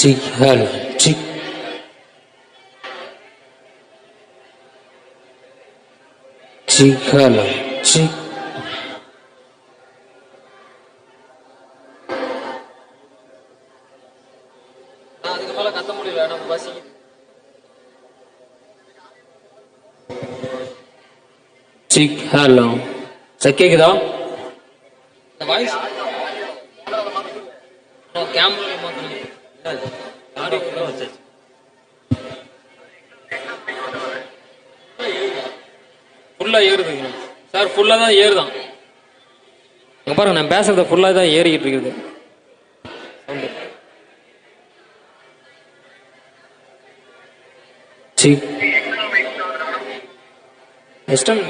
Chick, hello, chick. Chick, hello, chick. அதுக்கு மேல கத்த முடியல நம்ம பசிக்கு. Chick, hello. சார் கேக்குதா? இந்த வாய்ஸ் கேமரா மாத்தணும். ஆடியோ வச்சாச்சு. ஃபுல்லா ஏறுதுங்க சார், ஃபுல்லா தான் ஏறுதான். இங்க பாருங்க, நான் பேசுறத ஃபுல்லா தான் ஏறிக்கிட்டு இருக்குது. Chick, western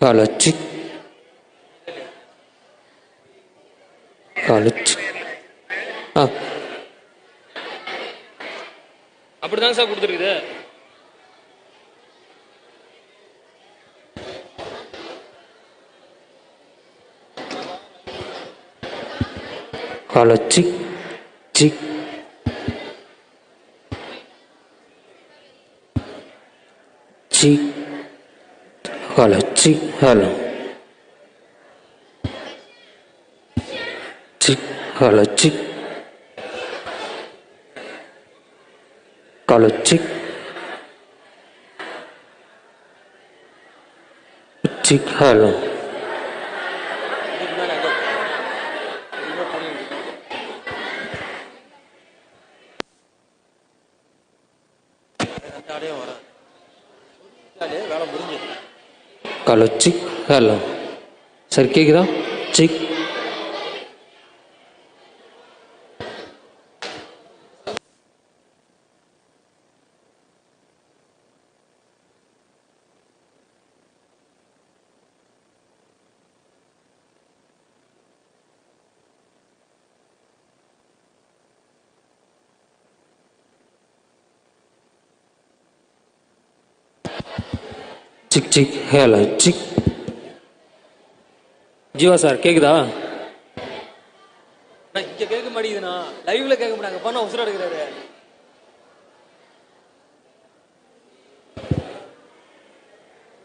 hello, chick. Hello, chick. அப்படிதான் சார் கொடுத்துருக்குது. Hello, chick, chick. Chick, hello, chick, hello. Chick, hello, chick. Hello, chick. Chick, hello. Hello, chick, hello. Sir கேக்குதா? Chick. Chick, chick, hello, chick. Jeeva sir கேக்குதா? இங்க கேட்க மாட்டேங்குதுண்ணா, லைவ்ல கேட்க மாட்டாங்க. பண்ண உசுர எடுக்கிறாரு.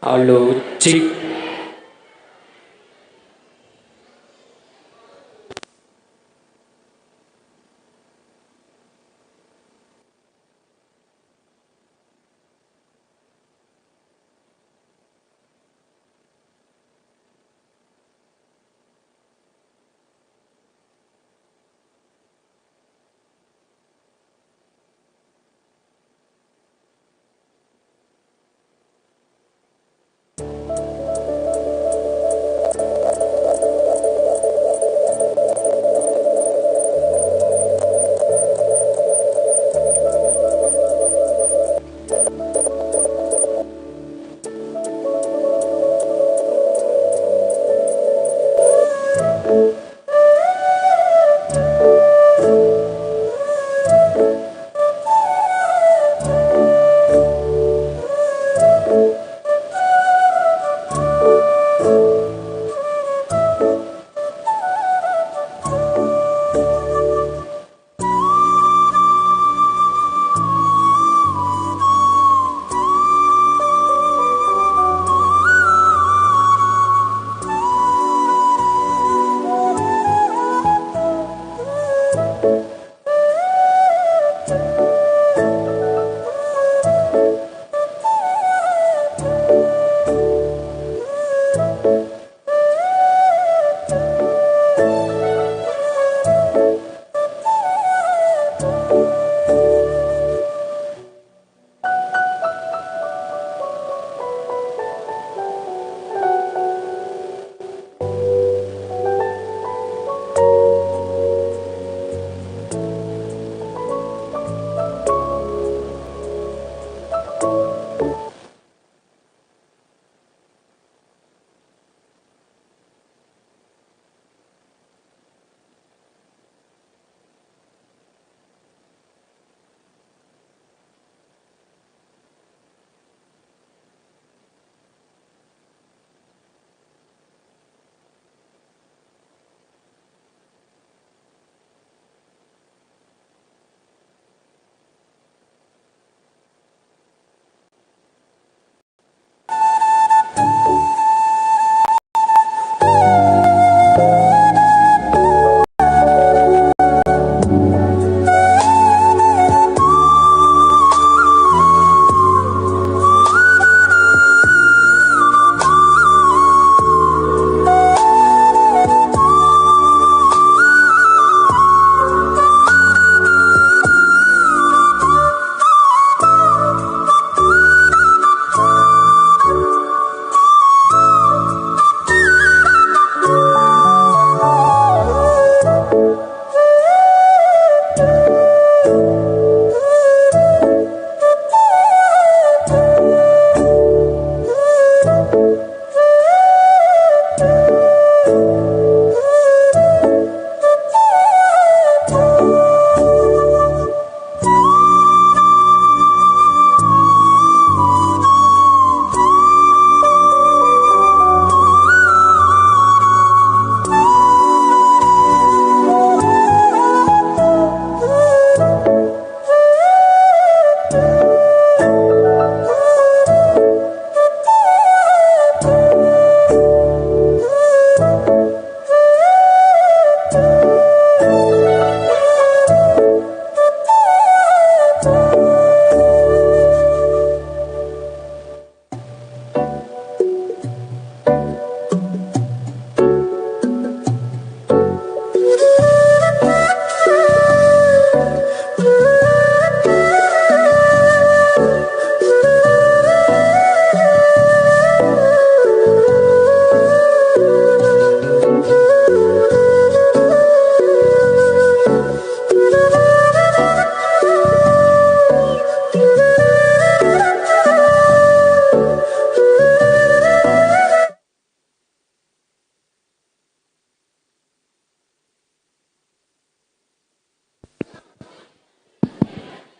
Hello, chick.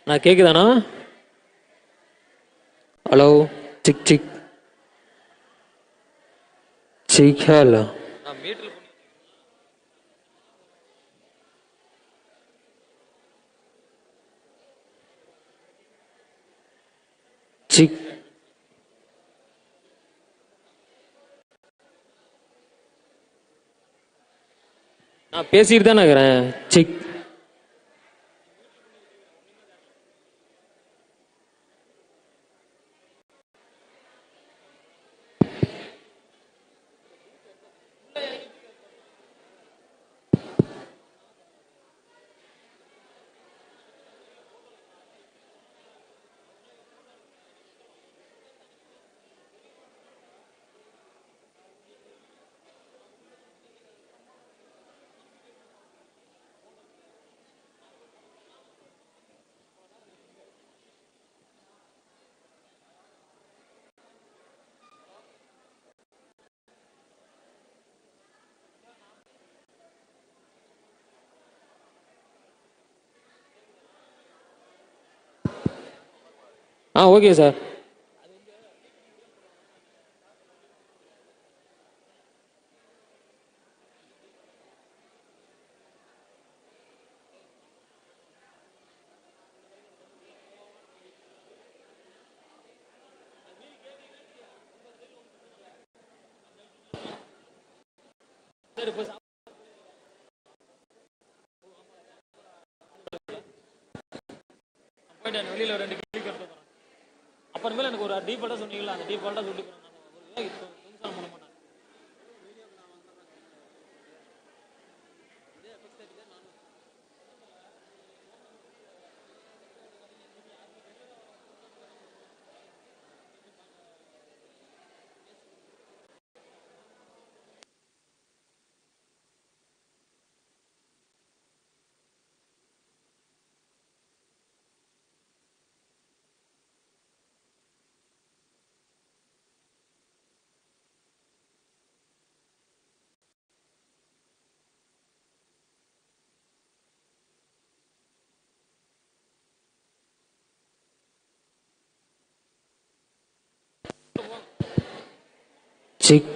நான் கேக்குதாண்ணா? Hello chick chick chick hello chick நான் பேசிட்டு தானே இருக்கிறேன். Chick okay sir. வெளியில 2 கிளிக் எடுத்து அப்புறமேல எனக்கு ஒரு டீஃபால்ட்டா சொன்னீங்களா, அந்த டீஃபால்ட்டா சொல்லி பண்ண மாட்டேன். சிக்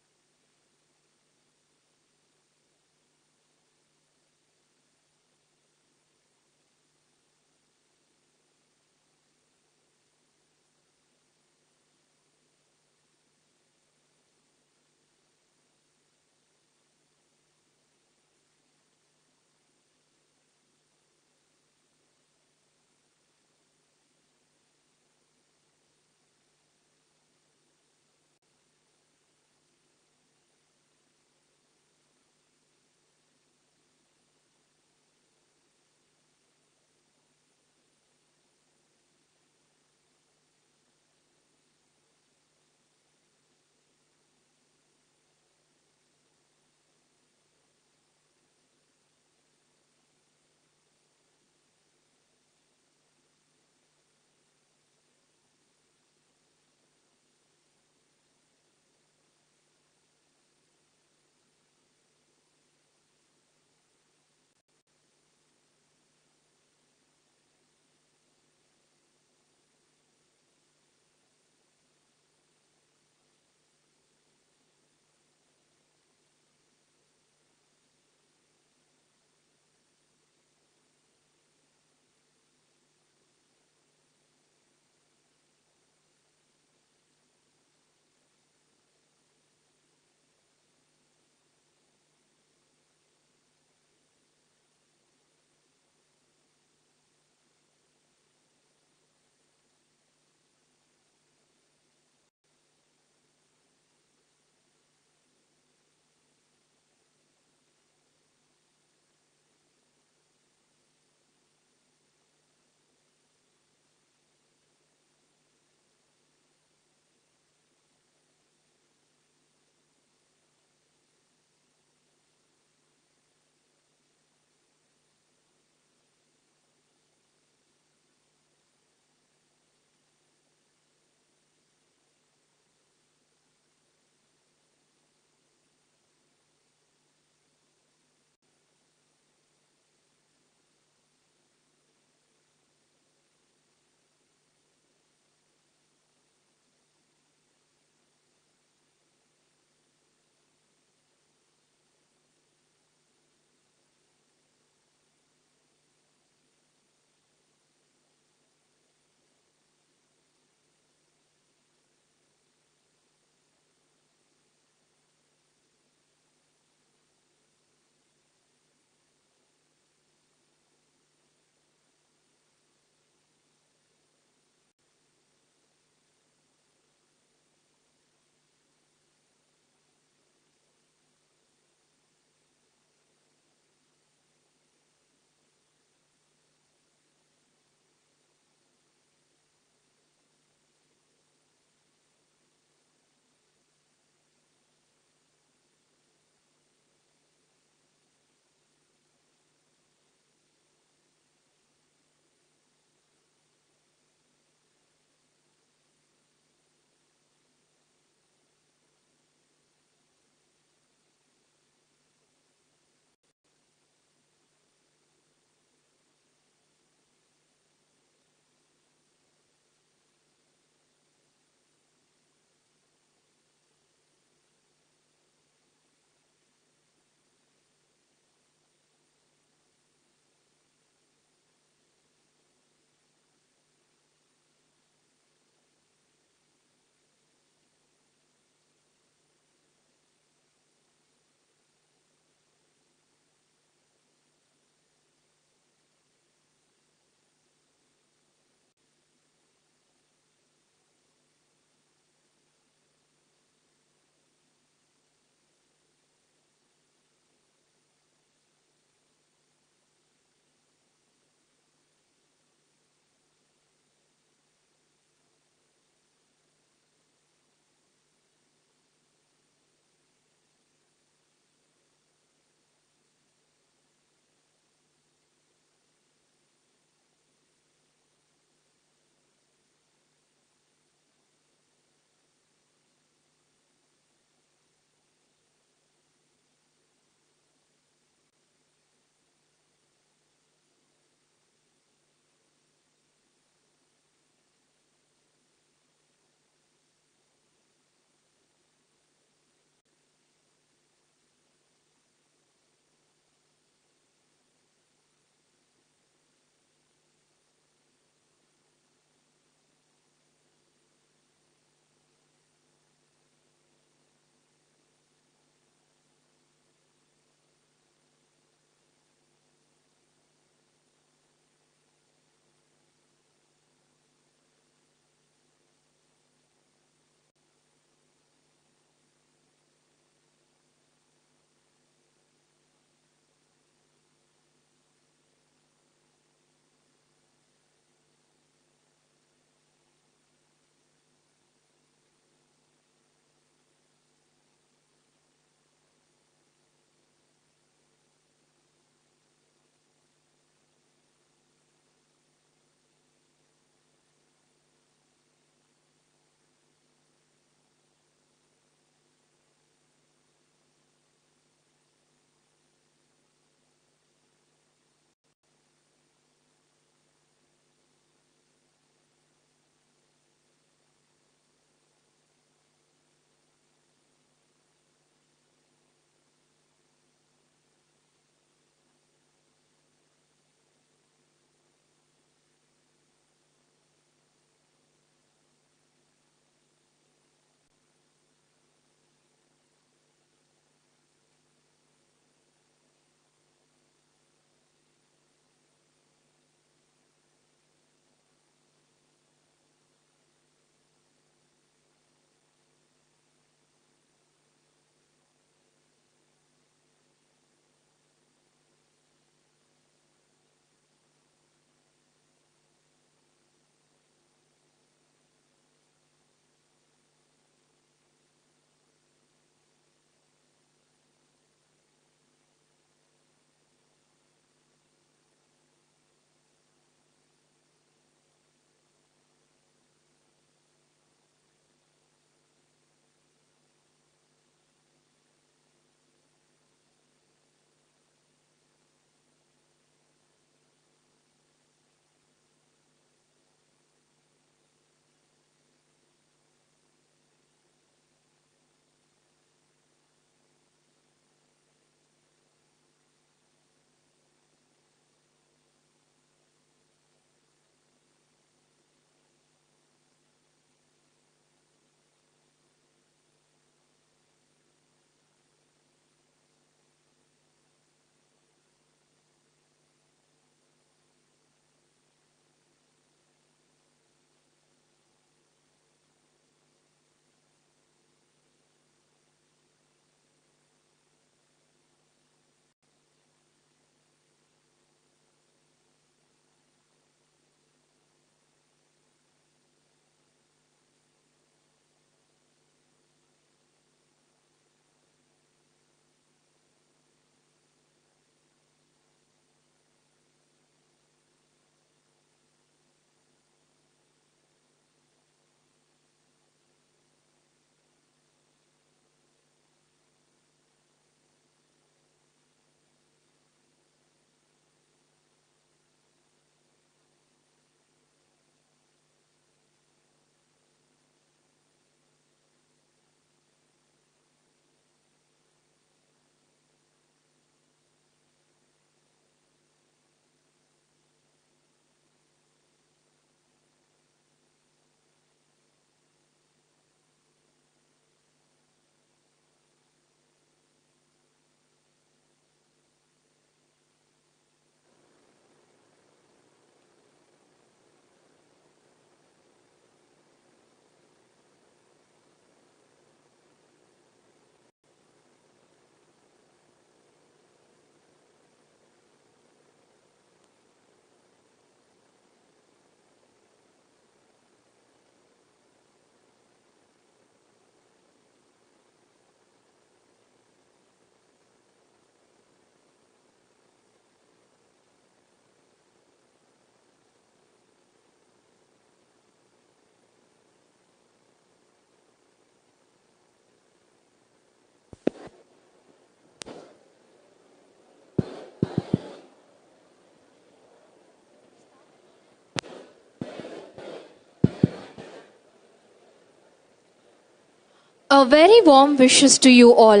A very warm wishes to you all.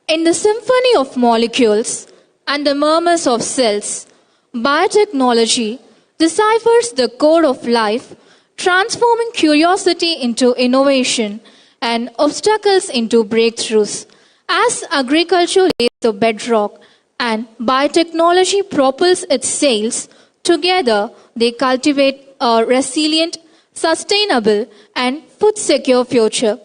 In the symphony of molecules and the murmurs of cells, biotechnology deciphers the code of life, transforming curiosity into innovation and obstacles into breakthroughs. As agriculture lays the bedrock and biotechnology propels its sails, together they cultivate a resilient, sustainable, and food-secure future.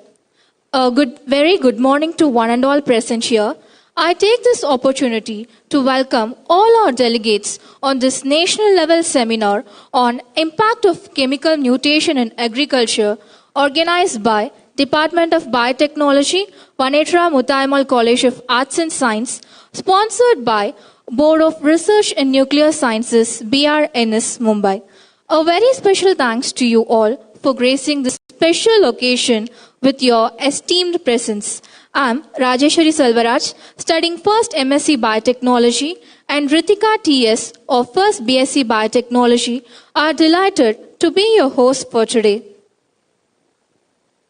Very good morning to one and all present here. I take this opportunity to welcome all our delegates on this national level seminar on impact of chemical mutation in agriculture, organized by Department of Biotechnology, Vanetra MUTHYAMMAL College of Arts and Science, sponsored by Board of Research in Nuclear Sciences, BRNS, Mumbai. A very special thanks to you all for gracing this special occasion with your esteemed presence. I'm Rajeshwari Selvaraj, studying first MSc Biotechnology, and Ritika TS of first BSc Biotechnology are delighted to be your host for today.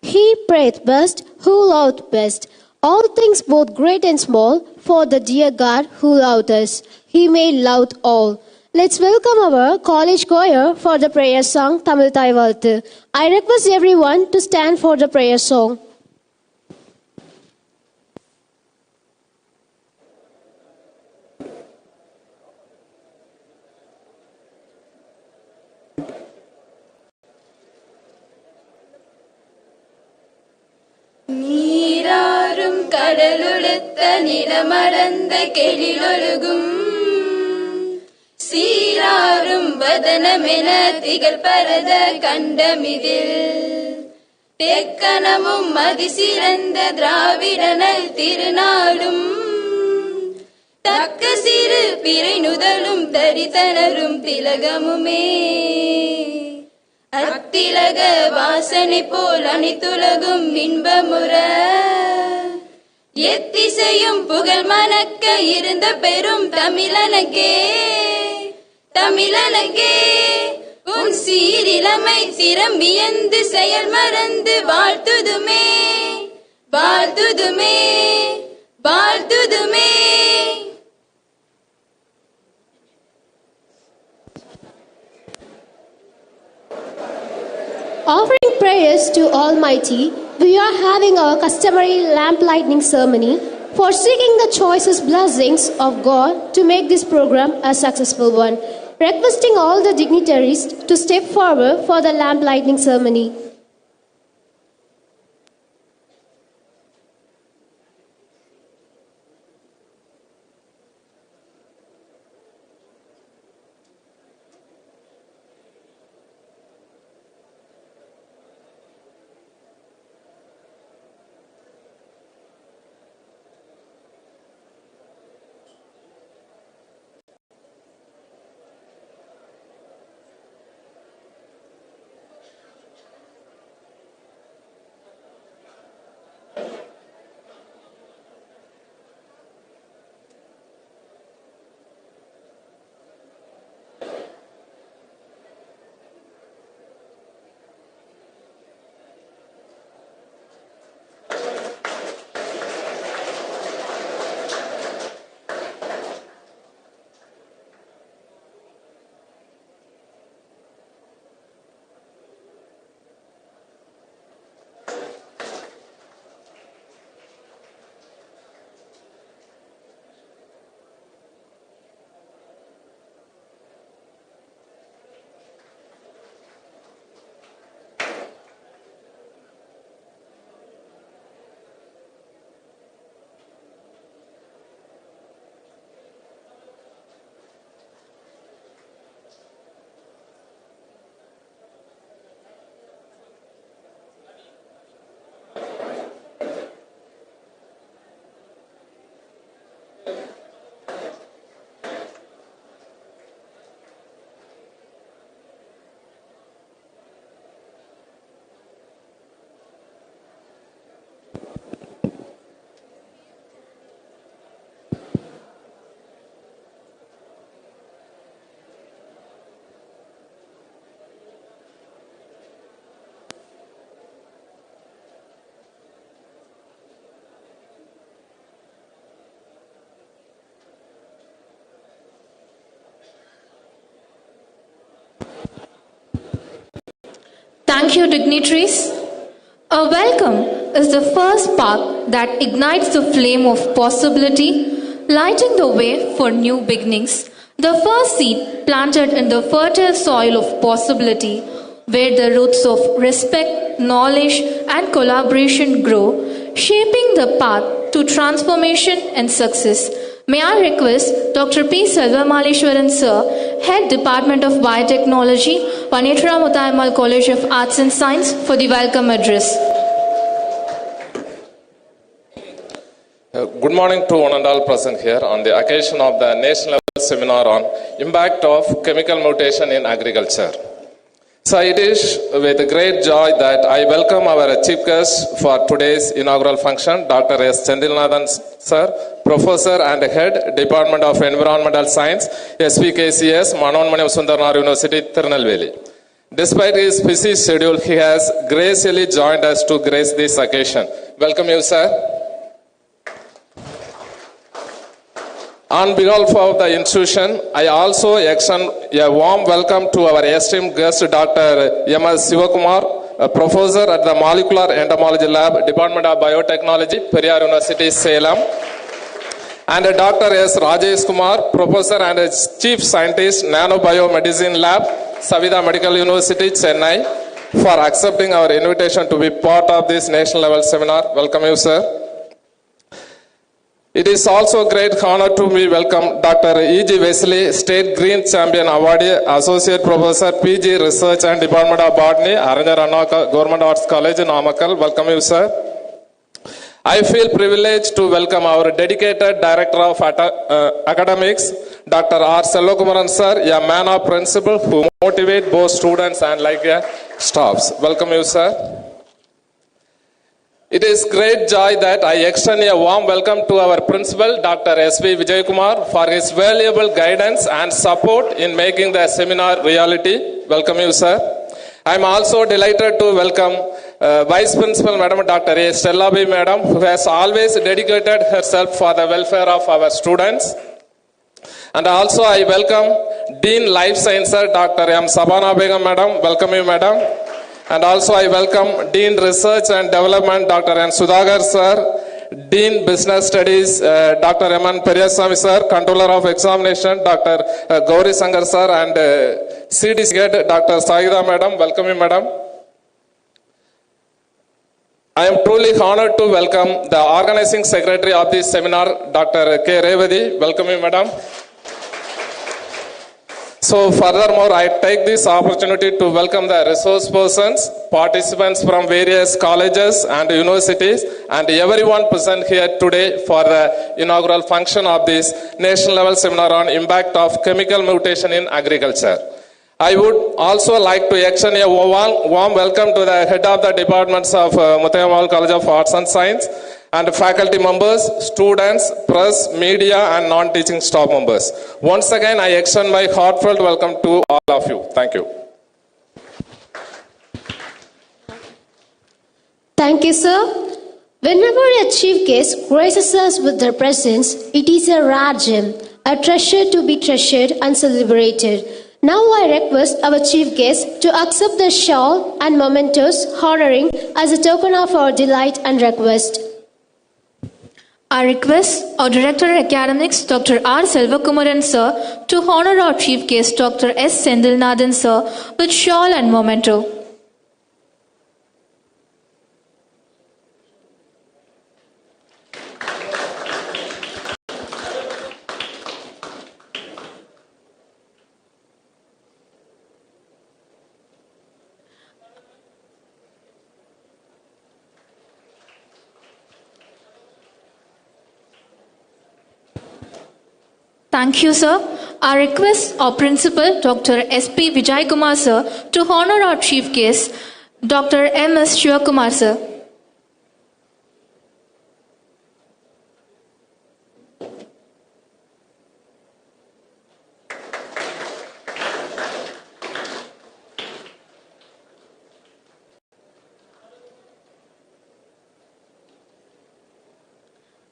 He prayeth best, who loved best, all things both great and small, for the dear God who loved us. He made loved all. Let's welcome our college choir for the prayer song, Tamil Thai Valthu. I request everyone to stand for the prayer song. நீராறும் கடலுடுத்த நிலமடந்த கெளிலொழுகும் சீராறும் வதனமென திகழ் பரத கண்டமிதில் தெக்கணமும் மதிசிறந்த திராவிடனல் திருநாளும் தக்க சிறு பிறை நுதலும் தரித்தனரும் திலகமுமே அத்திலக வாசனை போல் அனைத்துலகும் இன்பமுற எத்திசையும் புகழ் மணக்க இருந்த பெரும் தமிழனகே தமிழனகே உன் சீரிலமை திறம் வியந்து செயல் மறந்து வாழ்த்துதுமே வாழ்த்துதுமே வாழ்த்துதுமே. Offering prayers to Almighty, we are having our customary lamp lighting ceremony for seeking the choicest blessings of God to make this program a successful one. Requesting all the dignitaries to step forward for the lamp lighting ceremony. Thank you, dignitaries. A welcome is the first spark that ignites the flame of possibility, lighting the way for new beginnings. The first seed planted in the fertile soil of possibility, where the roots of respect, knowledge, and collaboration grow, shaping the path to transformation and success. May I request Dr. P. Selvamaleshwaran Sir, Head Department of Biotechnology, Vanetra MUTHYAMMAL College of Arts and Science, for the welcome address. Good morning to one and all present here on the occasion of the national level seminar on impact of chemical mutation in agriculture. So it is with great joy that I welcome our chief guest for today's inaugural function, Dr. S. Chandilnathan Sir, Professor and Head, Department of Environmental Science, SPKCS, Manonmani Sundarnar University, Tirunelveli. Despite his busy schedule, he has graciously joined us to grace this occasion. Welcome you, sir. On behalf of the institution, I also extend a warm welcome to our esteemed guest, Dr. M.S. Sivakumar, a professor at the Molecular Entomology Lab, Department of Biotechnology, Periyar University, Salem, and Dr. S. Rajesh Kumar, professor and chief scientist, Nano-biomedicine Lab, Savitha Medical University, Chennai, for accepting our invitation to be part of this national level seminar. Welcome you, sir. It is also a great honor to be welcome Dr. E.G. Wesley, State Green Champion Awardee, Associate Professor, PG Research and Department of Botany, Aranja Ranna Government Arts College, Namakkal. Welcome you, sir. I feel privileged to welcome our dedicated Director of Academics, Dr. R. Selvakumaran, sir, a man of principle who motivate both students and staffs. Welcome you, sir. It is great joy that I extend a warm welcome to our principal, Dr. S.V. Vijaykumar, for his valuable guidance and support in making the seminar reality. Welcome you, sir. I am also delighted to welcome Vice Principal, Madam Dr. A. Stella B. Madam, who has always dedicated herself for the welfare of our students. And also I welcome Dean Life Sciences, Dr. M. Sabana Begum, Madam. Welcome you, Madam. And also I welcome Dean Research and Development, Dr. N. Sudhagar, sir. Dean Business Studies, Dr. M. N. Periyaswamy, sir. Controller of Examination, Dr. Gauri Sangar, sir. And CDC Head, Dr. Saida, Madam. Welcome you, Madam. I am truly honored to welcome the Organizing Secretary of this seminar, Dr. K. Revadi. Welcome you, Madam. So furthermore, I take this opportunity to welcome the resource persons, participants from various colleges and universities, and everyone present here today for the inaugural function of this national level seminar on impact of chemical mutation in agriculture. I would also like to extend a warm welcome to the head of the departments of MUTHYAMMAL College of Arts and Science, and faculty members, students, press, media, and non-teaching staff members. Once again, I extend my heartfelt welcome to all of you. Thank you. Thank you, sir. Whenever a chief guest graces us with their presence, it is a rare gem, a treasure to be treasured and celebrated. Now I request our chief guest to accept the shawl and mementos honoring as a token of our delight and request. I request our Director Academics, Dr. R. Selvakumaran, sir, to honor our chief guest, Dr. S. Chandilnathan, sir, with shawl and memento. Thank you, sir. I request our principal, Dr. S.P. Vijaykumar, sir, to honor our chief guest, Dr. M.S. Shivakumar, sir.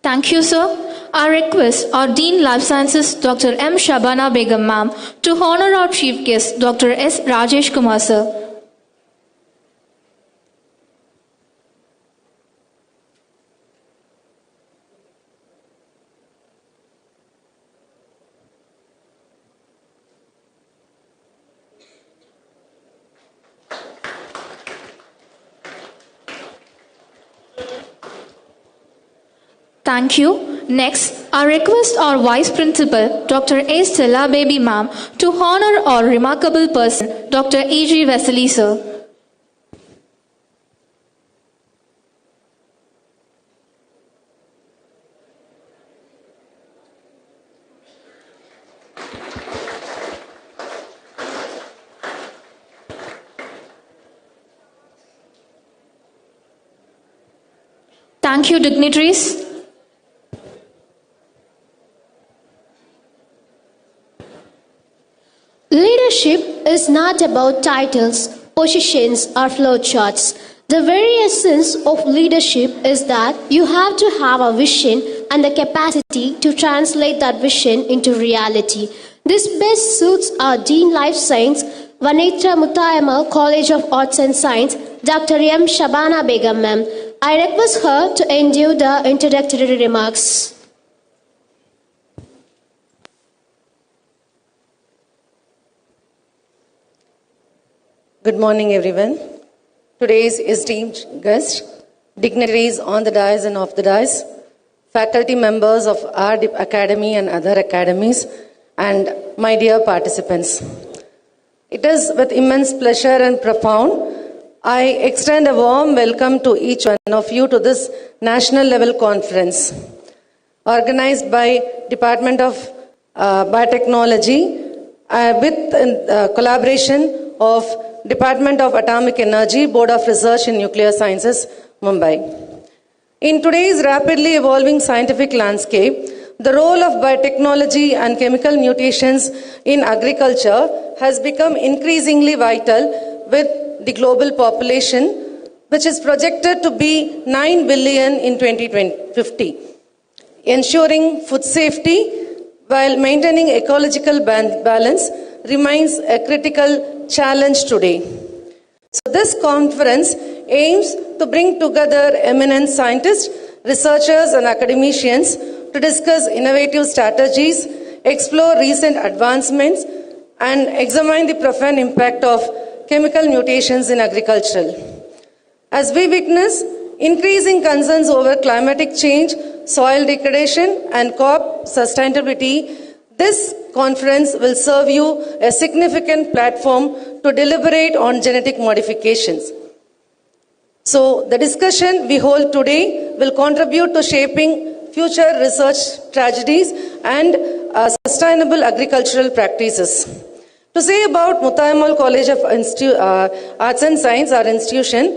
Thank you, sir. I request our Dean Life Sciences, Dr. M. Shabana Begum, ma'am, to honor our chief guest, Dr. S. Rajesh Kumar, sir. Thank you. Next, I request our Vice Principal, Dr. A. Stella Baby Ma'am, to honor our remarkable person, Dr. E.G. Vesely, sir. Thank you, dignitaries. Leadership is not about titles, positions, or flowcharts. The very essence of leadership is that you have to have a vision and the capacity to translate that vision into reality. This best suits our Dean Life Science, Vanetra MUTHYAMMAL College of Arts and Science, Dr. M. Shabana Begum Ma'am. I request her to endure the introductory remarks. Good morning, everyone. Today's esteemed guests, dignitaries on the dais and off the dais, faculty members of our academy and other academies, and my dear participants. It is with immense pleasure and profound I extend a warm welcome to each one of you to this national level conference organized by Department of Biotechnology with collaboration of Department of Atomic Energy, Board of Research in Nuclear Sciences, Mumbai. In today's rapidly evolving scientific landscape, the role of biotechnology and chemical mutations in agriculture has become increasingly vital with the global population, which is projected to be 9 billion in 2050. Ensuring food safety while maintaining ecological balance remains a critical challenge today. So this conference aims to bring together eminent scientists, researchers and academicians to discuss innovative strategies, explore recent advancements and examine the profound impact of chemical mutations in agriculture. As we witness increasing concerns over climatic change, soil degradation and crop sustainability, this conference will serve you a significant platform to deliberate on genetic modifications. So the discussion we hold today will contribute to shaping future research strategies and sustainable agricultural practices. To say about MUTHYAMMAL College of Arts and Science, our institution,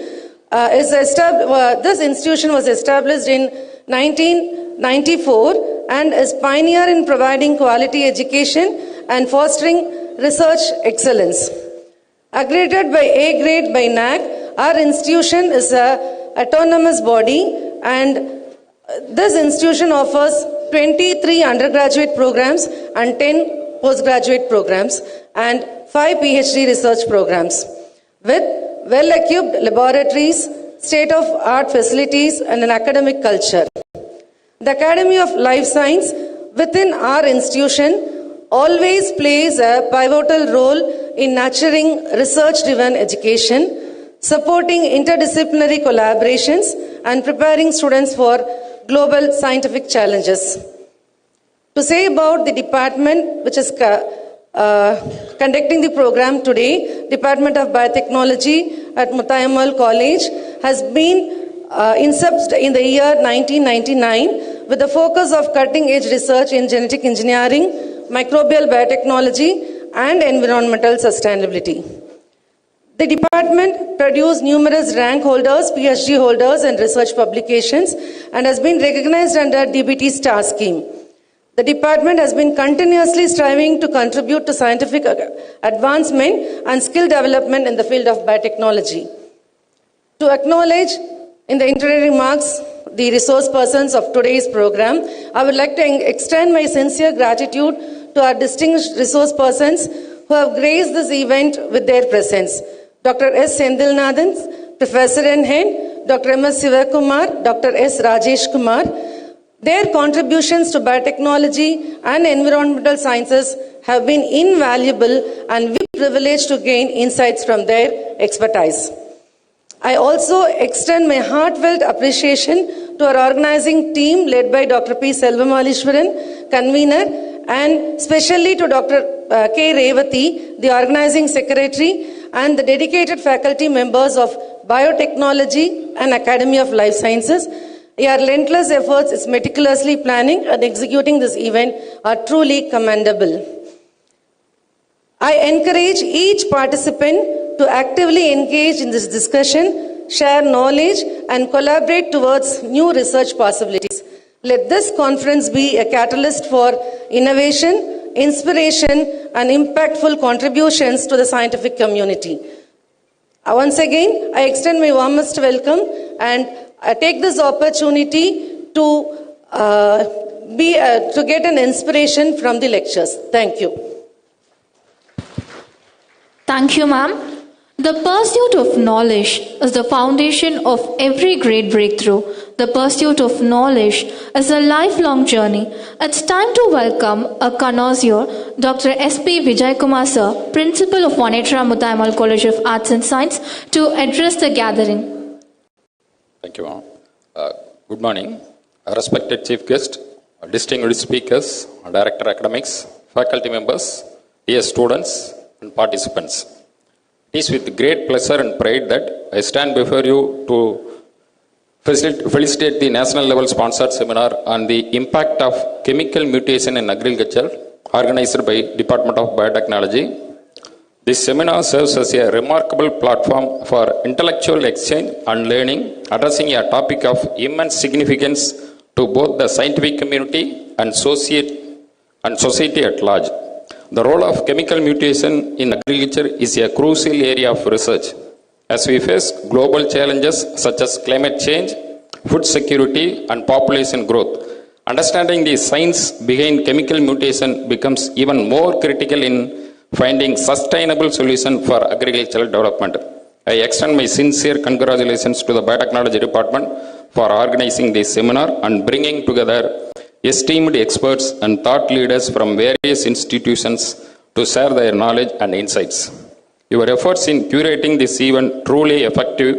this institution was established in 1994 and is pioneer in providing quality education and fostering research excellence. Accredited by A grade by NAC, our institution is an autonomous body and this institution offers 23 undergraduate programs and 10 postgraduate programs and 5 PhD research programs with well-equipped laboratories, state-of-art facilities and an academic culture. The Academy of Life Science within our institution always plays a pivotal role in nurturing research-driven education, supporting interdisciplinary collaborations and preparing students for global scientific challenges. To say about the department which is conducting the program today, Department of Biotechnology at MUTHYAMMAL College has been incepted in the year 1999 with the focus of cutting-edge research in genetic engineering, microbial biotechnology and environmental sustainability. The department produced numerous rank holders, PhD holders and research publications and has been recognized under DBT STAR scheme. The department has been continuously striving to contribute to scientific advancement and skill development in the field of biotechnology. To acknowledge in the introductory remarks the resource persons of today's program, I would like to extend my sincere gratitude to our distinguished resource persons who have graced this event with their presence. Dr. S. Sendilnathan, Professor and Head, Dr. M.S. Sivakumar, Dr. S. Rajesh Kumar. Their contributions to biotechnology and environmental sciences have been invaluable and we are privileged to gain insights from their expertise. I also extend my heartfelt appreciation to our organizing team led by Dr. P. Selvamalishwaran, convener, and especially to Dr. K. Revati, the organizing secretary, and the dedicated faculty members of Biotechnology and Academy of Life Sciences. Your relentless efforts in meticulously planning and executing this event are truly commendable. I encourage each participant to actively engage in this discussion, share knowledge, and collaborate towards new research possibilities. Let this conference be a catalyst for innovation, inspiration, and impactful contributions to the scientific community. Once again, I extend my warmest welcome and I take this opportunity to get an inspiration from the lectures. Thank you. Thank you, ma'am. The pursuit of knowledge is the foundation of every great breakthrough. The pursuit of knowledge is a lifelong journey. It's time to welcome a connoisseur, Dr. S.P. Vijaykumar sir, Principal of Vanetra MUTHYAMMAL College of Arts and Science, to address the gathering. Thank you, ma'am. Good morning. Respected Chief Guest, distinguished speakers, Director Academics, faculty members, dear students, and participants. It is with great pleasure and pride that I stand before you to felicitate the national level sponsored seminar on the impact of chemical mutation in agriculture, organized by Department of Biotechnology. This seminar serves as a remarkable platform for intellectual exchange and learning, addressing a topic of immense significance to both the scientific community and society at large. The role of chemical mutation in agriculture is a crucial area of research. As we face global challenges such as climate change, food security, and population growth, understanding the science behind chemical mutation becomes even more critical in finding sustainable solutions for agricultural development. I extend my sincere congratulations to the Biotechnology Department for organizing this seminar and bringing together esteemed experts and thought leaders from various institutions to share their knowledge and insights. Your efforts in curating this event truly effective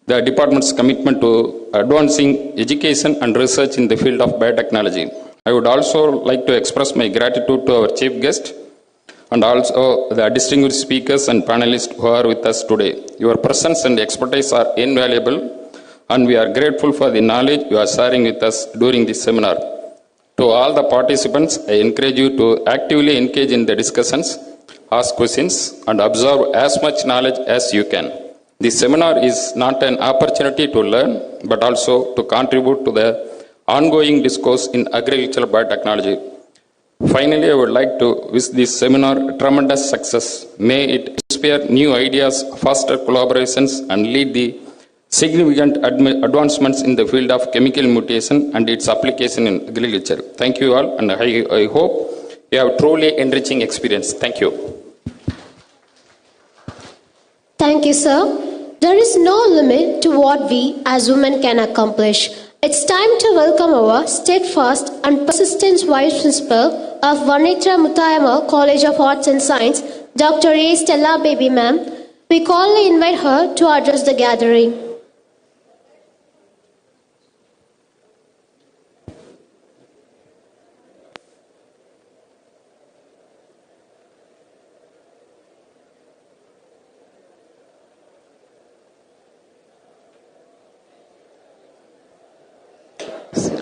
the department's commitment to advancing education and research in the field of biotechnology. I would also like to express my gratitude to our chief guest and also the distinguished speakers and panelists who are with us today. Your presence and expertise are invaluable, and we are grateful for the knowledge you are sharing with us during this seminar. To all the participants, I encourage you to actively engage in the discussions, ask questions, and absorb as much knowledge as you can. This seminar is not an opportunity to learn, but also to contribute to the ongoing discourse in agricultural biotechnology. Finally, I would like to wish this seminar tremendous success. May it inspire new ideas, foster collaborations, and lead the significant advancements in the field of chemical mutation and its application in agriculture. Thank you all, and I hope you have truly enriching experience. Thank you. Thank you, sir. There is no limit to what we as women can accomplish. It's time to welcome our steadfast and persistent Vice Principal of Vanetra MUTHYAMMAL College of Arts and Science, Dr. A. Stella Baby Ma'am. We cordially invite her to address the gathering.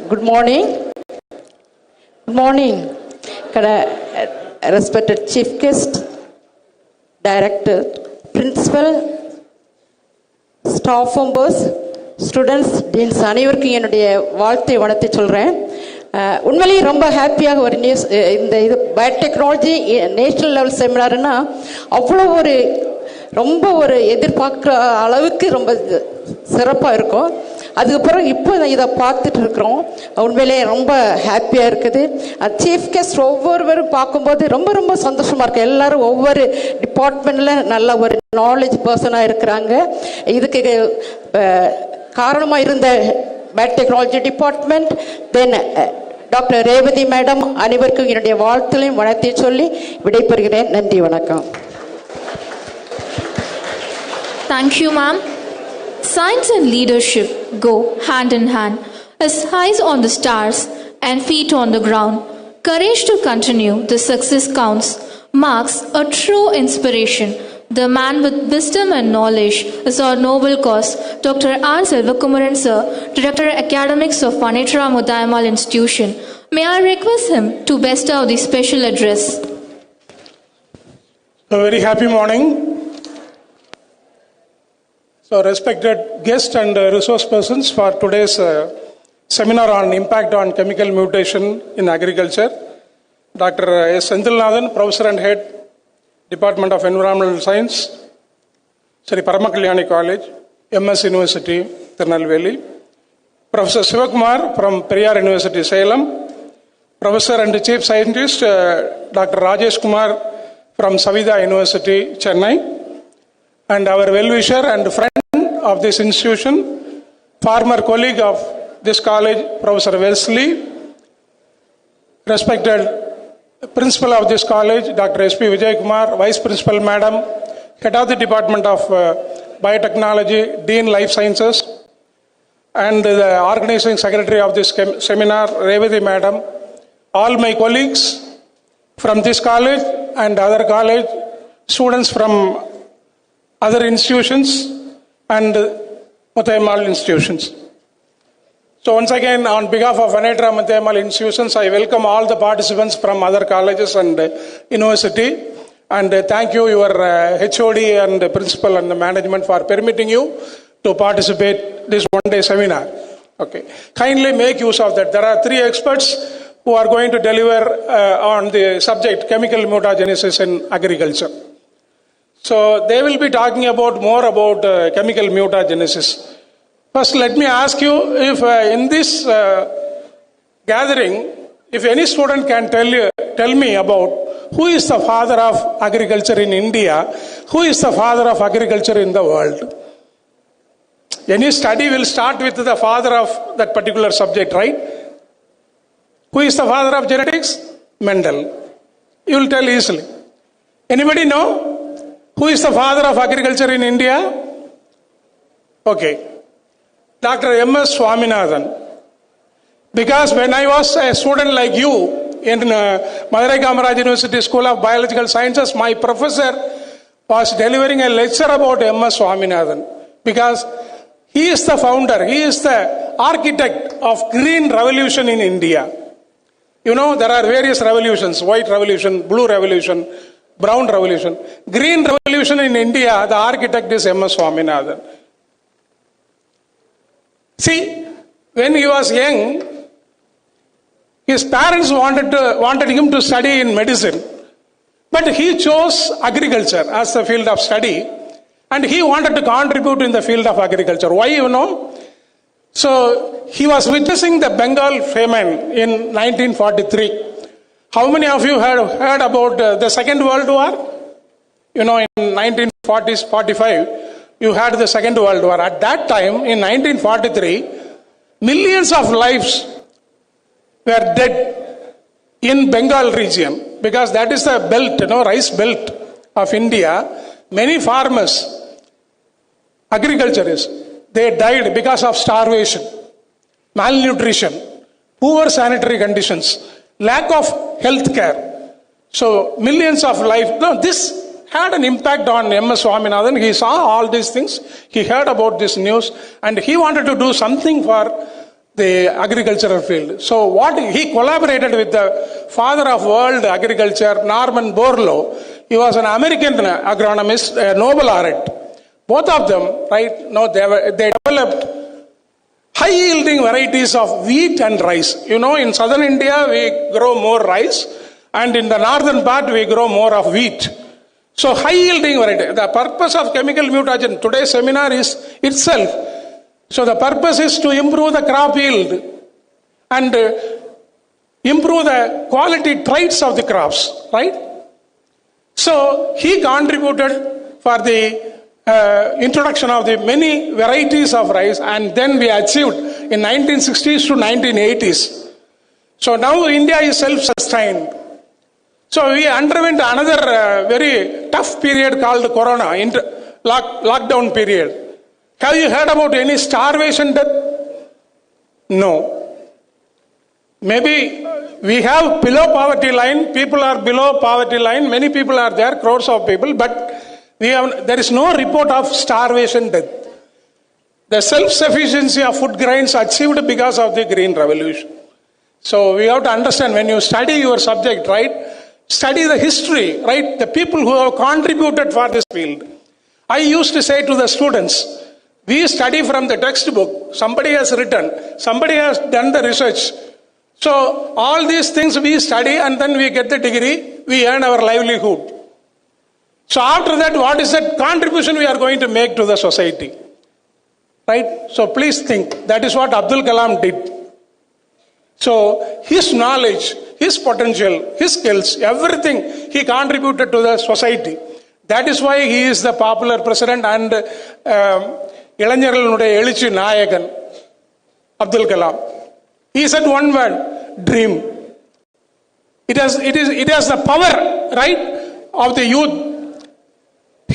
Good morning. Good morning. Respected Chief Guest, Director, Principal, Staff Members, Students, Deans, அனைவருக்கும் என்னுடைய வாழ்த்தை வணத்தை சொல்கிறேன். உண்மையிலேயே ரொம்ப ஹாப்பியாக ஒரு news, இந்த இது பயோடெக்னாலஜி நேஷனல் லெவல் செமினார்னா அவ்வளோ ரொம்ப எதிர்பார்க்குற அளவுக்கு ரொம்ப சிறப்பாக இருக்கும். அதுக்கப்புறம் இப்போ இதை பார்த்துட்டு இருக்கிறோம். உண்மையிலே ரொம்ப ஹாப்பியாக இருக்குது. சீஃப் கெஸ்ட் ஒவ்வொருவரும் பார்க்கும்போது ரொம்ப சந்தோஷமாக இருக்குது. எல்லோரும் ஒவ்வொரு டிபார்ட்மெண்ட்டில் நல்ல ஒரு நாலேஜ் பர்சனாக இருக்கிறாங்க. இதுக்கு காரணமாக இருந்த பயோடெக்னாலஜி டிபார்ட்மெண்ட், தென் டாக்டர் ரேவதி மேடம் அனைவருக்கும் என்னுடைய வாழ்த்துலையும் வணக்கத்தையும் சொல்லி விடைபெறுகிறேன். நன்றி, வணக்கம். Thank you, ma'am. Science and leadership go hand in hand, as eyes on the stars and feet on the ground. Courage to continue, the success counts, marks a true inspiration. The man with wisdom and knowledge is our noble cause. Dr. R. Selvakumaran Sir, Director Academics of Vanetra MUTHYAMMAL Institution. May I request him to bestow the special address. A very happy morning. So, respected guests and resource persons for today's seminar on impact on chemical mutation in agriculture. Dr. S. Senthilnathan, Professor and Head, Department of Environmental Science, Sri Paramakaliyani College, MS University, Tirunelveli. Professor Sivakumar from Periyar University, Salem. Professor and Chief Scientist, Dr. Rajesh Kumar from Savida University, Chennai. And our well-wisher and friend of this institution, former colleague of this college, Professor Wesley. Respected Principal of this college, Dr. S.P. Vijay Kumar, Vice Principal Madam, Head of the Department of Biotechnology, Dean Life Sciences, and the Organizing Secretary of this seminar, Revati Madam, all my colleagues from this college and other college, students from other institutions and MUTHYAMMAL institutions. So once again, on behalf of Vanetra MUTHYAMMAL institutions, I welcome all the participants from other colleges and university. And thank you, your HOD and principal and the management for permitting you to participate this one-day seminar. Okay. Kindly make use of that. There are 3 experts who are going to deliver on the subject chemical mutagenesis in agriculture. So they will be talking more about chemical mutagenesis. First, let me ask you if in this gathering, if any student can tell me about who is the father of agriculture in India, who is the father of agriculture in the world. Any study will start with the father of that particular subject, right? Who is the father of genetics? Mendel. You will tell easily. Anybody know who is the father of agriculture in India? Okay. Dr. M.S. Swaminathan. Because when I was a student like you in Madurai Kamaraj University School of Biological Sciences, my professor was delivering a lecture about M.S. Swaminathan. Because he is the founder, he is the architect of Green Revolution in India. You know, there are various revolutions, white revolution, blue revolution, brown revolution. Green Revolution in India, the architect is M.S. Swaminathan. See, when he was young, his parents wanted him to study in medicine, but he chose agriculture as the field of study, and he wanted to contribute in the field of agriculture. Why, you know? So, he was witnessing the Bengal famine in 1943. How many of you have heard about the Second World War? You know, in 1945, you had the Second World War. At that time, in 1943, millions of lives were dead in Bengal region, because that is the belt, rice belt of India. Many farmers, agriculturists, they died because of starvation, malnutrition, poor sanitary conditions, lack of health care. So millions of lives. No, this had an impact on M.S. Swaminathan. He saw all these things. He heard about this news and he wanted to do something for the agricultural field. So he collaborated with the father of world agriculture, Norman Borlaug. He was an American agronomist, a Nobel laureate. Both of them, right, they developed high-yielding varieties of wheat and rice. You know, in southern India, we grow more rice, and in the northern part, we grow more of wheat. So, high-yielding variety. The purpose of chemical mutagen, today's seminar is itself. So, the purpose is to improve the crop yield and improve the quality traits of the crops, right? So, he contributed for the introduction of the many varieties of rice, and then we achieved in 1960s to 1980s. So now India is self-sustained. So we underwent another very tough period called Corona, lockdown period. Have you heard about any starvation death? No. Maybe we have below poverty line, people are below poverty line, many people are there, crores of people, but there is no report of starvation death. The self-sufficiency of food grains achieved because of the Green Revolution. So we have to understand, when you study your subject, right, study the history, right, the people who have contributed for this field. I used to say to the students, we study from the textbook, somebody has written, somebody has done the research. So all these things we study and then we get the degree, we earn our livelihood. So after that, what is that contribution we are going to make to the society? Right? So please think, that is what Abdul Kalam did. So his knowledge, his potential, his skills, everything he contributed to the society. That is why he is the popular president and Ilanjaralnuடைய எழுச்சி நாயகன் Abdul Kalam. He said one word, dream. It has the power, right, of the youth.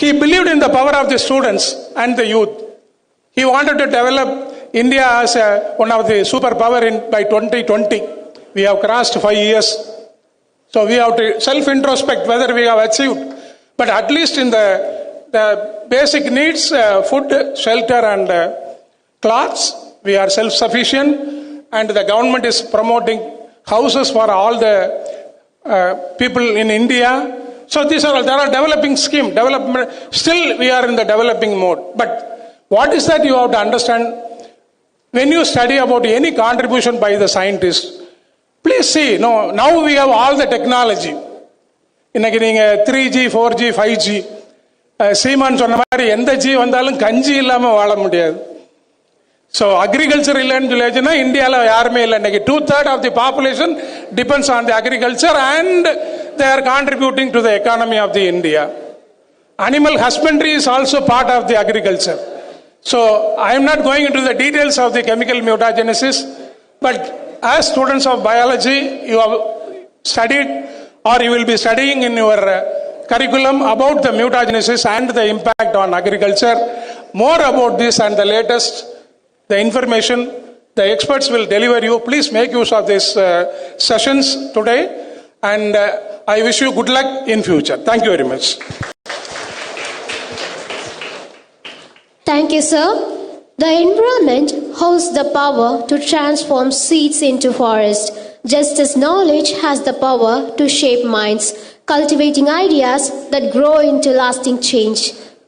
He believed in the power of the students and the youth. He wanted to develop India as one of the superpower by 2020. We have crossed 5 years. So we have to self-introspect whether we have achieved. But at least in the basic needs, food, shelter and clothes, we are self-sufficient. And the government is promoting houses for all the people in India. So there are developing scheme, development. Still we are in the developing mode. But what is that you have to understand? When you study about any contribution by the scientists, please see, now we have all the technology. இன்னைக்கு நீங்க 3G, 4G, 5G, சீமான் சொன்ன மாதிரி எந்த G வந்தாலும் கஞ்சி இல்லாம வாழ முடியாது. So agriculture இல்லைன்னு சொல்லியாச்சுன்னா இந்தியாவில் யாருமே இல்லை. இன்னைக்கு 2/3 of the population depends on the agriculture and they are contributing to the economy of the India. Animal husbandry is also part of the agriculture. So I am not going into the details of the chemical mutagenesis, but as students of biology, you have studied or you will be studying in your curriculum about the mutagenesis and the impact on agriculture. More about this and the latest, the information the experts will deliver you. Please make use of these sessions today, and I wish you good luck in future. Thank you very much. Thank you, sir. The environment holds the power to transform seeds into forest, just as knowledge has the power to shape minds, cultivating ideas that grow into lasting change.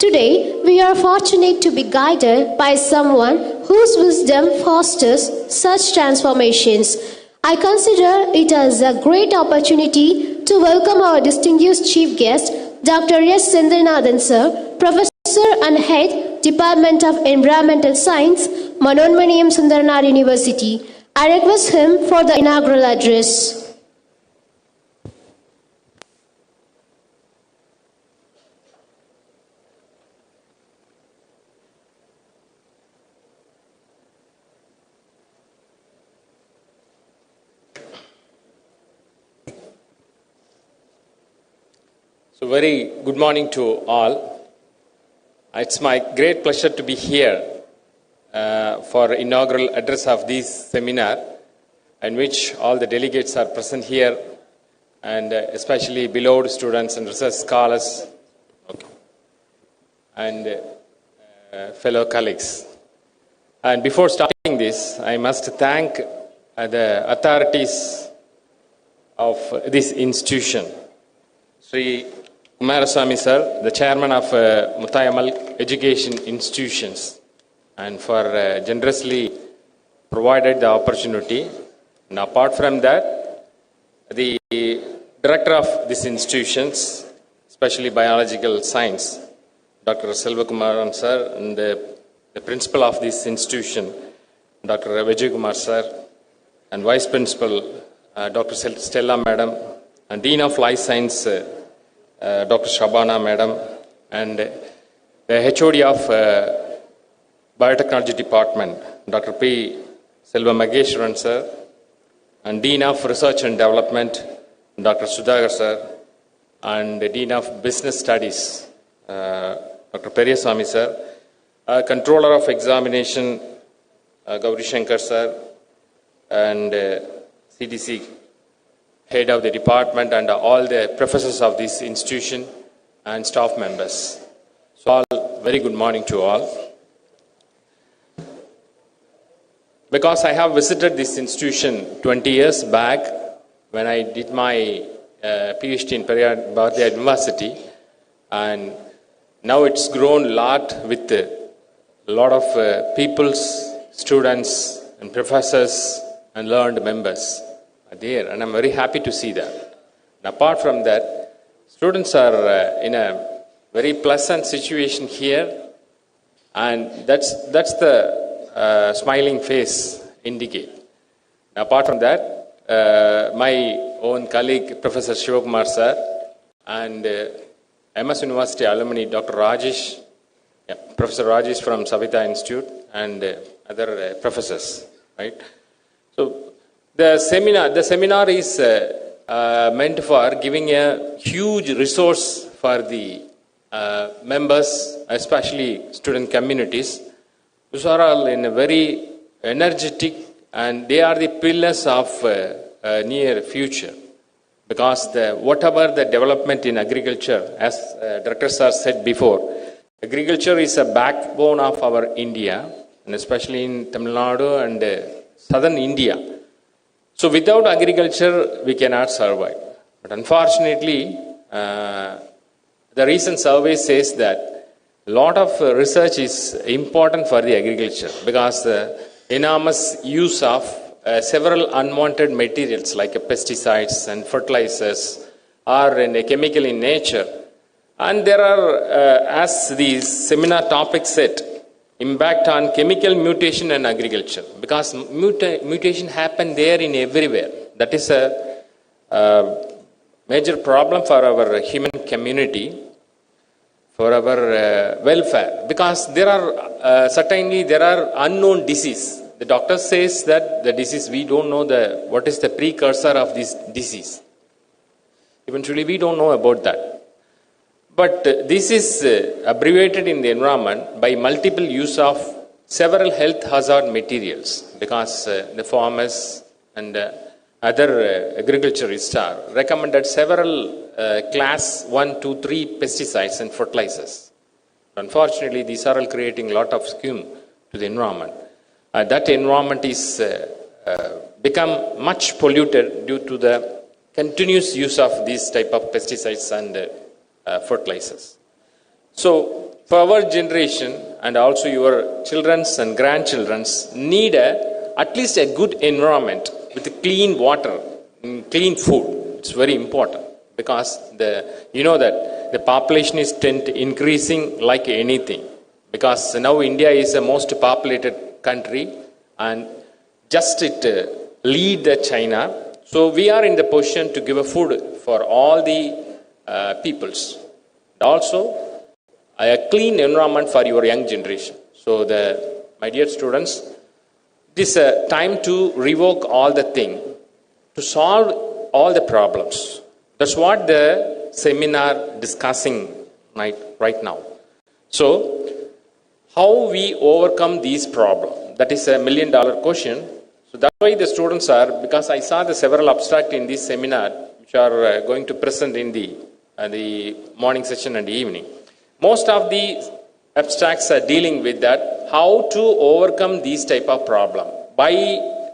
Today, we are fortunate to be guided by someone whose wisdom fosters such transformations. I consider it as a great opportunity to welcome our distinguished chief guest, Dr. S. Sendranathan sir, Professor and Head, Department of Environmental Science, Manonmaniyam Sundaranath University. I request him for the inaugural address. So very good morning to all. It's my great pleasure to be here for inaugural address of this seminar, in which all the delegates are present here, and especially beloved students and research scholars and fellow colleagues. And before starting this, I must thank the authorities of this institution. Sri Kumaraswamy sir, the chairman of MUTHYAMMAL education institutions, and for generously provided the opportunity. And apart from that, the director of these institutions, especially biological science, Dr. Selvakumaran sir, and the principal of this institution, Dr. Vijaykumar sir, and vice principal, Dr. Stella madam, and dean of life science, Dr. Shabana madam, and the HOD of biotechnology department, Dr. P. Selva Mageshwaran sir, and dean of research and development, Dr. Sudhakar sir, and the dean of business studies, Dr. Periyaswamy sir, Controller of Examination, Gauri Shankar sir, and CDC head of the department, and all the professors of this institution and staff members. So all, very good morning to all. Because I have visited this institution 20 years back when I did my PhD in Bharatiya University, and now it's grown a lot with a lot of people's, students and professors and learned members are there, and I'm very happy to see that. And apart from that, students are in a very pleasant situation here, and that's the smiling face indicate. Apart from that, my own colleague, Professor Shivakumar sir, and MS University alumni, Dr. Rajesh, Professor Rajesh from Savita Institute, and other professors, right? So the seminar is meant for giving a huge resource for the members, especially student communities, who are all in a very energetic, and they are the pillars of near future. Because whatever the development in agriculture, as Director Sir said before, agriculture is a backbone of our India, and especially in Tamil Nadu and southern India. So without agriculture, we cannot survive. But unfortunately, the recent survey says that a lot of research is important for the agriculture, because the enormous use of several unwanted materials like pesticides and fertilizers are chemical in nature. And there are, as the seminar topic said, impact on chemical mutation and agriculture, because mutation happen there in everywhere. That is a major problem for our human community, for our welfare, because there are certainly there are unknown disease. The doctor says that the disease, we don't know what is the precursor of this disease. Eventually, we don't know about that. But this is abbreviated in the environment by multiple use of several health hazard materials, because the farmers and other agriculturists are recommended several class 1, 2, 3 pesticides and fertilizers. Unfortunately, these are all creating a lot of scume to the environment. That environment is become much polluted due to the continuous use of these type of pesticides and fertilizers. So for our generation and also your children's and grandchildren's need at least a good environment with clean water, clean food. It's very important, because you know that the population is increasing like anything, because now India is the most populated country, and just it lead the China. So we are in the position to give a food for all the peoples. Also, a clean environment for your young generation. So my dear students, this is a time to revoke all the thing, to solve all the problems. That's what the seminar discussing right now. So, how we overcome these problems? That is $1 million question. So that's why the students are, because I saw the several abstracts in this seminar, which are going to present in the morning session and the evening. Most of the abstracts are dealing with that, how to overcome these type of problem by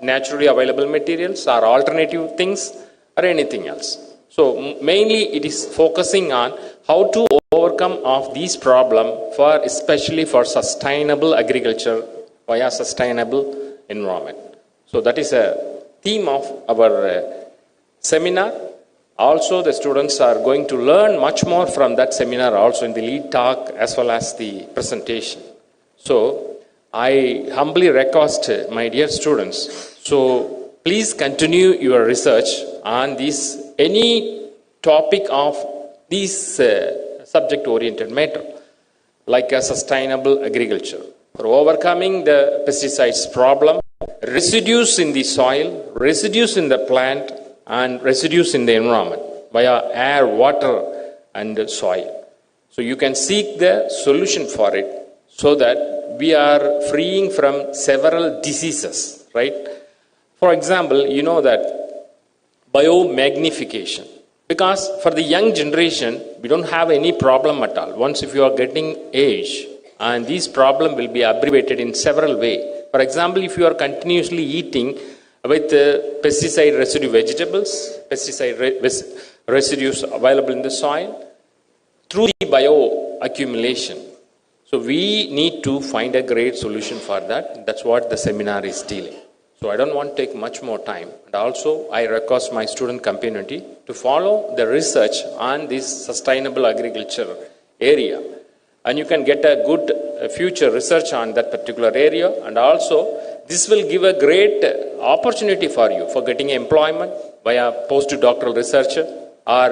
naturally available materials or alternative things or anything else. So mainly it is focusing on how to overcome of these problem, for especially for sustainable agriculture via sustainable environment. So that is a theme of our seminar. Also, the students are going to learn much more from that seminar, also in the lead talk as well as the presentation. So I humbly request my dear students, so please continue your research on this, any topic of this subject-oriented matter, like a sustainable agriculture, for overcoming the pesticides problem, residues in the soil, residues in the plant, and residues in the environment via air, water, and soil. So you can seek the solution for it, so that we are freeing from several diseases, right? For example, you know that biomagnification. Because for the young generation, we don't have any problem at all. Once if you are getting age, and these problems will be abbreviated in several ways. For example, if you are continuously eating with pesticide residue vegetables, residues available in the soil, through the bioaccumulation. So we need to find a great solution for that. That's what the seminar is dealing. So I don't want to take much more time. And also, I request my student community to follow the research on this sustainable agriculture area. And you can get a good future research on that particular area. And also, this will give a great opportunity for you for getting employment via postdoctoral research or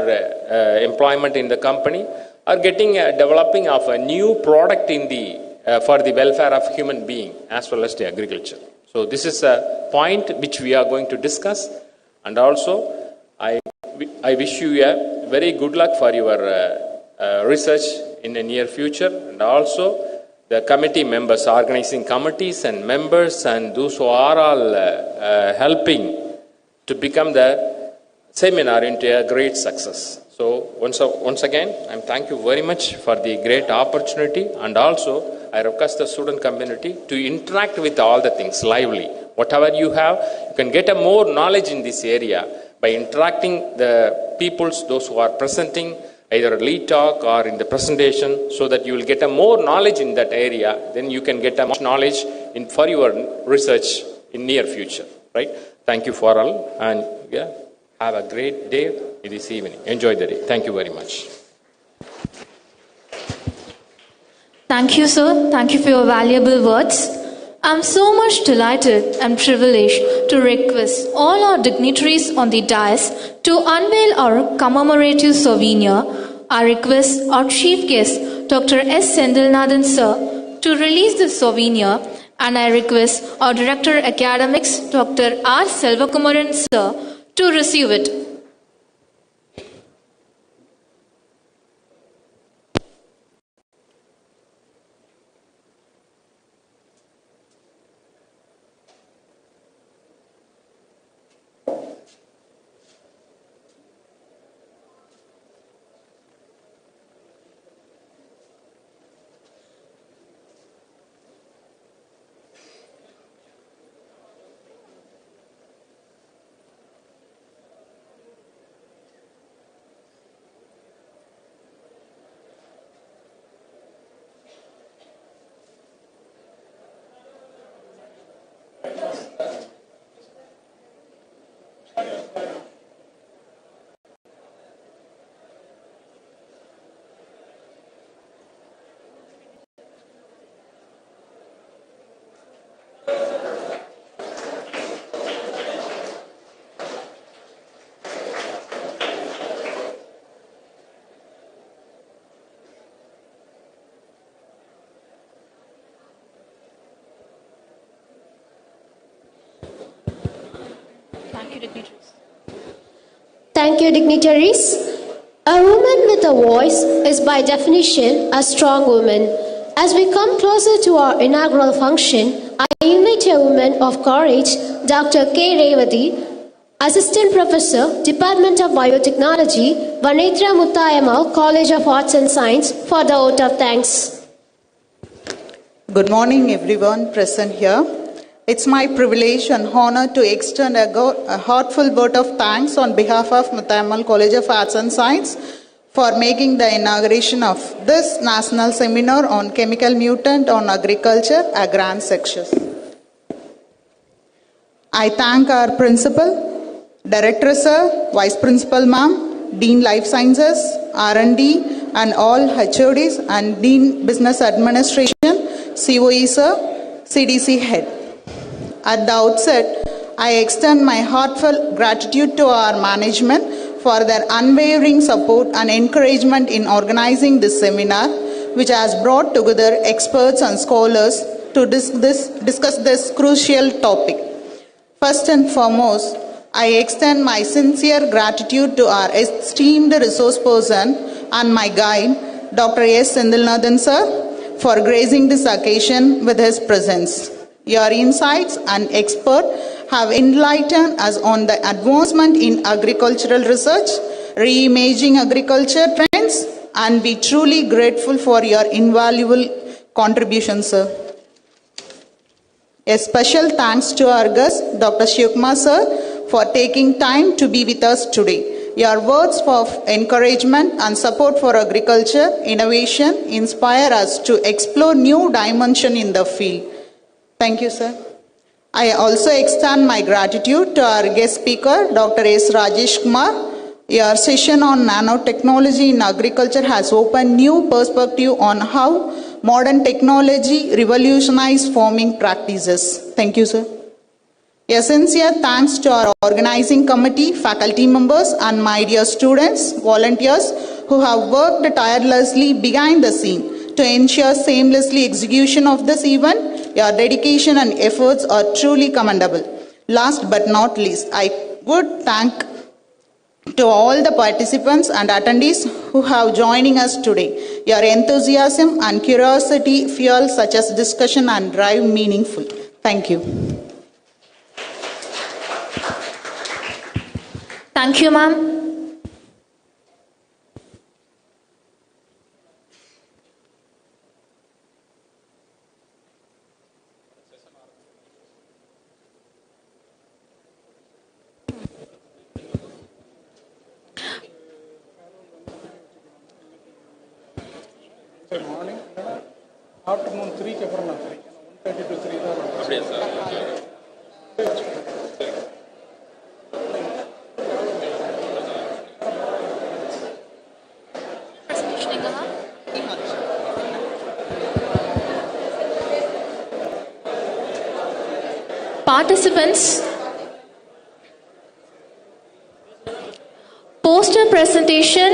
employment in the company, or getting developing of a new product in the for the welfare of human being as well as the agriculture. So this is a point which we are going to discuss, and also I wish you a very good luck for your research in the near future, and also the committee members, organizing committees and members, and those who are all helping to become the seminar into a great success. So once again, I thank you very much for the great opportunity, and also I request the student community to interact with all the things lively. Whatever you have, you can get a more knowledge in this area by interacting the peoples, those who are presenting, either a lead talk or in the presentation, so that you will get a more knowledge in that area. Then you can get a much knowledge for your research in near future. Right? Thank you for all, and yeah, have a great day this evening. Enjoy the day. Thank you very much. Thank you, sir. Thank you for your valuable words. I'm so much delighted and privileged to request all our dignitaries on the dais to unveil our commemorative souvenir. I request our chief guest, Dr. S. Sendilnathan, sir, to release the souvenir, and I request our Director Academics, Dr. R. Selvakumaran, sir, to receive it. Thank you, dignitaries. A woman with a voice is by definition a strong woman. As we come closer to our inaugural function, I invite a woman of courage, Dr. K. Revati, Assistant Professor, Department of Biotechnology, Vanetra MUTHYAMMAL, College of Arts and Science, for the vote of thanks. Good morning, everyone present here. It's my privilege and honor to extend a heartfelt vote of thanks on behalf of MUTHYAMMAL College of Arts and Science for making the inauguration of this national seminar on chemical mutant on agriculture a grand success. I thank our principal, director sir, vice principal ma'am, dean life sciences, R&D, and all HODs and dean business administration, COE sir, CDC head. At the outset, I extend my heartfelt gratitude to our management for their unwavering support and encouragement in organizing this seminar, which has brought together experts and scholars to discuss this crucial topic. First and foremost, I extend my sincere gratitude to our esteemed resource person and my guide, Dr. S. Sendilnathan sir, for gracing this occasion with his presence. Your insights and expert have enlightened us on the advancement in agricultural research, reimaging agriculture trends, and we truly grateful for your invaluable contributions, sir. A special thanks to our guest, Dr. Shivkumar sir, for taking time to be with us today. Your words of encouragement and support for agriculture innovation inspire us to explore new dimension in the field. Thank you, sir. I also extend my gratitude to our guest speaker, Dr. S. Rajesh Kumar. Your session on nanotechnology in agriculture has opened new perspective on how modern technology revolutionizes farming practices. Thank you, sir. A sincere thanks to our organizing committee, faculty members, and my dear students, volunteers who have worked tirelessly behind the scene to ensure seamlessly execution of this event. Your dedication and efforts are truly commendable. Last but not least, I would thank to all the participants and attendees who have joining us today. Your enthusiasm and curiosity fuel such as discussion and drive meaningful. Thank you. Thank you, ma'am. Morning, afternoon 3 ke appuram 1:30 to 3 da அப்படியே sir. Participants, poster presentation.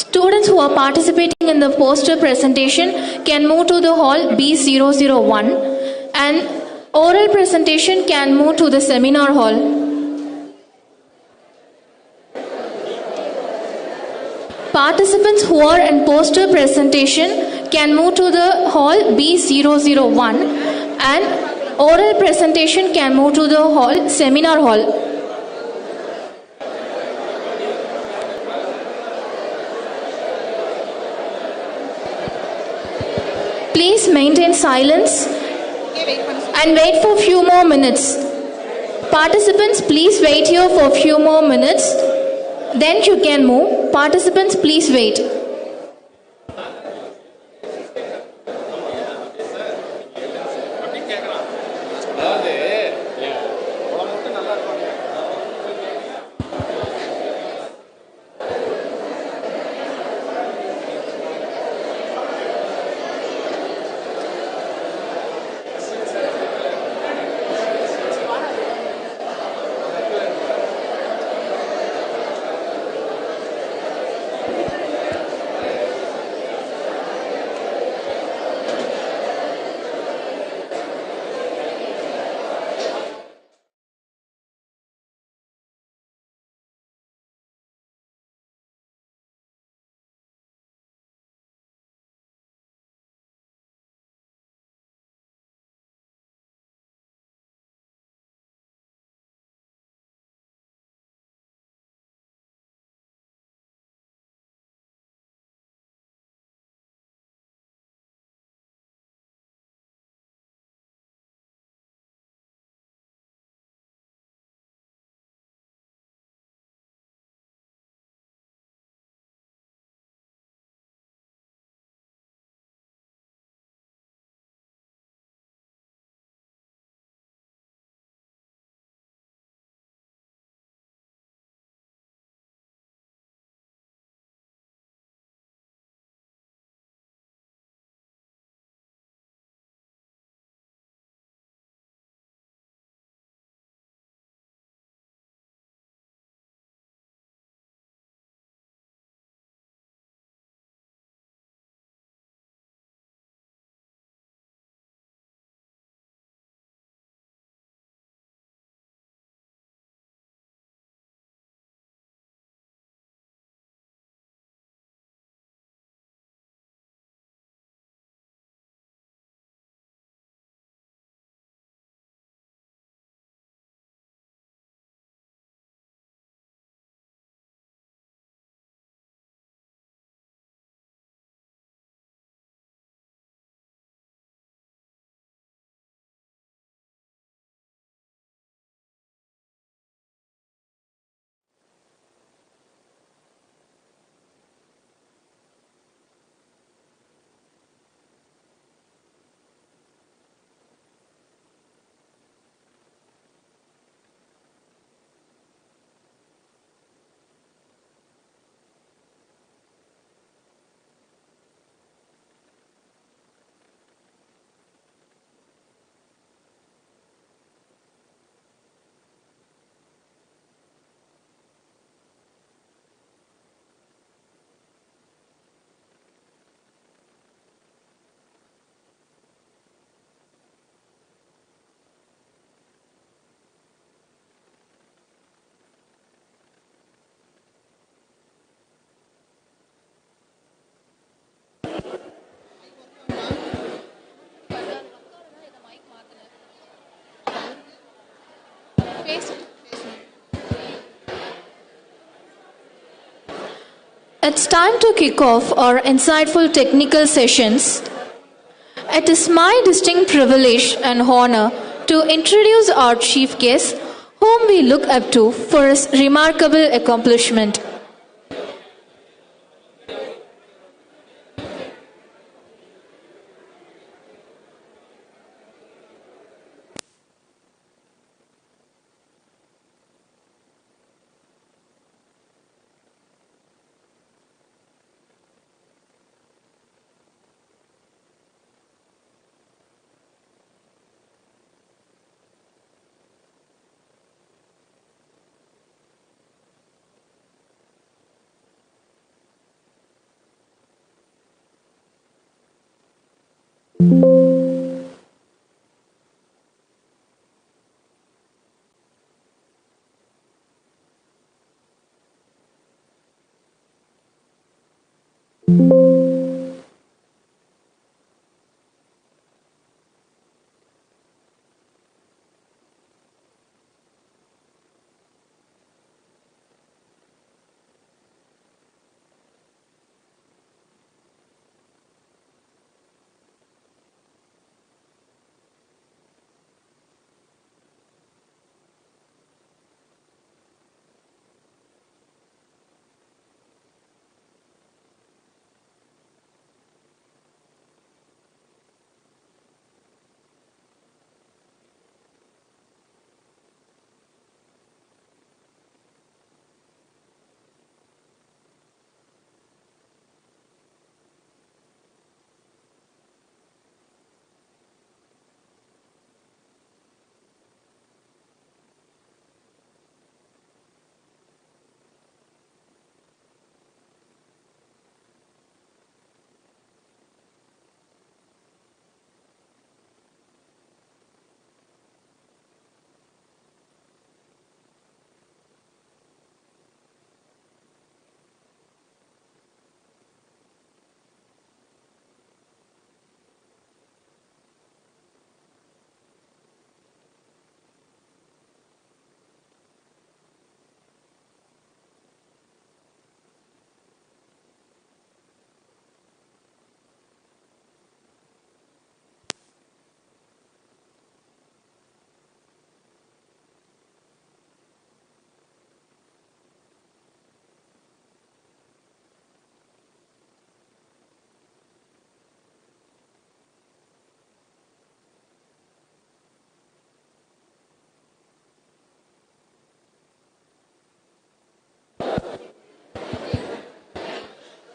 Students who are participating in the poster presentation can move to the hall B001 and oral presentation can move to the seminar hall. Participants who are in poster presentation can move to the hall B001 and oral presentation can move to the hall seminar hall. Please maintain silence and wait for a few more minutes. Participants, please wait here for a few more minutes. Then you can move. Participants, please wait. It's time to kick off our insightful technical sessions. It is my distinct privilege and honor to introduce our chief guest, whom we look up to for his remarkable accomplishment.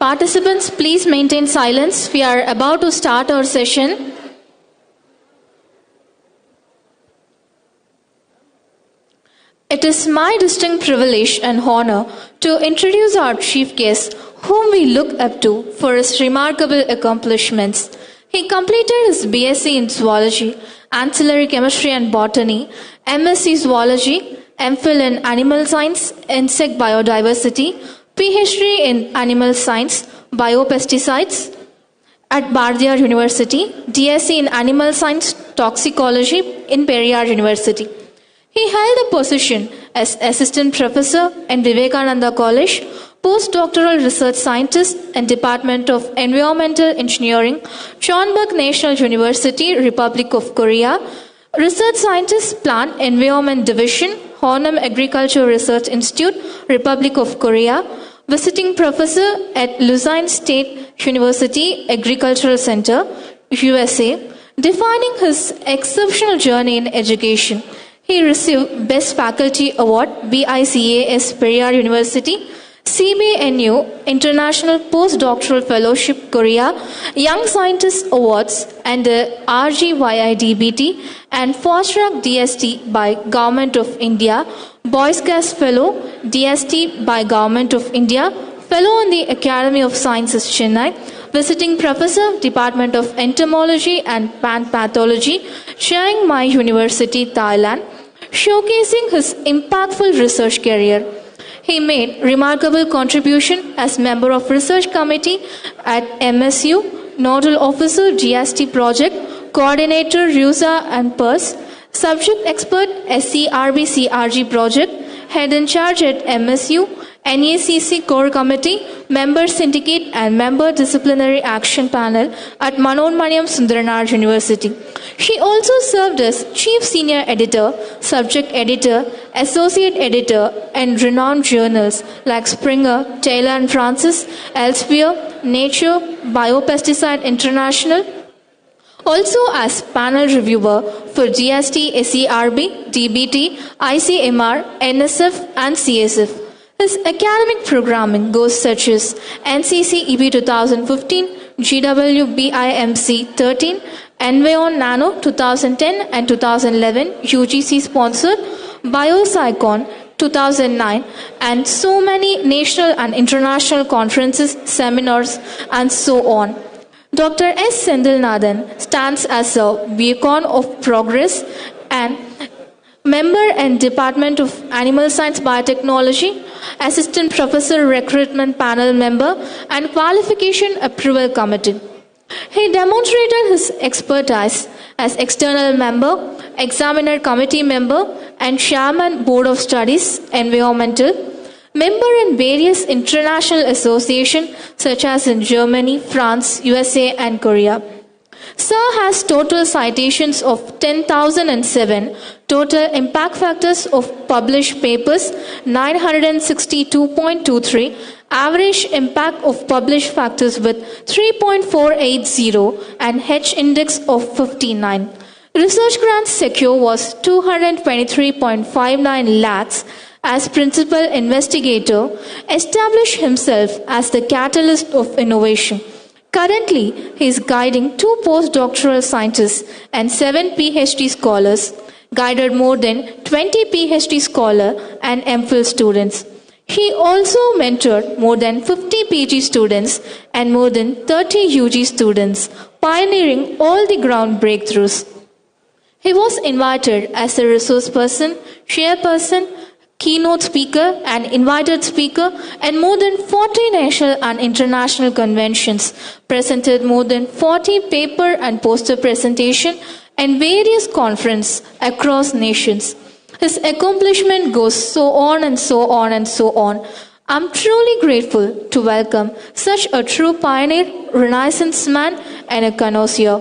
Participants, please maintain silence. We are about to start our session. It is my distinct privilege and honor to introduce our chief guest, whom we look up to for his remarkable accomplishments. He completed his BSc in Zoology, Ancillary Chemistry and Botany, MSc Zoology, MPhil in Animal Science, Insect Biodiversity, PhD in Animal Science, Biopesticides at Bardiyar University, DSc in Animal Science, Toxicology in Periyar University. He held a position as Assistant Professor in Vivekananda College, Postdoctoral Research Scientist in Department of Environmental Engineering, Chonbuk National University, Republic of Korea, Research Scientist, Plant Environment Division, Honam Agriculture Research Institute, Republic of Korea, Visiting Professor at Lausanne State University Agricultural Center, USA, defining his exceptional journey in education. He received Best Faculty Award, BICAS Periyar University, CBNU International Postdoctoral Fellowship Korea, Young Scientist Awards, and the RGYIDBT and FOSTRAC DST by Government of India, Boy Scouts Fellow, DST by Government of India, Fellow in the Academy of Sciences, Chennai, Visiting Professor, Department of Entomology and Plant Pathology, Chiang Mai University, Thailand, showcasing his impactful research career. He made remarkable contribution as member of Research Committee at MSU, Nodal Officer GST Project, Coordinator RUSA and PERS, Subject expert SCRB-CRG project, head in charge at MSU, NACC Core Committee, Member Syndicate and Member Disciplinary Action Panel at Manoன்மணியம் Sundaranath University. She also served as Chief Senior Editor, Subject Editor, Associate Editor in renowned journals like Springer, Taylor and Francis, Elsevier, Nature, Biopesticide International. Also as panel reviewer for GST, SERB, DBT, ICMR, NSF and CSF. His academic programming goes such as NCC EB 2015, GW BIMC 13, Envion Nano 2010 and 2011 UGC sponsored, Biocycon 2009, and so many national and international conferences, seminars, and so on. Dr. S. Senthilnathan stands as a beacon of progress and member and Department of Animal Science Biotechnology, Assistant Professor Recruitment Panel Member, and Qualification Approval Committee. He demonstrated his expertise as external member, examiner committee member, and chairman Board of Studies, Environmental, member in various international associations such as in Germany, France, USA, and Korea. Sir has total citations of 10,007, total impact factors of published papers 962.23, average impact of published factors with 3.480 and H index of 59. Research grants secure was 223.59 lakhs. As principal investigator, established himself as the catalyst of innovation. Currently, he is guiding 2 postdoctoral scientists and 7 PhD scholars, guided more than 20 PhD scholar and MPhil students. He also mentored more than 50 PG students and more than 30 UG students, pioneering all the ground breakthroughs. He was invited as a resource person, chairperson, keynote speaker and invited speaker at more than 40 national and international conventions, presented more than 40 paper and poster presentation and various conferences across nations. His accomplishment goes so on and so on and so on. I'm truly grateful to welcome such a true pioneer, renaissance man and a connoisseur.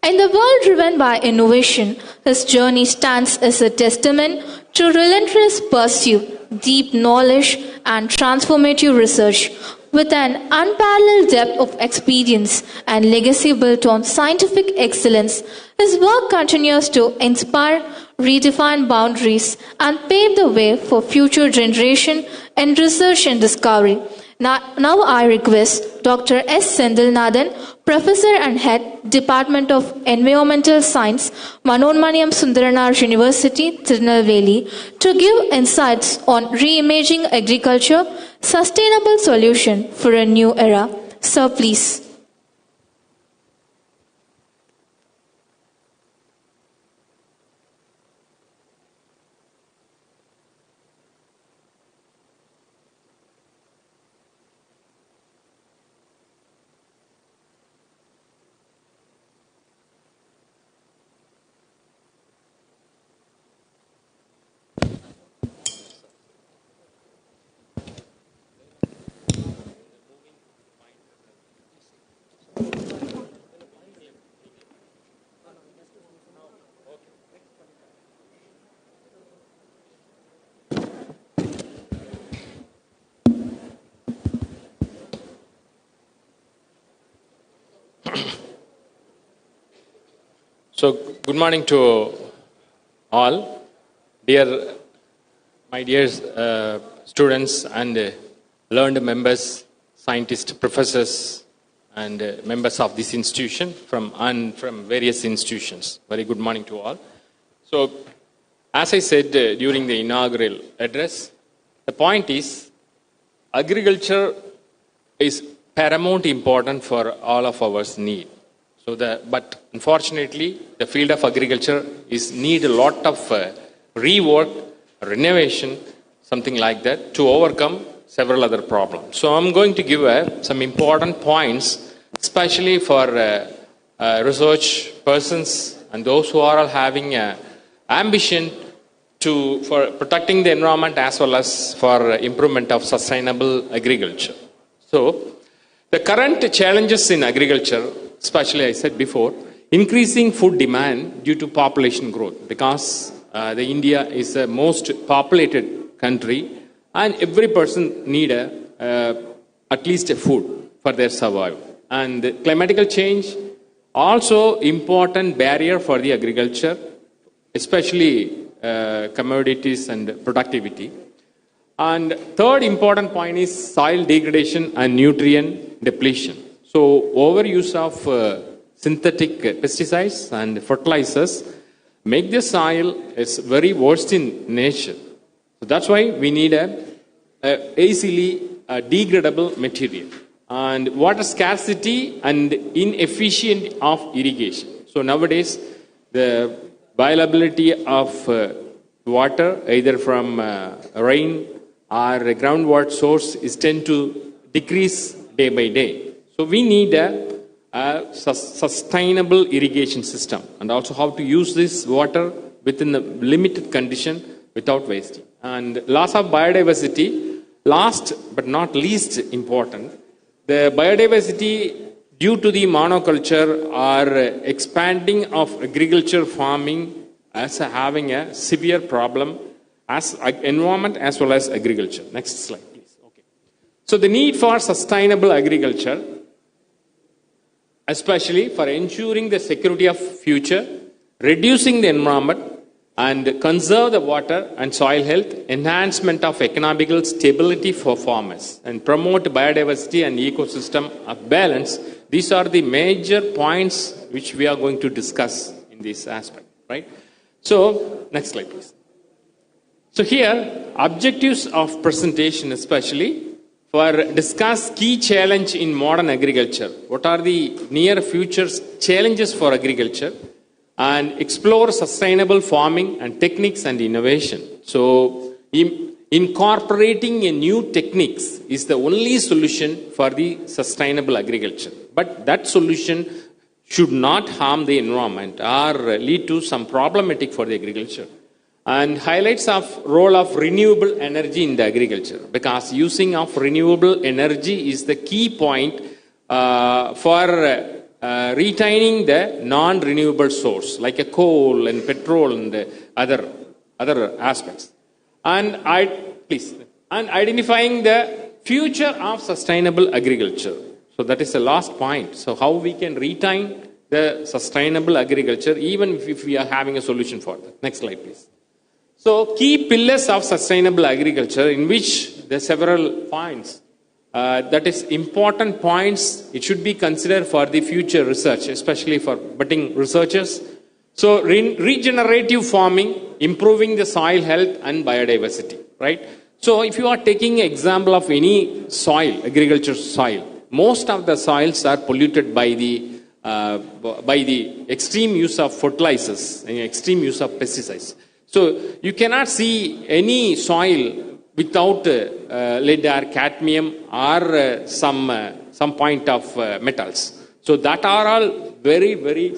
In the world driven by innovation, his journey stands as a testament to relentless pursuit, deep knowledge, and transformative research. With an unparalleled depth of experience and legacy built on scientific excellence, his work continues to inspire, redefine boundaries, and pave the way for future generation in research and discovery. Now I request Dr. S. Senthilnathan, Professor and Head, Department of Environmental Science, Manoன்மணியம் Sundaranath University, Tirunelveli, to give insights on reimaging agriculture, sustainable solution for a new era. Sir, please. So, good morning to all, my dear students and learned members, scientists, professors, and members of this institution from various institutions. Very good morning to all. So, as I said during the inaugural address, the point is agriculture is paramount important for all of our need. But unfortunately, the field of agriculture need a lot of rework, renovation, something like that, to overcome several other problems. So I'm going to give some important points, especially for research persons and those who are all having a ambition for protecting the environment as well as for improvement of sustainable agriculture. So, the current challenges in agriculture, especially I said before, increasing food demand due to population growth, because the India is the most populated country and every person need at least a food for their survival. And climatical change also important barrier for the agriculture, especially commodities and productivity. And third important point is soil degradation and nutrient depletion. So overuse of synthetic pesticides and fertilizers make the soil is very worst in nature. So that's why we need a easily degradable material. And water scarcity and inefficient of irrigation. So nowadays the availability of water either from rain or groundwater source is tend to decrease day by day. So we need a sustainable irrigation system and also how to use this water within the limited condition without wasting. And loss of biodiversity, last but not least important, the biodiversity due to the monoculture or expanding of agriculture farming as having a severe problem as environment as well as agriculture. Next slide, please. Okay. So the need for sustainable agriculture, especially for ensuring the security of future, reducing the environment and conserve the water and soil health, enhancement of economical stability for farmers, and promote biodiversity and ecosystem of balance. These are the major points which we are going to discuss in this aspect, right? So, next slide, please. So here, objectives of presentation especially for discuss key challenge in modern agriculture. What are the near future challenges for agriculture? And explore sustainable farming and techniques and innovation. So, incorporating a new techniques is the only solution for the sustainable agriculture. But that solution should not harm the environment or lead to some problematic for the agriculture. And highlights of role of renewable energy in the agriculture, because using of renewable energy is the key point for retaining the non-renewable source like a coal and petrol and other aspects. And identifying the future of sustainable agriculture. So that is the last point. So how we can retain the sustainable agriculture even if we are having a solution for that. Next slide, please. So key pillars of sustainable agriculture, in which there are several points. That is important points. It should be considered for the future research, especially for budding researchers. So regenerative farming, improving the soil health and biodiversity, right? So if you are taking an example of any soil, agriculture soil, most of the soils are polluted by the extreme use of fertilizers and extreme use of pesticides. So you cannot see any soil without lead or cadmium or some point of metals. So that are all very, very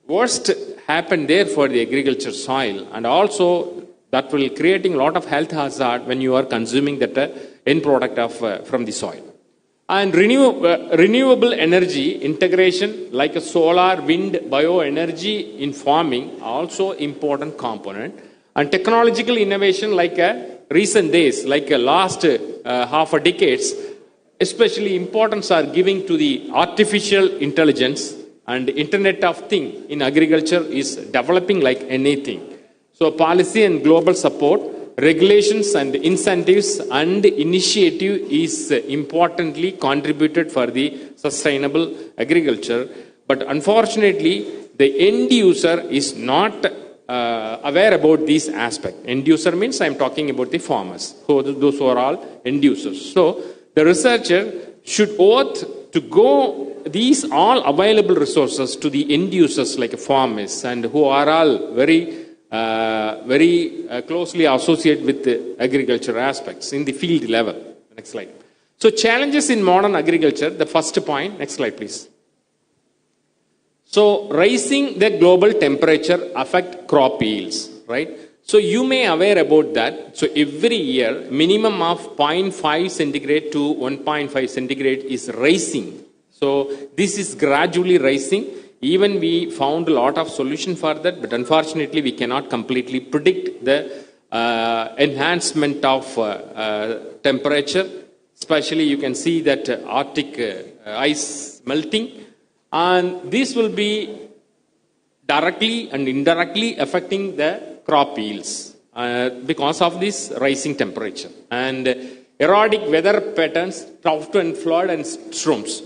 worst happen there for the agriculture soil, and also that will creating a lot of health hazard when you are consuming that end product of from the soil. And renewable energy integration like a solar, wind, bioenergy in farming also important component. And technological innovation like recent days, like last half a decades, especially importance are giving to the artificial intelligence and Internet of Things in agriculture is developing like anything. So policy and global support, regulations and incentives and initiative is importantly contributed for the sustainable agriculture. But unfortunately, the end user is not aware about this aspect. End user means I am talking about the farmers, those who are all end users. So the researcher should oath to go these all available resources to the end users like farmers and who are all very closely associated with the agriculture aspects in the field level. Next slide. So challenges in modern agriculture, the first point, next slide please. So rising the global temperature affect crop yields, right? So you may aware about that. So every year, minimum of 0.5 centigrade to 1.5 centigrade is rising. So this is gradually rising. Even we found a lot of solution for that, but unfortunately we cannot completely predict the enhancement of temperature. Especially you can see that Arctic ice melting, and this will be directly and indirectly affecting the crop yields because of this rising temperature and erratic weather patterns, drought and flood and storms.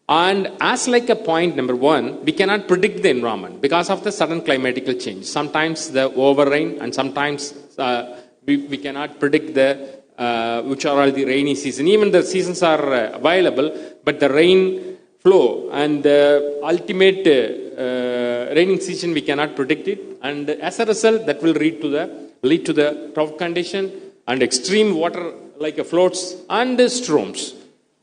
And as like a point number one, we cannot predict the environment because of the sudden climatical change. Sometimes the overrain and sometimes we cannot predict the which are all the rainy season. Even the seasons are available, but the rain flow and the ultimate raining season we cannot predict it, and as a result that will lead to the drought condition and extreme water like floods and storms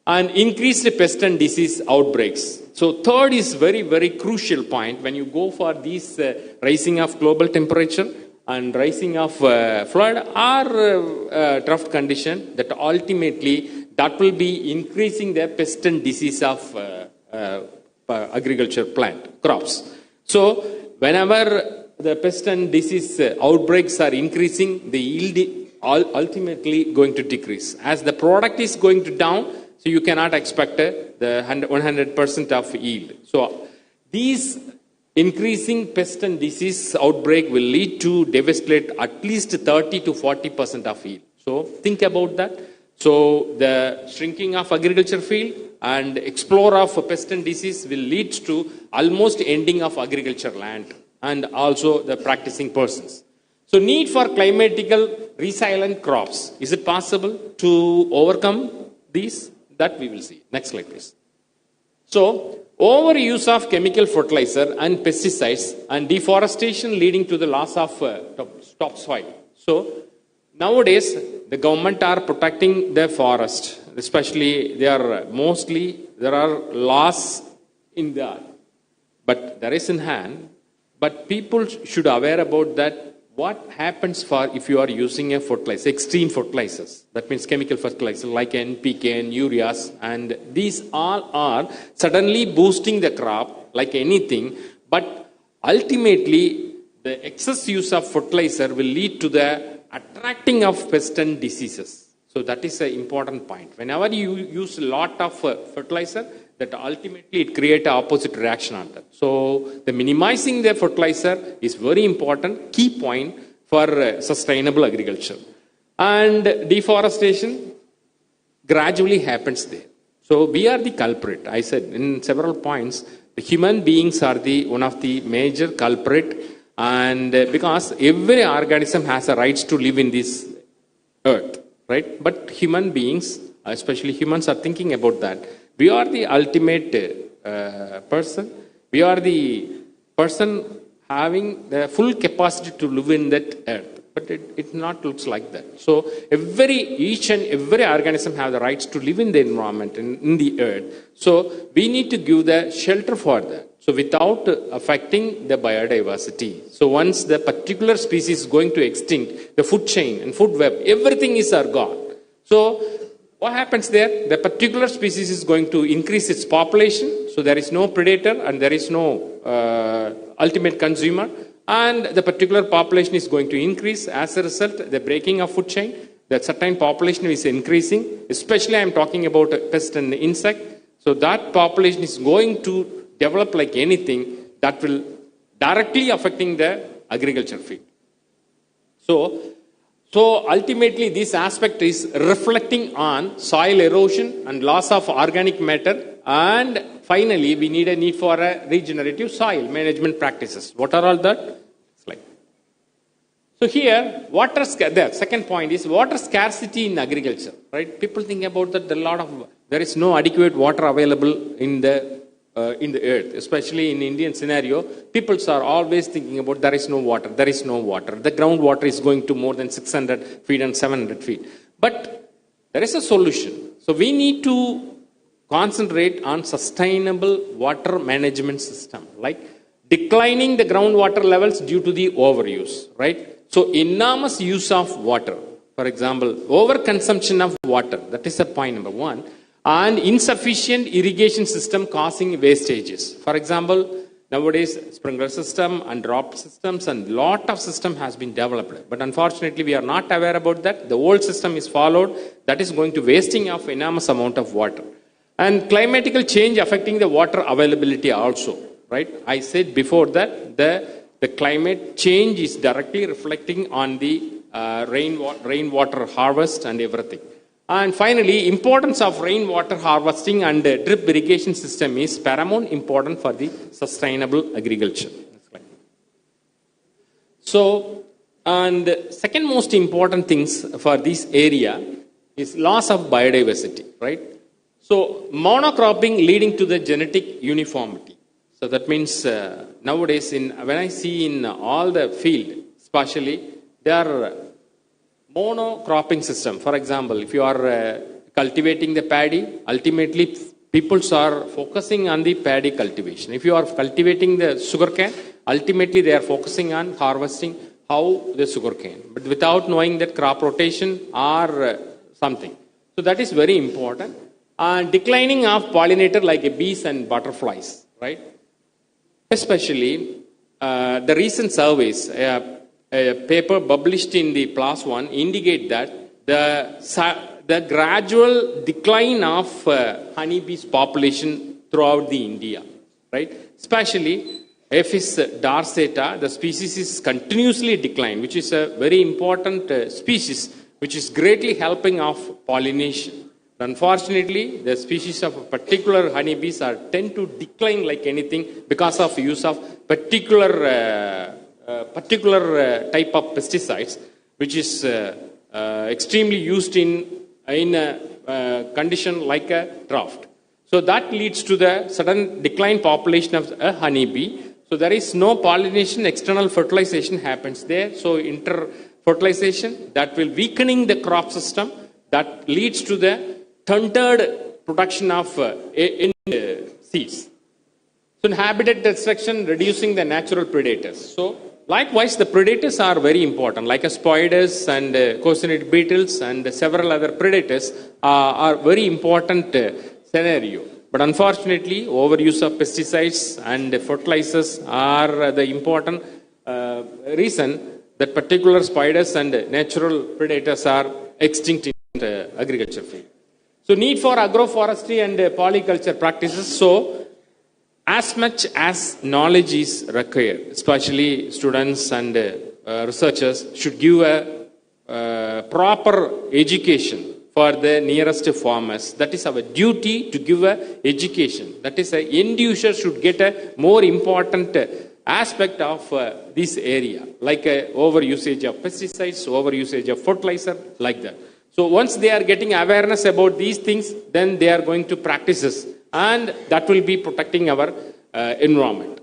and increased pest and disease outbreaks. So third is very, very crucial point when you go for these rising of global temperature and rising of flood or drought condition, that ultimately that will be increasing the pest and disease of agriculture plant crops. So whenever the pest and disease outbreaks are increasing, the yield ultimately going to decrease. As the product is going to down, so you cannot expect the 100% of yield. So these increasing pest and disease outbreak will lead to devastate at least 30 to 40% of yield. So think about that. So the shrinking of agriculture field and explore of pest and disease will lead to almost ending of agriculture land and also the practicing persons. So need for climatical resilient crops. Is it possible to overcome these? That we will see. Next slide, please. So overuse of chemical fertilizer and pesticides and deforestation leading to the loss of topsoil. So nowadays the government are protecting the forest, especially there are laws in that, but there is in hand. But people should aware about that. What happens for if you are using a fertilizer, extreme fertilizers, that means chemical fertilizer like NPK and ureas, and these all are suddenly boosting the crop like anything, but ultimately the excess use of fertilizer will lead to the attracting of pest and diseases. So that is an important point. Whenever you use a lot of fertilizer, that ultimately it creates an opposite reaction on that. So the minimizing the fertilizer is very important, key point for sustainable agriculture. And deforestation gradually happens there. So we are the culprit. I said in several points, the human beings are the one of the major culprit, and because every organism has a right to live in this earth, right? But human beings, especially humans, are thinking about that. We are the ultimate person. We are the person having the full capacity to live in that earth. But it not looks like that. So each and every organism have the rights to live in the environment, in the earth. So we need to give the shelter for that. So without affecting the biodiversity. So once the particular species is going to extinct, the food chain and food web, everything is gone. So what happens there? The particular species is going to increase its population. So there is no predator and there is no ultimate consumer. And the particular population is going to increase. As a result, the breaking of food chain, that certain population is increasing. Especially I am talking about pest and insect. So that population is going to develop like anything that will directly affecting the agriculture field. So ultimately this aspect is reflecting on soil erosion and loss of organic matter, and finally we need a need for a regenerative soil management practices. What are all that? Slide. So here the second point is water scarcity in agriculture, right? People think about that there is no adequate water available in the earth, especially in Indian scenario. People are always thinking about there is no water. The groundwater is going to more than 600 feet and 700 feet. But there is a solution. So we need to concentrate on sustainable water management system. Like declining the groundwater levels due to the overuse, right? So enormous use of water. For example, overconsumption of water, that is the point number one, and insufficient irrigation system causing wastages. For example, nowadays sprinkler system and drop systems and lot of system has been developed. But unfortunately, we are not aware about that. The old system is followed. That is going to wasting of enormous amount of water. And climatical change affecting the water availability also, right? I said before that the climate change is directly reflecting on the rainwater harvest and everything. And finally, importance of rainwater harvesting and drip irrigation system is paramount important for the sustainable agriculture. So, and second most important things for this area is loss of biodiversity, right? So, monocropping leading to the genetic uniformity. So that means nowadays when I see in all the field, especially, there are monocropping system. For example, if you are cultivating the paddy, ultimately people are focusing on the paddy cultivation. If you are cultivating the sugarcane, ultimately they are focusing on harvesting how the sugarcane, but without knowing that crop rotation or something. So that is very important. And declining of pollinator like bees and butterflies, right? Especially the recent surveys, a paper published in the PLOS One indicate that the gradual decline of honeybees population throughout the India, right? Especially Apis dorsata, the species is continuously declined, which is a very important species, which is greatly helping of pollination. Unfortunately, the species of a particular honeybees tend to decline like anything because of use of particular type of pesticides, which is extremely used in a condition like a drought. So that leads to the sudden decline population of a honeybee. So there is no pollination, external fertilization happens there. So inter-fertilization that will weakening the crop system, that leads to the stunted production of seeds. So habitat destruction, reducing the natural predators. So likewise, the predators are very important, like spiders and cousinid beetles and several other predators are very important scenario. But unfortunately, overuse of pesticides and fertilizers are the important reason that particular spiders and natural predators are extinct in the agriculture field. So need for agroforestry and polyculture practices. So as much as knowledge is required, especially students and researchers should give a proper education for the nearest farmers. That is our duty to give education. That is, the end user should get a more important aspect of this area, like over usage of pesticides, over usage of fertilizer, like that. So once they are getting awareness about these things, then they are going to practice this, and that will be protecting our environment.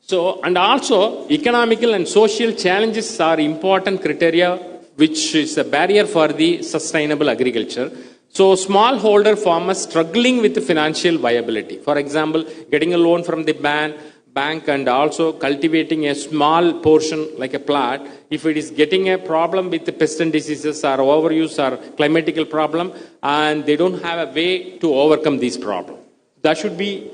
So, and also economical and social challenges are important criteria, which is a barrier for the sustainable agriculture. So smallholder farmers struggling with the financial viability. For example, getting a loan from the bank and also cultivating a small portion like a plot. If it is getting a problem with the pest and diseases or overuse or climatical problem, and they don't have a way to overcome these problems, that should be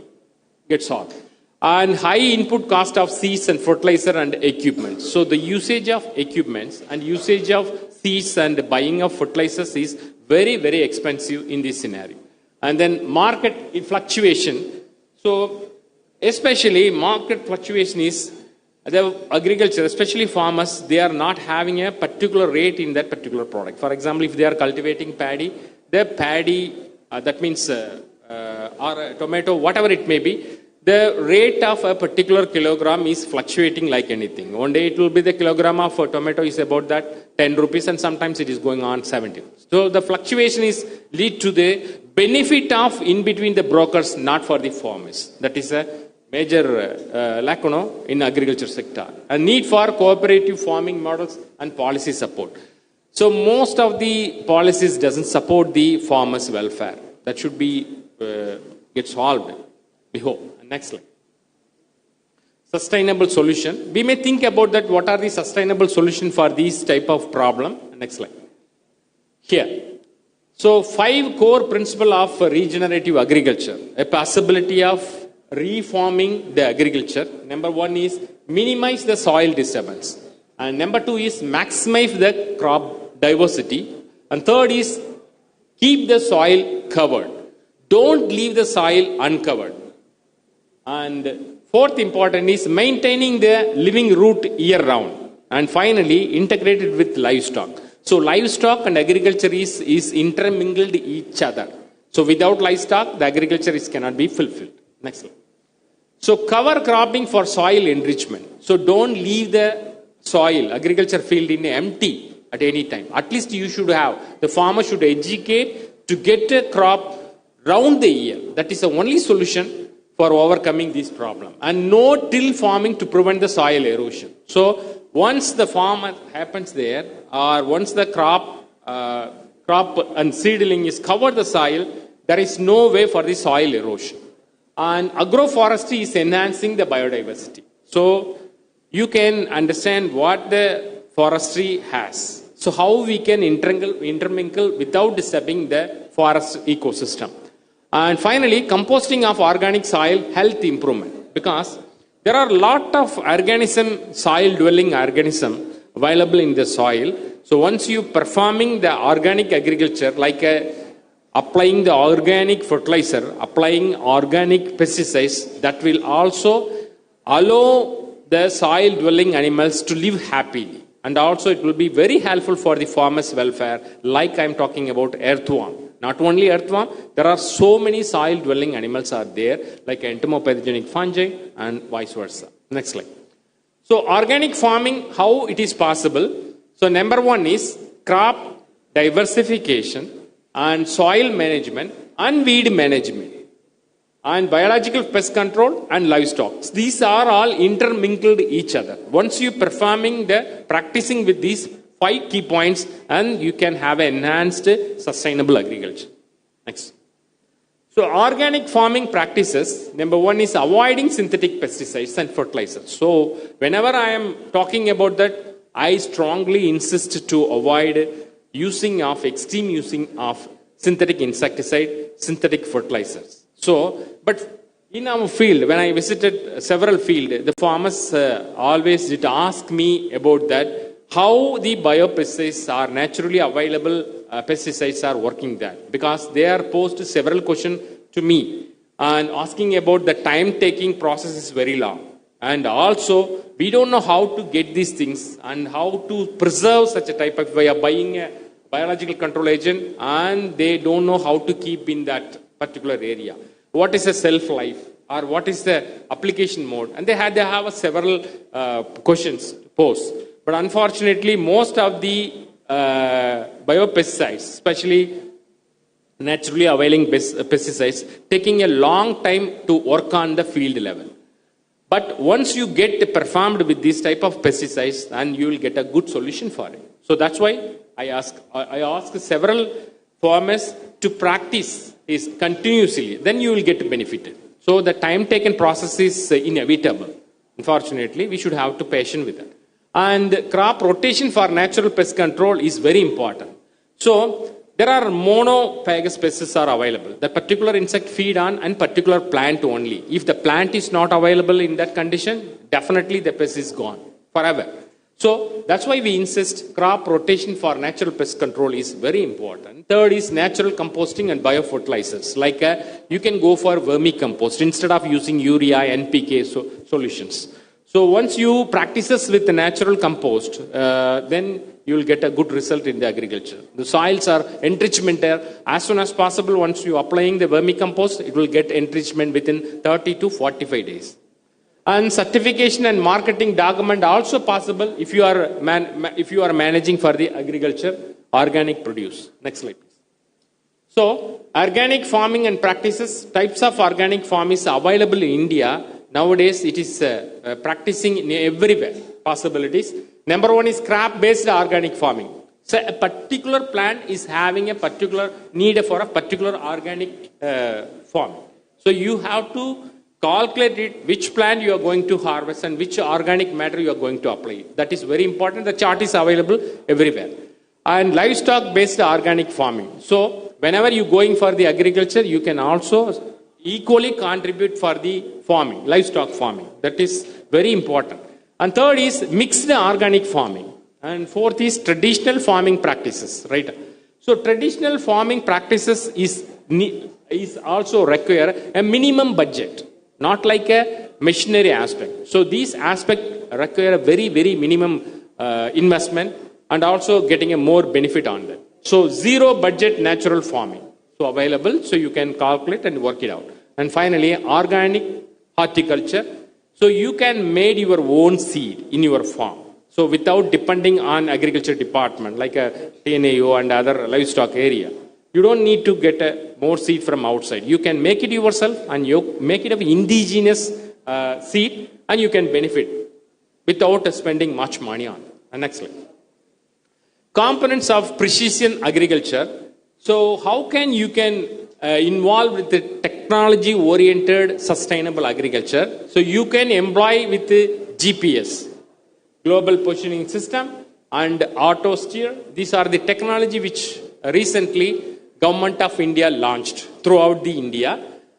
get solved. And high input cost of seeds and fertilizer and equipment. So the usage of equipments and usage of seeds and buying of fertilizers is very, very expensive in this scenario. And then market fluctuation. So especially market fluctuation is the agriculture, especially farmers, they are not having a particular rate in that particular product. For example, if they are cultivating paddy, the paddy, that means or a tomato, whatever it may be, the rate of a particular kilogram is fluctuating like anything. One day it will be the kilogram of tomato is about that 10 rupees and sometimes it is going on 70. So the fluctuation is lead to the benefit of in between the brokers, not for the farmers. That is a major lack in agriculture sector. A need for cooperative farming models and policy support. So most of the policies doesn't support the farmers' welfare. That should be get solved, we hope. Next slide. Sustainable solution. We may think about that. What are the sustainable solution for these type of problem? Next slide. Here. So 5 core principle of regenerative agriculture. A possibility of reforming the agriculture. Number 1 is minimize the soil disturbance. And number 2 is maximize the crop diversity. And third is keep the soil covered. Don't leave the soil uncovered. And fourth important is maintaining the living root year round. And finally, integrated with livestock. So livestock and agriculture is intermingled each other. So without livestock, the agriculture cannot be fulfilled. Next slide. So cover cropping for soil enrichment. So don't leave the soil, agriculture field in empty at any time. At least you should have, the farmer should educate to get a crop round the year. That is the only solution for overcoming this problem. And no till farming to prevent the soil erosion. So once the farm happens there, or once the crop and seedling is covered the soil, there is no way for the soil erosion. And agroforestry is enhancing the biodiversity. So you can understand what the forestry has. So how we can intermingle without disturbing the forest ecosystem. And finally, composting of organic soil health improvement. Because there are a lot of soil dwelling organism available in the soil. So once you performing the organic agriculture, like applying the organic fertilizer, applying organic pesticides, that will also allow the soil dwelling animals to live happily. And also it will be very helpful for the farmers' welfare, like I am talking about earthworm. Not only earthworm, there are so many soil dwelling animals are there, like entomopathogenic fungi and vice versa. Next slide. So organic farming, how it is possible? So number 1 is crop diversification and soil management and weed management and biological pest control and livestock. These are all intermingled each other. Once you practicing with these 5 key points, and you can have enhanced sustainable agriculture. Next. So organic farming practices, number 1 is avoiding synthetic pesticides and fertilizers. So whenever I am talking about that, I strongly insist to avoid extreme using of synthetic insecticide, synthetic fertilizers. So, but in our field, when I visited several fields, the farmers always did ask me about that, how the biopesticides are naturally available pesticides are working there. Because they are posed several questions to me and asking about the time-taking process is very long. And also, we don't know how to get these things and how to preserve such a type of, by buying a biological control agent, and they don't know how to keep in that particular area. What is the shelf life, or what is the application mode? And they have several questions to pose. But unfortunately, most of the biopesticides, especially naturally availing pesticides, taking a long time to work on the field level. But once you get performed with this type of pesticides, then you will get a good solution for it. So that's why I ask several farmers to practice this continuously. Then you will get benefited. So the time taken process is inevitable. Unfortunately, we should have to be patient with it. And crop rotation for natural pest control is very important. So there are monophagous pests are available. The particular insect feed on and particular plant only. If the plant is not available in that condition, definitely the pest is gone forever. So that's why we insist crop rotation for natural pest control is very important. Third is natural composting and biofertilizers. Like you can go for vermicompost instead of using urea, NPK solutions. So once you practices with the natural compost, then you will get a good result in the agriculture. The soils are enrichment there. As soon as possible, once you are applying the vermicompost, it will get enrichment within 30 to 45 days. And certification and marketing document also possible if you are managing for the agriculture organic produce. Next slide, please. So organic farming and practices, types of organic farm is available in India. Nowadays, it is practicing in everywhere possibilities. Number 1 is crop-based organic farming. So a particular plant is having a particular need for a particular organic farm. So you have to calculate it, which plant you are going to harvest and which organic matter you are going to apply. That is very important. The chart is available everywhere. And livestock based organic farming. So whenever you going for the agriculture, you can also equally contribute for the farming, livestock farming. That is very important. And third is mixed organic farming. And fourth is traditional farming practices, right? So traditional farming practices is also require a minimum budget, not like a machinery aspect. So these aspects require a very, very minimum investment and also getting a more benefit on that. So zero budget natural farming. So available, so you can calculate and work it out. And finally, organic horticulture. So you can make your own seed in your farm. So without depending on agriculture department like a TNAO and other livestock area. You don't need to get more seed from outside. You can make it yourself and you make it of indigenous seed and you can benefit without spending much money on it. And next slide. Components of precision agriculture. So how can you involve with the technology oriented sustainable agriculture? So you can employ with the GPS, global positioning system and auto steer. These are the technology which recently Government of India launched throughout the India,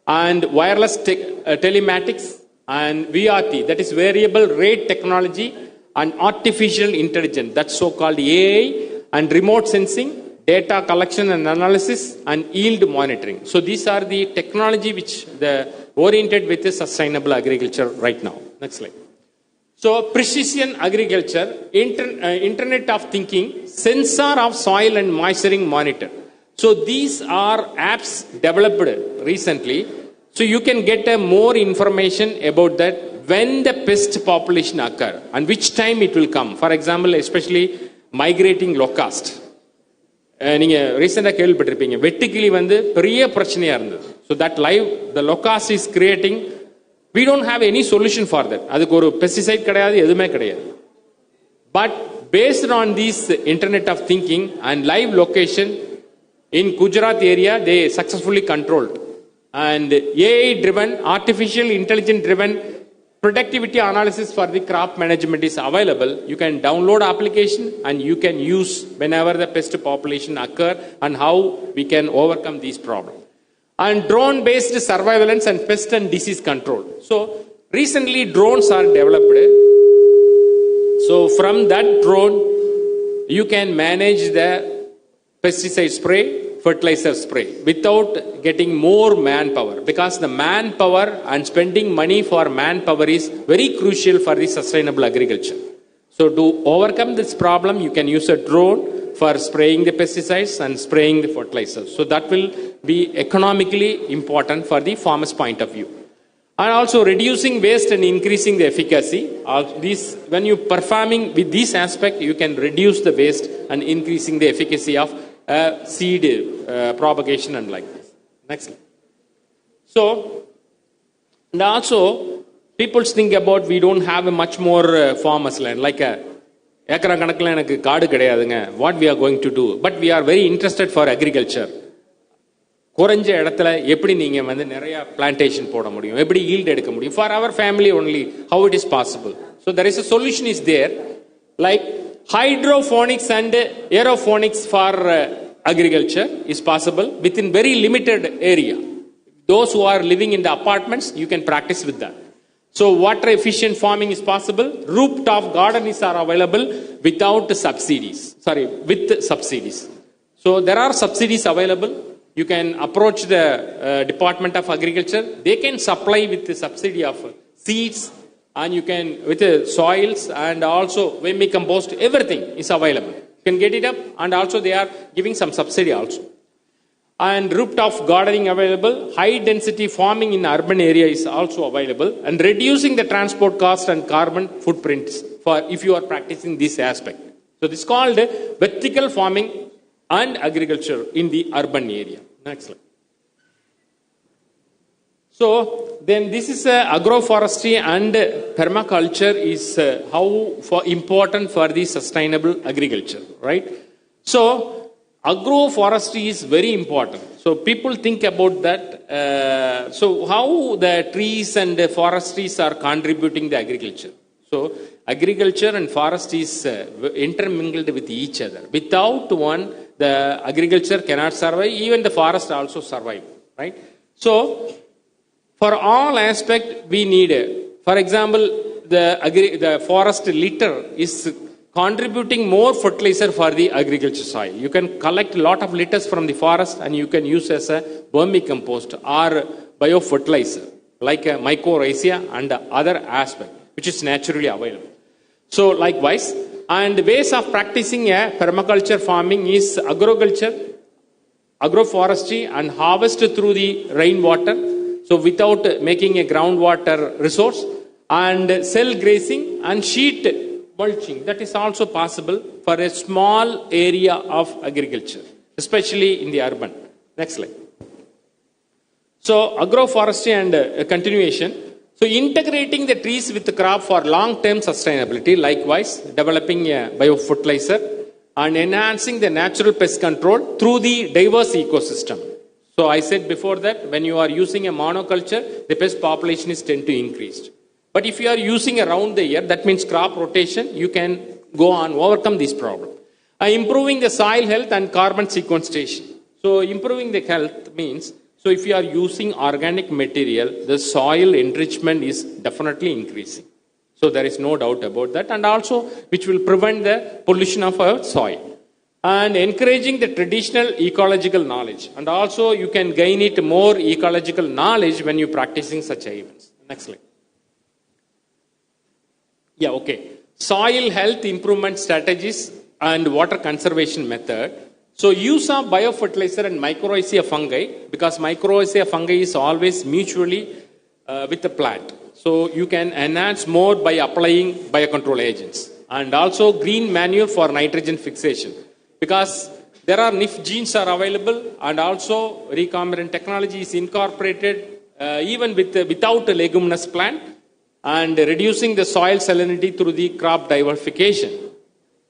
and wireless telematics and VRT, that is variable rate technology, and artificial intelligence, that's so-called AI, and remote sensing, data collection and analysis, and yield monitoring. So these are the technology which the oriented with the sustainable agriculture right now. Next slide. So precision agriculture, Internet of Thinking, sensor of soil and moisturing monitor. So these are apps developed recently. So you can get more information about that when the pest population occur and which time it will come. For example, especially migrating locust. நீங்க ரீசெண்டா கேள்விப்பட்டிருப்பீங்க வெட்டுக்கிளி வந்து பெரிய பிரச்சனையா இருந்தது. So that the locust is creating, we don't have any solution for that. அதுக்கு ஒரு pesticide கிடையாது, எதுவுமே கிடையாது. But based on this Internet of Thinking and live location in Gujarat area, they successfully controlled. And AI driven, artificial intelligence driven productivity analysis for the crop management is available. You can download application and you can use whenever the pest population occur and how we can overcome these problems. And drone based surveillance and pest and disease control. So recently drones are developed. So from that drone, you can manage the pesticide spray, fertilizer spray without getting more manpower, because the manpower and spending money for manpower is very crucial for the sustainable agriculture. So to overcome this problem, you can use a drone for spraying the pesticides and spraying the fertilizers. So that will be economically important for the farmer's point of view. And also reducing waste and increasing the efficacy. When you performing with this aspect, you can reduce the waste and increasing the efficacy of seed propagation and like this. Next slide. So, and also people think about we don't have a much more farmers land like a ஏக்கரா கணக்கில் எனக்கு காடு கிடையாதுங்க. What we are going to do? But we are very interested for agriculture. குறைஞ்ச இடத்துல எப்படி நீங்க வந்து நிறைய பிளான்டேஷன் போட முடியும், எப்படி yield எடுக்க முடியும் for our family only, how it is possible. So there is a solution is there, like hydroponics and aeroponics for agriculture is possible within very limited area. Those who are living in the apartments, you can practice with that. So water efficient farming is possible. Rooftop gardens are available without subsidies. Sorry, with subsidies. So there are subsidies available. You can approach the Department of Agriculture. They can supply with the subsidy of seeds, and you can with the soils, and also vermicompost, everything is available. You can get it up, and also they are giving some subsidy also. And rooftop gardening available. High density farming in urban area is also available, and reducing the transport cost and carbon footprints for if you are practicing this aspect. So this is called vertical farming and agriculture in the urban area. Next slide. So then this is agroforestry and permaculture is how important for the sustainable agriculture, right? So agroforestry is very important. So people think about that. So how the trees and the forestries are contributing the agriculture. So agriculture and forest is intermingled with each other. Without one, the agriculture cannot survive. Even the forest also survive, right? So for all aspect, we need it. For example, the forest litter is contributing more fertilizer for the agriculture soil. You can collect a lot of litters from the forest and you can use as a vermicompost or biofertilizer like a mycorrhiza and other aspect which is naturally available. So likewise, and ways of practicing a permaculture farming is agroculture, agroforestry and harvest through the rainwater. So without making a groundwater resource, and cell grazing and sheet mulching. That is also possible for a small area of agriculture, especially in the urban. Next slide. So agroforestry and continuation. So integrating the trees with the crop for long-term sustainability. Likewise, developing a biofertilizer and enhancing the natural pest control through the diverse ecosystem. So I said before that when you are using a monoculture, the pest population is tend to increase. But if you are using around the year, that means crop rotation, you can go on overcome this problem. Improving the soil health and carbon sequestration. So improving the health means, so if you are using organic material, the soil enrichment is definitely increasing. So there is no doubt about that, and also which will prevent the pollution of our soil. And encouraging the traditional ecological knowledge. And also you can gain it more ecological knowledge when you're practicing such events. Next slide. Yeah, okay. Soil health improvement strategies and water conservation method. So use of biofertilizer and mycorrhiza fungi, because mycorrhiza fungi is always mutually with the plant. So you can enhance more by applying biocontrol agents. And also green manure for nitrogen fixation. Because there are NIF genes are available, and also recombinant technology is incorporated even without a leguminous plant, and reducing the soil salinity through the crop diversification.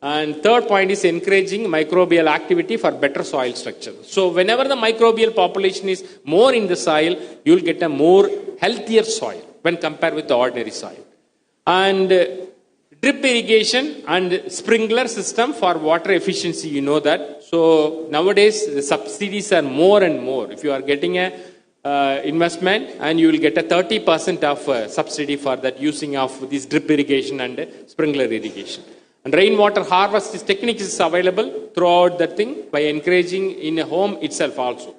And third point is encouraging microbial activity for better soil structure. So whenever the microbial population is more in the soil, you will get a more healthier soil when compared with the ordinary soil. And drip irrigation and sprinkler system for water efficiency, you know that. So nowadays the subsidies are more and more. If you are getting a investment, and you will get a 30% of subsidy for that using of this drip irrigation and sprinkler irrigation. And rainwater harvest techniques is available throughout the thing by encouraging in a home itself also.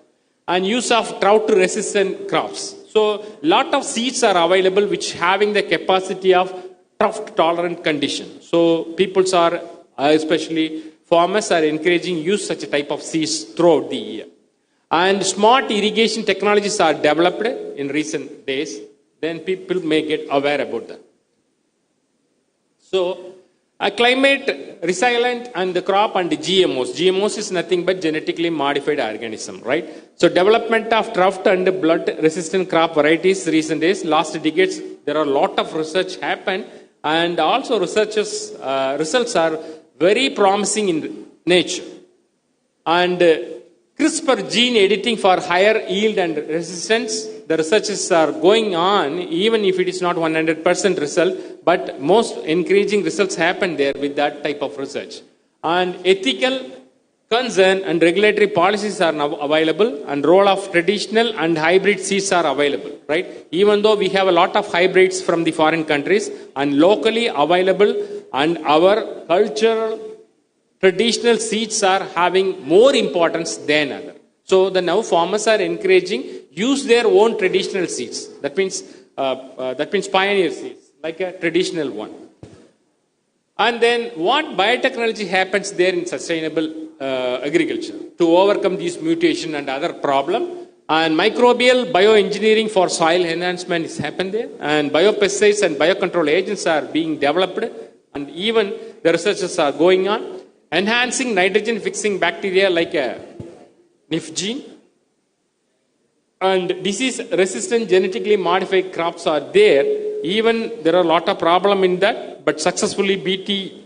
And use of drought resistant crops. So lot of seeds are available which having the capacity of drought tolerant condition. So peoples are, especially farmers, are encouraging use such a type of seeds throughout the year. And smart irrigation technologies are developed in recent days, then people may get aware about that. So, climate resilient and the crop and the GMOs. GMOs is nothing but genetically modified organism, right? So, development of drought and blood resistant crop varieties recent days, last decades, there are a lot of research happened, and also results are very promising in nature. And CRISPR gene editing for higher yield and resistance, the researches are going on, even if it is not 100% result, but most encouraging results happen there with that type of research. And ethical concern and regulatory policies are now available, and role of traditional and hybrid seeds are available, right? Even though we have a lot of hybrids from the foreign countries and locally available, and our cultural traditional seeds are having more importance than other. So the now farmers are encouraging use their own traditional seeds. That means pioneer seeds, like a traditional one. And then what biotechnology happens there in sustainable agriculture to overcome these mutation and other problem. And microbial bioengineering for soil enhancement is happened there. And biopesticides and biocontrol agents are being developed. And even the researches are going on. Enhancing nitrogen fixing bacteria like a NIF gene. And disease resistant genetically modified crops are there. Even there are a lot of problem in that, but successfully BT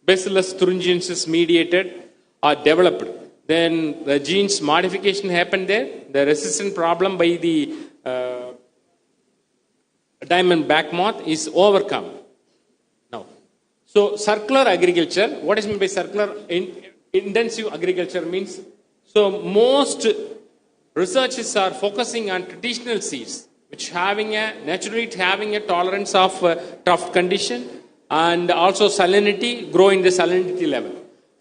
Bacillus thuringiensis mediated are developed. then the genes modification happened there, the resistant problem by the diamond back moth is overcome. Now, so circular agriculture, what is meant by circular? Intensive agriculture means, so most researchers are focusing on traditional seeds, which naturally having a tolerance of tough condition and also salinity, grow in the salinity level.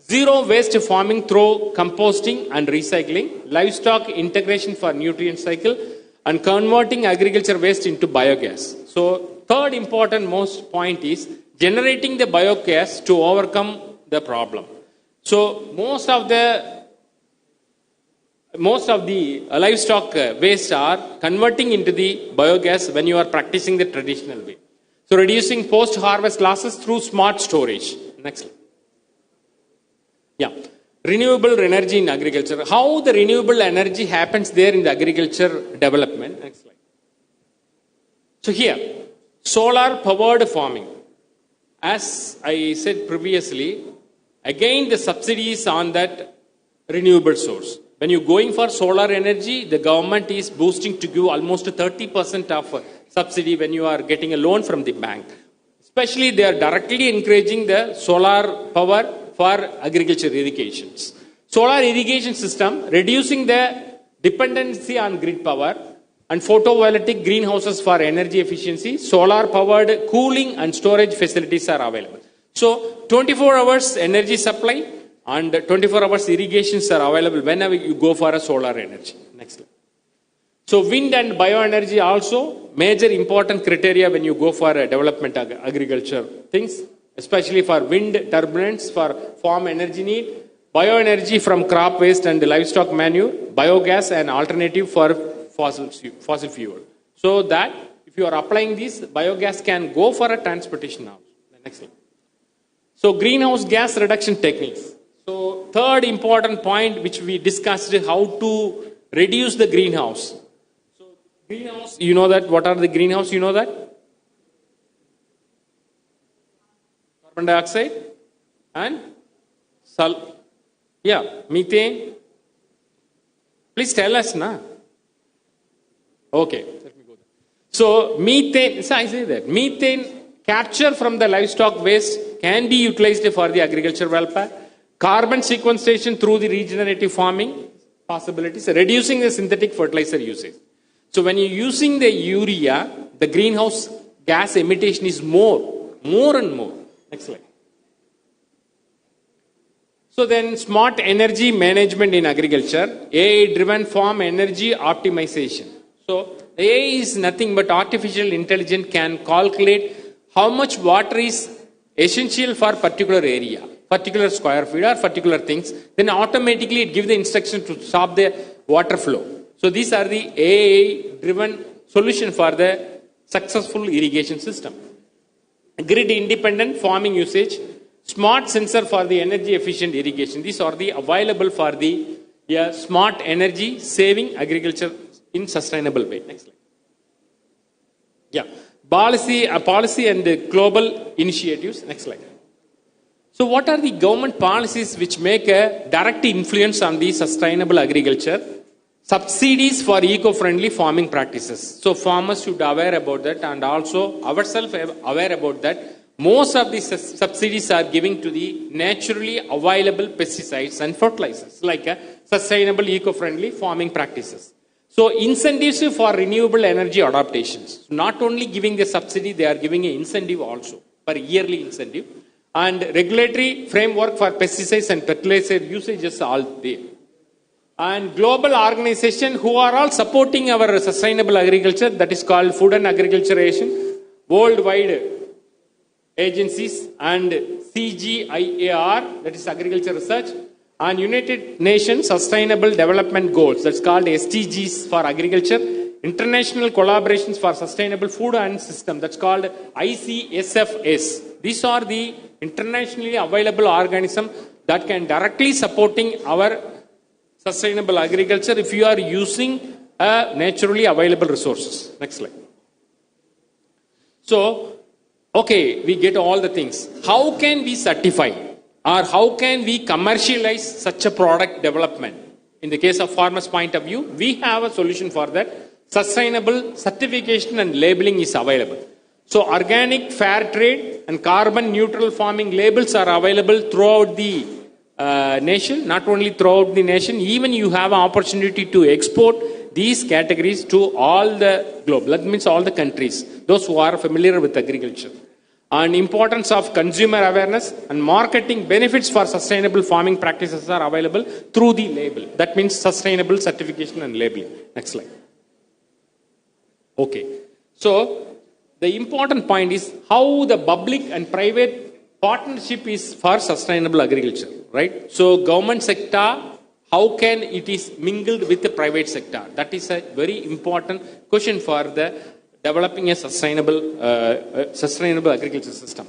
Zero waste farming through composting and recycling, livestock integration for nutrient cycle, and converting agriculture waste into biogas. So third important most point is generating the biogas to overcome the problem. So most of the livestock waste are converting into the biogas when you are practicing the traditional way. So reducing post-harvest losses through smart storage. Next slide. Yeah. Renewable energy in agriculture. How the renewable energy happens there in the agriculture development. Next slide. So here, solar powered farming. As I said previously, again the subsidies on that renewable source. When you're going for solar energy, the government is boosting to give almost 30% of subsidy when you are getting a loan from the bank. Especially they are directly encouraging the solar power for agriculture irrigations. Solar irrigation system, reducing the dependency on grid power, and photovoltaic greenhouses for energy efficiency, solar powered cooling and storage facilities are available. So 24 hours energy supply and 24 hours irrigations are available whenever you go for a solar energy. Next slide. So wind and bioenergy also major important criteria when you go for a development agriculture things, especially for wind turbines for farm energy need, bioenergy from crop waste and livestock manure, biogas and alternative for fossil fuel. So that if you are applying this, biogas can go for a transportation now. Next slide. So greenhouse gas reduction techniques. So third important point which we discussed is how to reduce the greenhouse. So greenhouse, you know that, what are the greenhouse, you know that? Carbon dioxide and methane. Please tell us, na? Okay, let me go there. So methane, so I say that methane capture from the livestock waste can be utilized for the agriculture welfare. Carbon sequestration through the regenerative farming possibilities, reducing the synthetic fertilizer usage. So when you're using the urea, the greenhouse gas emission is more and more. Next slide. So then smart energy management in agriculture, AI-driven farm energy optimization. So AI is nothing but artificial intelligence can calculate how much water is essential for particular area, particular square feet or particular things, then automatically it gives the instruction to stop the water flow. So these are the AI-driven solution for the successful irrigation system. Grid independent farming usage, smart sensor for the energy efficient irrigation. These are the available for the smart energy saving agriculture in sustainable way. Next slide. Yeah. Policy and global initiatives. Next slide. So what are the government policies which make a direct influence on the sustainable agriculture? Subsidies for eco-friendly farming practices. So farmers should be aware about that, and also ourselves aware about that. Most of these subsidies are giving to the naturally available pesticides and fertilizers, like sustainable eco-friendly farming practices. So incentives for renewable energy adaptations. Not only giving the subsidy, they are giving an incentive also, for yearly incentive. And regulatory framework for pesticides and fertilizer usages all there. And global organization who are all supporting our sustainable agriculture, that is called Food and Agriculture Association, worldwide agencies, and CGIAR, that is Agriculture Research, and United Nations Sustainable Development Goals, that's called SDGs for agriculture, international collaborations for sustainable food and system, that's called ICSFS. These are the internationally available organisms that can directly supporting our sustainable agriculture if you are using naturally available resources. Next slide. So, okay, we get all the things. How can we certify? or how can we commercialize such a product development? In the case of farmers' point of view, we have a solution for that. Sustainable certification and labeling is available. So organic, fair trade and carbon neutral farming labels are available throughout the nation, not only throughout the nation, even you have an opportunity to export these categories to all the globe. That means all the countries, those who are familiar with agriculture. And importance of consumer awareness and marketing benefits for sustainable farming practices are available through the label. That means sustainable certification and labeling. Next slide. Okay. So the important point is how the public and private partnership is for sustainable agriculture, right? So government sector, how can it is mingled with the private sector? That is a very important question for the developing a sustainable agriculture system.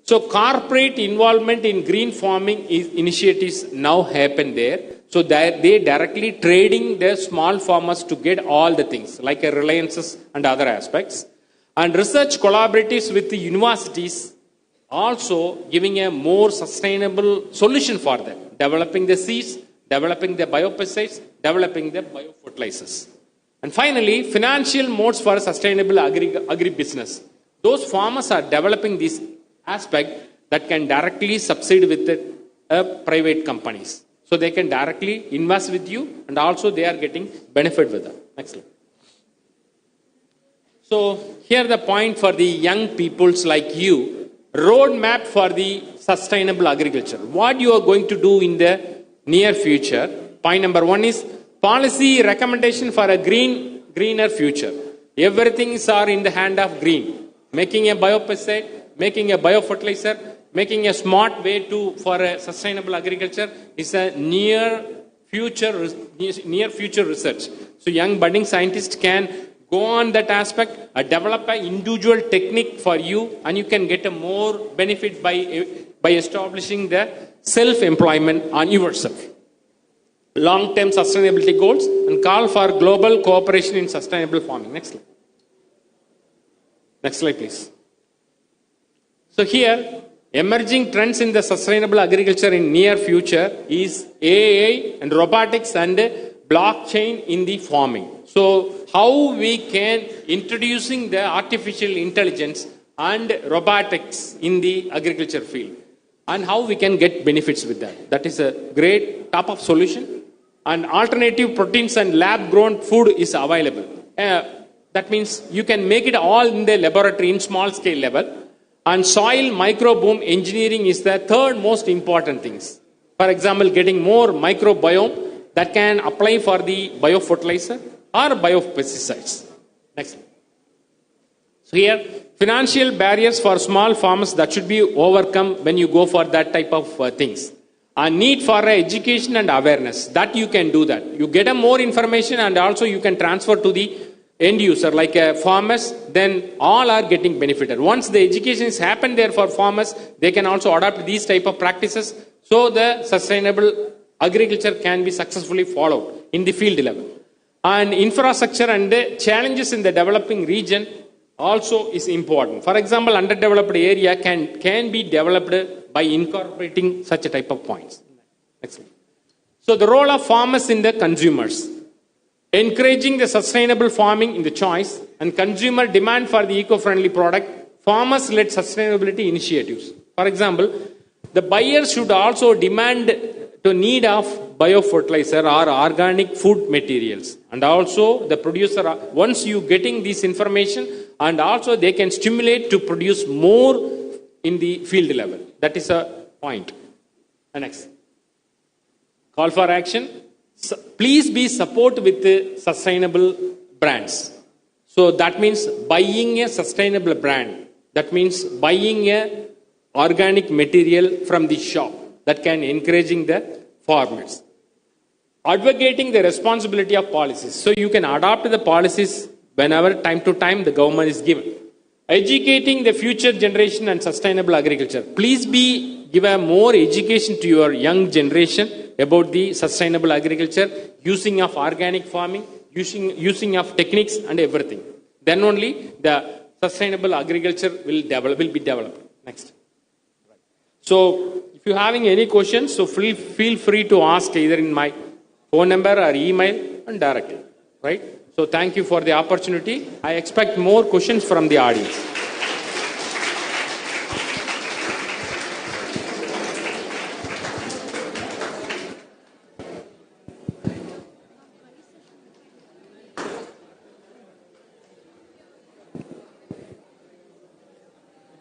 So corporate involvement in green farming initiatives now happen there. So they directly trading the small farmers to get all the things like reliances and other aspects. And research collaboratives with the universities also giving a more sustainable solution for them. Developing the seeds, developing the biopesticides, developing the biofertilizers. And finally, financial modes for sustainable agribusiness. Those farmers are developing this aspect that can directly subsidy with the private companies. So they can directly invest with you and also they are getting benefit with that. Next slide. So here the point for the young peoples like you, roadmap for the sustainable agriculture. What you are going to do in the near future. Point number 1 is policy recommendation for a greener future. Everything is in the hand of green. Making a biopesticide, making a biofertilizer, making a smart way for a sustainable agriculture is a near future research. So young budding scientists can go on that aspect, develop an individual technique for you, and you can get a more benefit by establishing the self-employment on yourself. Long-term sustainability goals and call for global cooperation in sustainable farming. Next slide. Next slide, please. So here, emerging trends in the sustainable agriculture in near future is AI and robotics and blockchain in the farming. So how we can introducing the artificial intelligence and robotics in the agriculture field and how we can get benefits with that. That is a great top of solution. And alternative proteins and lab grown food is available. That means you can make it all in the laboratory in small scale level. And soil microbiome engineering is the third most important things. For example, getting more microbiome that can apply for the biofertilizer or biopesticides. Next. So here, financial barriers for small farmers that should be overcome when you go for that type of things. A need for education and awareness, that you can do that. You get a more information and also you can transfer to the end user like farmers, then all are getting benefited. Once the education is happened there for farmers, they can also adopt these type of practices so the sustainable agriculture can be successfully followed in the field level. And infrastructure and the challenges in the developing region also is important. For example, underdeveloped area can be developed by incorporating such a type of points. Next slide. So the role of farmers in the consumers. Encouraging the sustainable farming in the choice and consumer demand for the eco-friendly product, farmers-led sustainability initiatives. For example, the buyers should also demand the need of biofertilizer or organic food materials. And also the producer, once you getting this information, and also they can stimulate to produce more in the field level. That is a point. Next. Call for action. Please be support with the sustainable brands. So that means buying a sustainable brand. That means buying a organic material from the shop that can encouraging the farmers. Advocating the responsibility of policies. So you can adopt the policies whenever time to time the government is given. Educating the future generation and sustainable agriculture. Please give a more education to your young generation about the sustainable agriculture, using of organic farming, using of techniques and everything. Then only the sustainable agriculture will be developed. Next. So If you're having any questions, so feel free to ask either in my phone number or email and directly, right? So thank you for the opportunity. I expect more questions from the audience.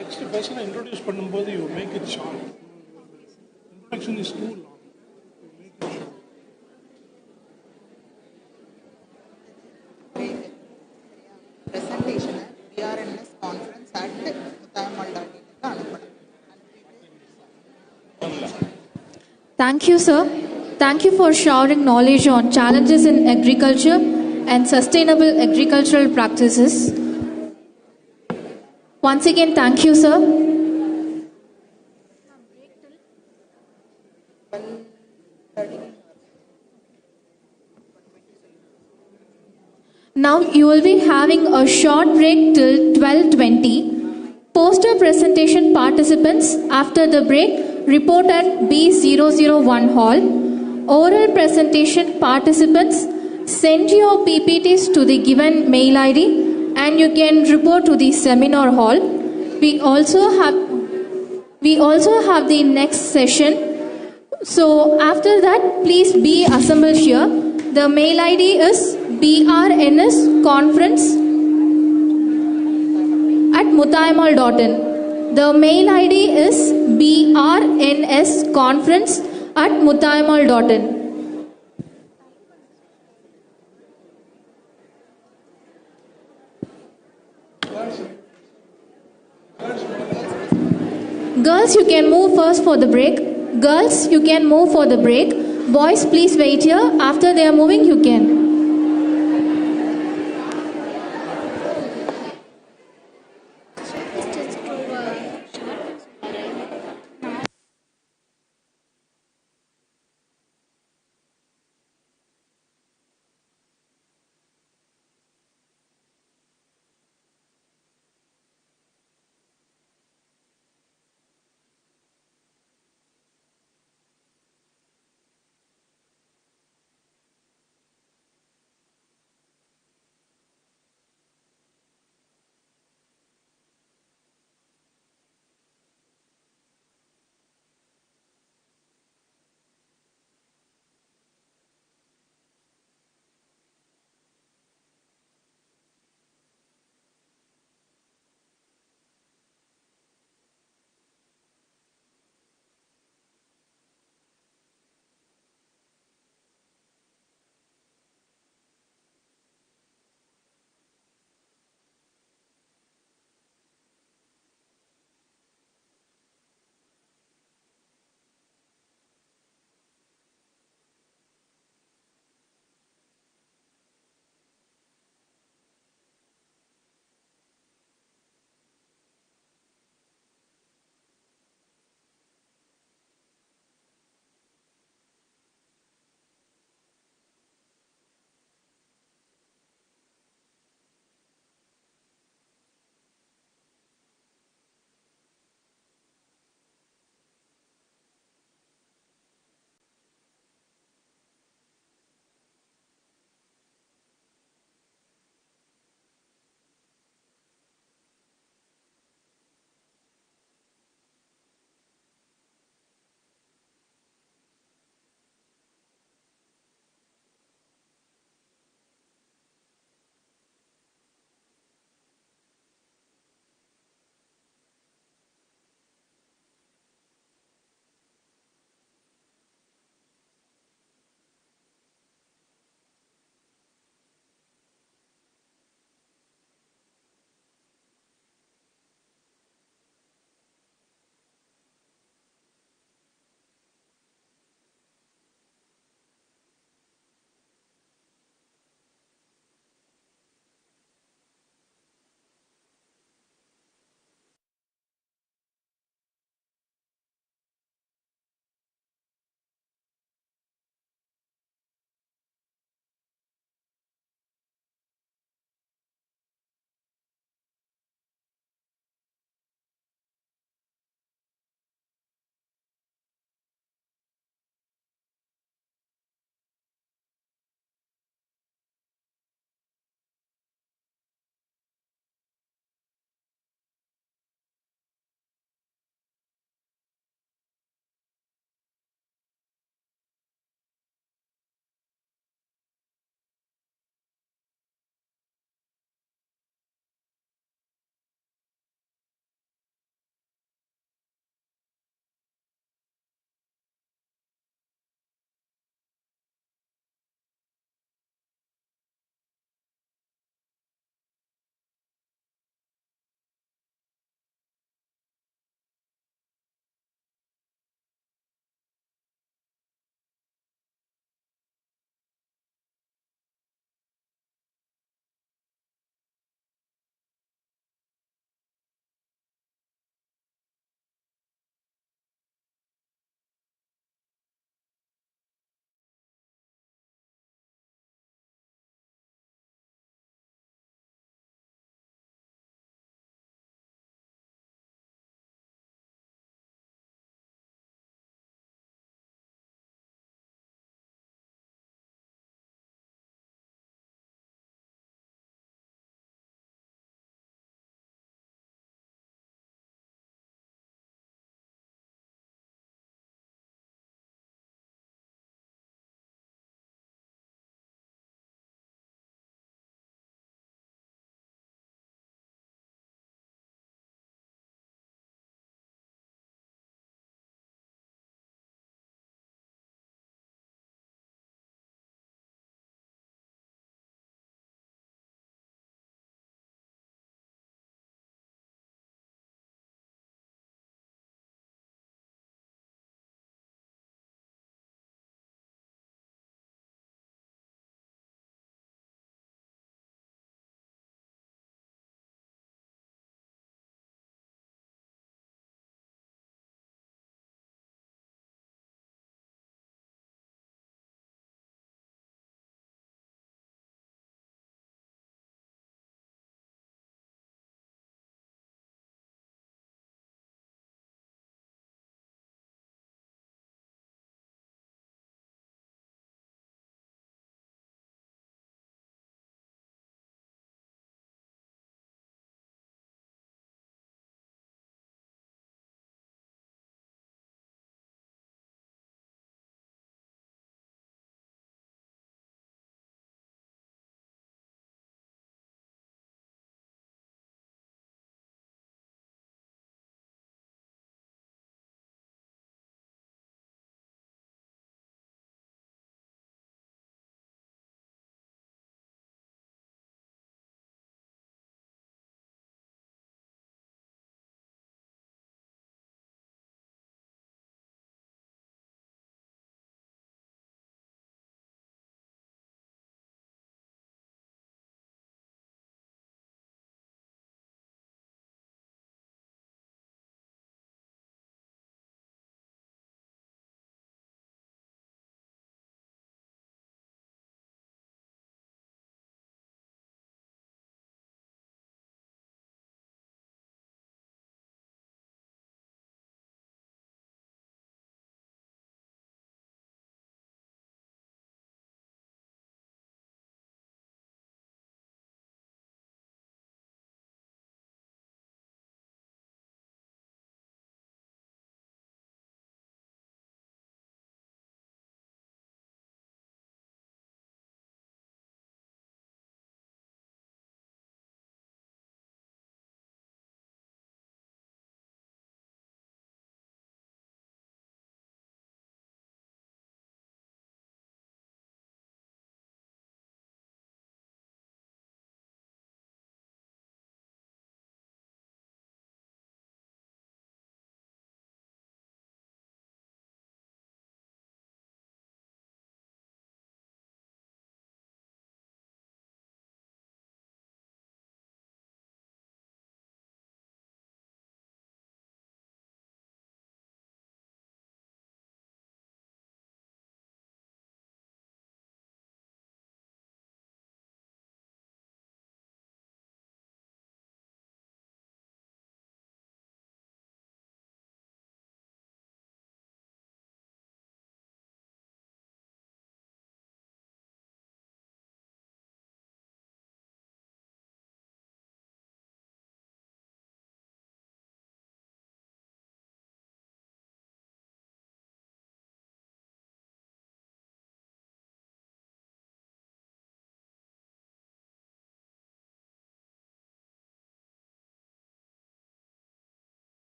Next person introduce பண்ணும்போது you make it short. Introduction is too long. Presentation DRNS conference at muthayammal.in. Thank you, sir. Thank you for sharing knowledge on challenges in agriculture and sustainable agricultural practices. Once again, thank you, sir. Now you will be having a short break till 12:20. Poster presentation participants after the break report at B001 hall. Oral presentation participants send your PPTs to the given mail ID and you can report to the seminar hall. We also have the next session. So after that, please be assembled here. The mail ID is BRNS conference at muthayammal.in. The mail ID is BRNS conference at muthayammal.in. Girls, you can move first for the break. Girls, you can move for the break. Boys, please wait here. After they are moving, you can.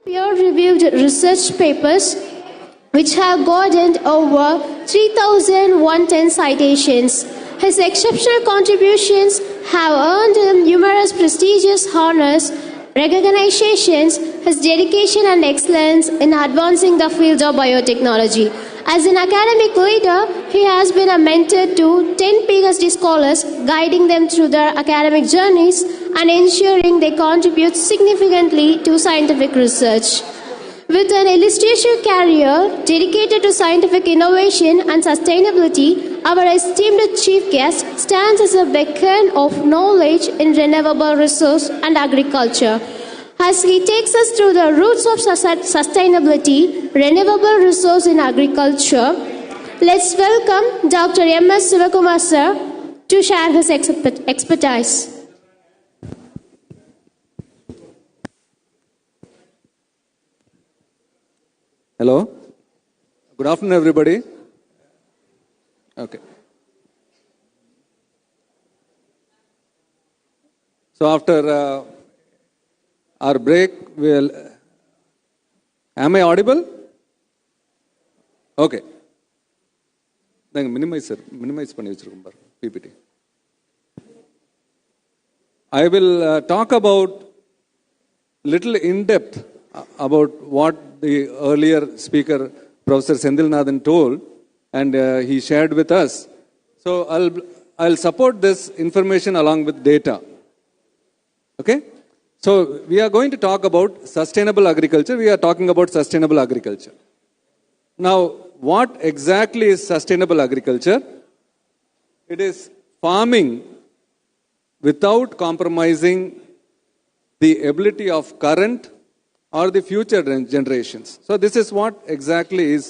peer-reviewed research papers which have garnered over 3,110 citations. His exceptional contributions have earned him numerous prestigious honors, recognitions, his dedication and excellence in advancing the field of biotechnology. As an academic leader, he has been a mentor to 10 PhD scholars, guiding them through their academic journeys and ensuring they contribute significantly to scientific research. With an illustrious career dedicated to scientific innovation and sustainability, our esteemed chief guest stands as a beacon of knowledge in renewable resource and agriculture. As he takes us through the roots of sustainability, renewable resource in agriculture, let's welcome Dr. M.S. Sivakumar sir to share his expertise. Hello. Good afternoon, everybody. Okay. So after our break, am I audible? Okay. Then minimize பண்ணி வச்சிருக்கோம் பாருங்க PPT. I will talk about little in depth about what the earlier speaker, Professor Sendilnathan, told, and he shared with us. So I'll support this information along with data. Okay? So we are going to talk about sustainable agriculture. We are talking about sustainable agriculture. Now, what exactly is sustainable agriculture? It is farming without compromising the ability of current or the future generations. So this is what exactly is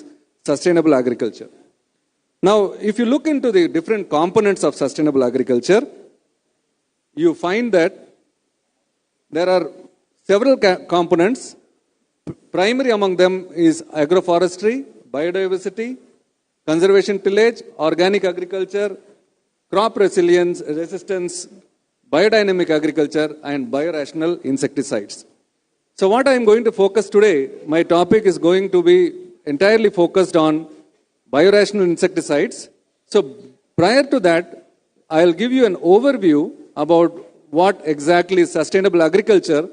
sustainable agriculture. Now, if you look into the different components of sustainable agriculture, you find that there are several components. Primary among them is agroforestry, biodiversity, conservation tillage, organic agriculture, crop resistance, biodynamic agriculture, and biorational insecticides. So what I am going to focus today, my topic is going to be entirely focused on biorational insecticides. So prior to that, I'll give you an overview about what exactly is sustainable agriculture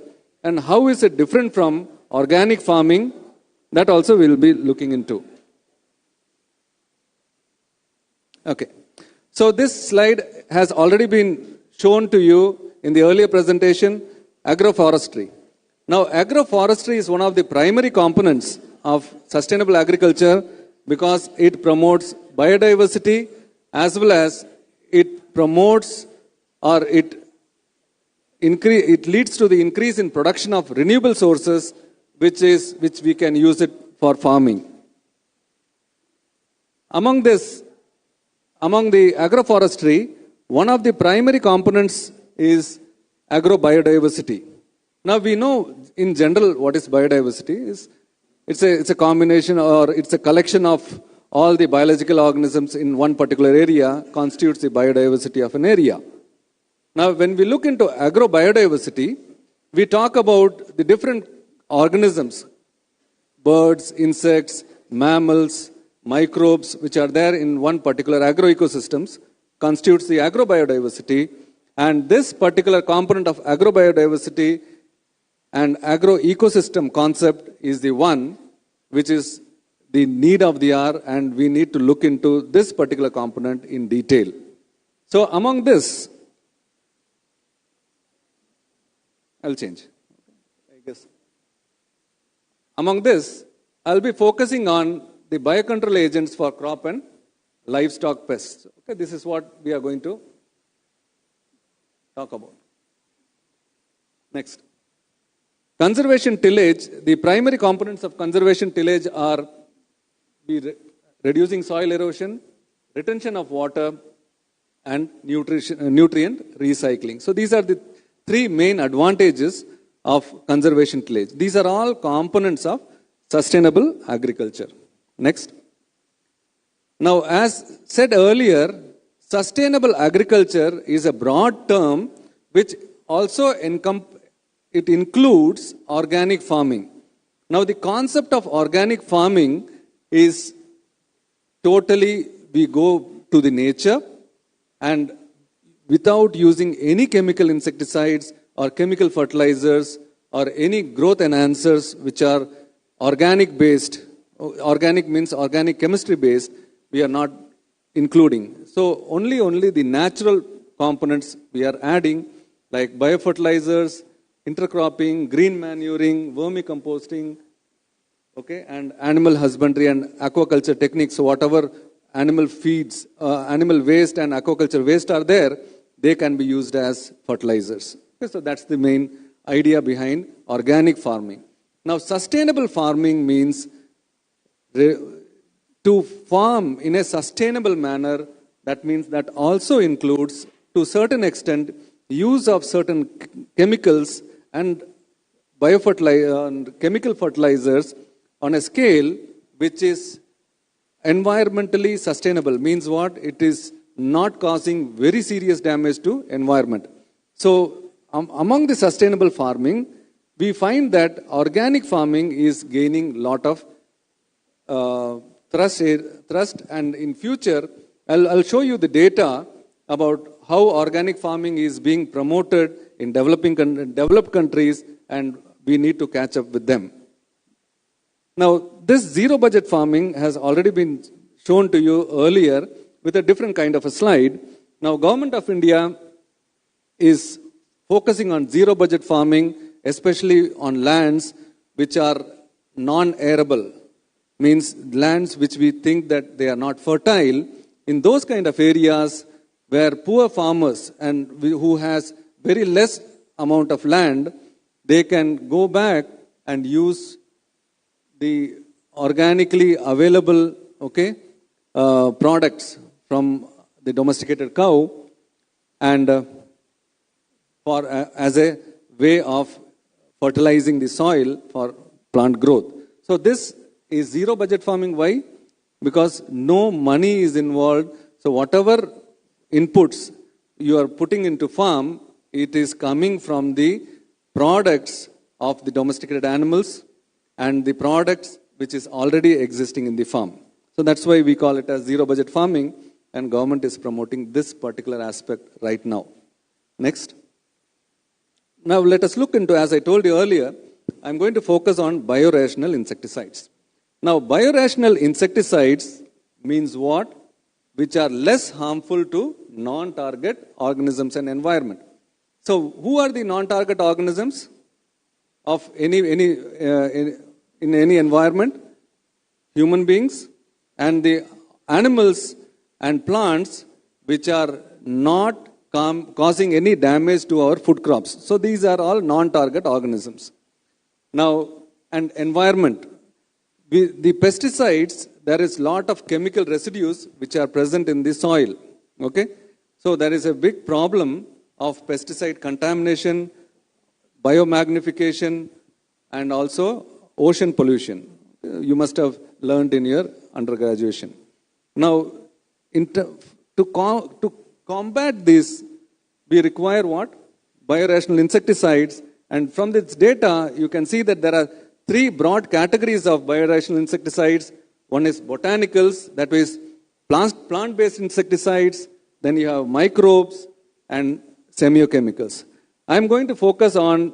and how is it different from organic farming. That also we'll be looking into. Okay. So this slide has already been shown to you in the earlier presentation, agroforestry. Now, agroforestry is one of the primary components of sustainable agriculture because it promotes biodiversity as well as it promotes or it leads to the increase in production of renewable sources which we can use it for farming. Among the agroforestry, one of the primary components is agrobiodiversity. Now we know in general what is biodiversity is. It's a combination or it's a collection of all the biological organisms in one particular area constitutes the biodiversity of an area. Now when we look into agrobiodiversity, we talk about the different organisms, birds, insects, mammals, microbes which are there in one particular agroecosystems constitutes the agrobiodiversity, and this particular component of agrobiodiversity and agroecosystem concept is the one which is the need of the hour, and we need to look into this particular component in detail. So among this, I'll change. I guess. Among this, I'll be focusing on the biocontrol agents for crop and livestock pests. Okay, this is what we are going to talk about. Next. Conservation tillage, the primary components of conservation tillage are reducing soil erosion, retention of water, and nutrient recycling. So these are the three main advantages of conservation tillage. These are all components of sustainable agriculture. Next. Now, as said earlier, sustainable agriculture is a broad term which also includes organic farming. Now, the concept of organic farming is totally we go to the nature and without using any chemical insecticides or chemical fertilizers or any growth enhancers which are organic based. Organic means organic chemistry based, we are not including. So only the natural components we are adding, like biofertilizers, intercropping, green manuring, vermicomposting, okay, and animal husbandry and aquaculture techniques. So whatever animal feeds, animal waste and aquaculture waste are there, they can be used as fertilizers. Okay, so that's the main idea behind organic farming. Now, sustainable farming means to farm in a sustainable manner. That means that also includes, to a certain extent, use of certain chemicals and chemical fertilizers on a scale which is environmentally sustainable. Means what? It is not causing very serious damage to environment. So among the sustainable farming, we find that organic farming is gaining lot of thrust, and in future I'll show you the data about how organic farming is being promoted in developed countries, and we need to catch up with them. Now, this zero budget farming has already been shown to you earlier with a different kind of a slide. Now, Government of India is focusing on zero budget farming, especially on lands which are non-arable, means lands which we think that they are not fertile. In those kind of areas where poor farmers and who has very less amount of land, they can go back and use the organically available products from the domesticated cow and as a way of fertilizing the soil for plant growth. So this is zero budget farming. Why? Because no money is involved. So whatever inputs you are putting into farm, it is coming from the products of the domesticated animals and the products which is already existing in the farm. So that's why we call it as zero budget farming, and government is promoting this particular aspect right now. Next. Now let us look into, as I told you earlier, I'm going to focus on biorational insecticides. Now, biorational insecticides means what? Which are less harmful to non-target organisms and environment. So, who are the non-target organisms of in any environment? Human beings and the animals and plants which are not causing any damage to our food crops. So, these are all non-target organisms. Now, and environment. The pesticides, there is lot of chemical residues which are present in the soil. Okay? So there is a big problem of pesticide contamination, biomagnification, and also ocean pollution. You must have learned in your undergraduation. Now, to combat this, we require what? Biorational insecticides. And from this data, you can see that there are three broad categories of biorational insecticides. One is botanicals, that is plant-based insecticides. Then you have microbes and semiochemicals. I'm going to focus on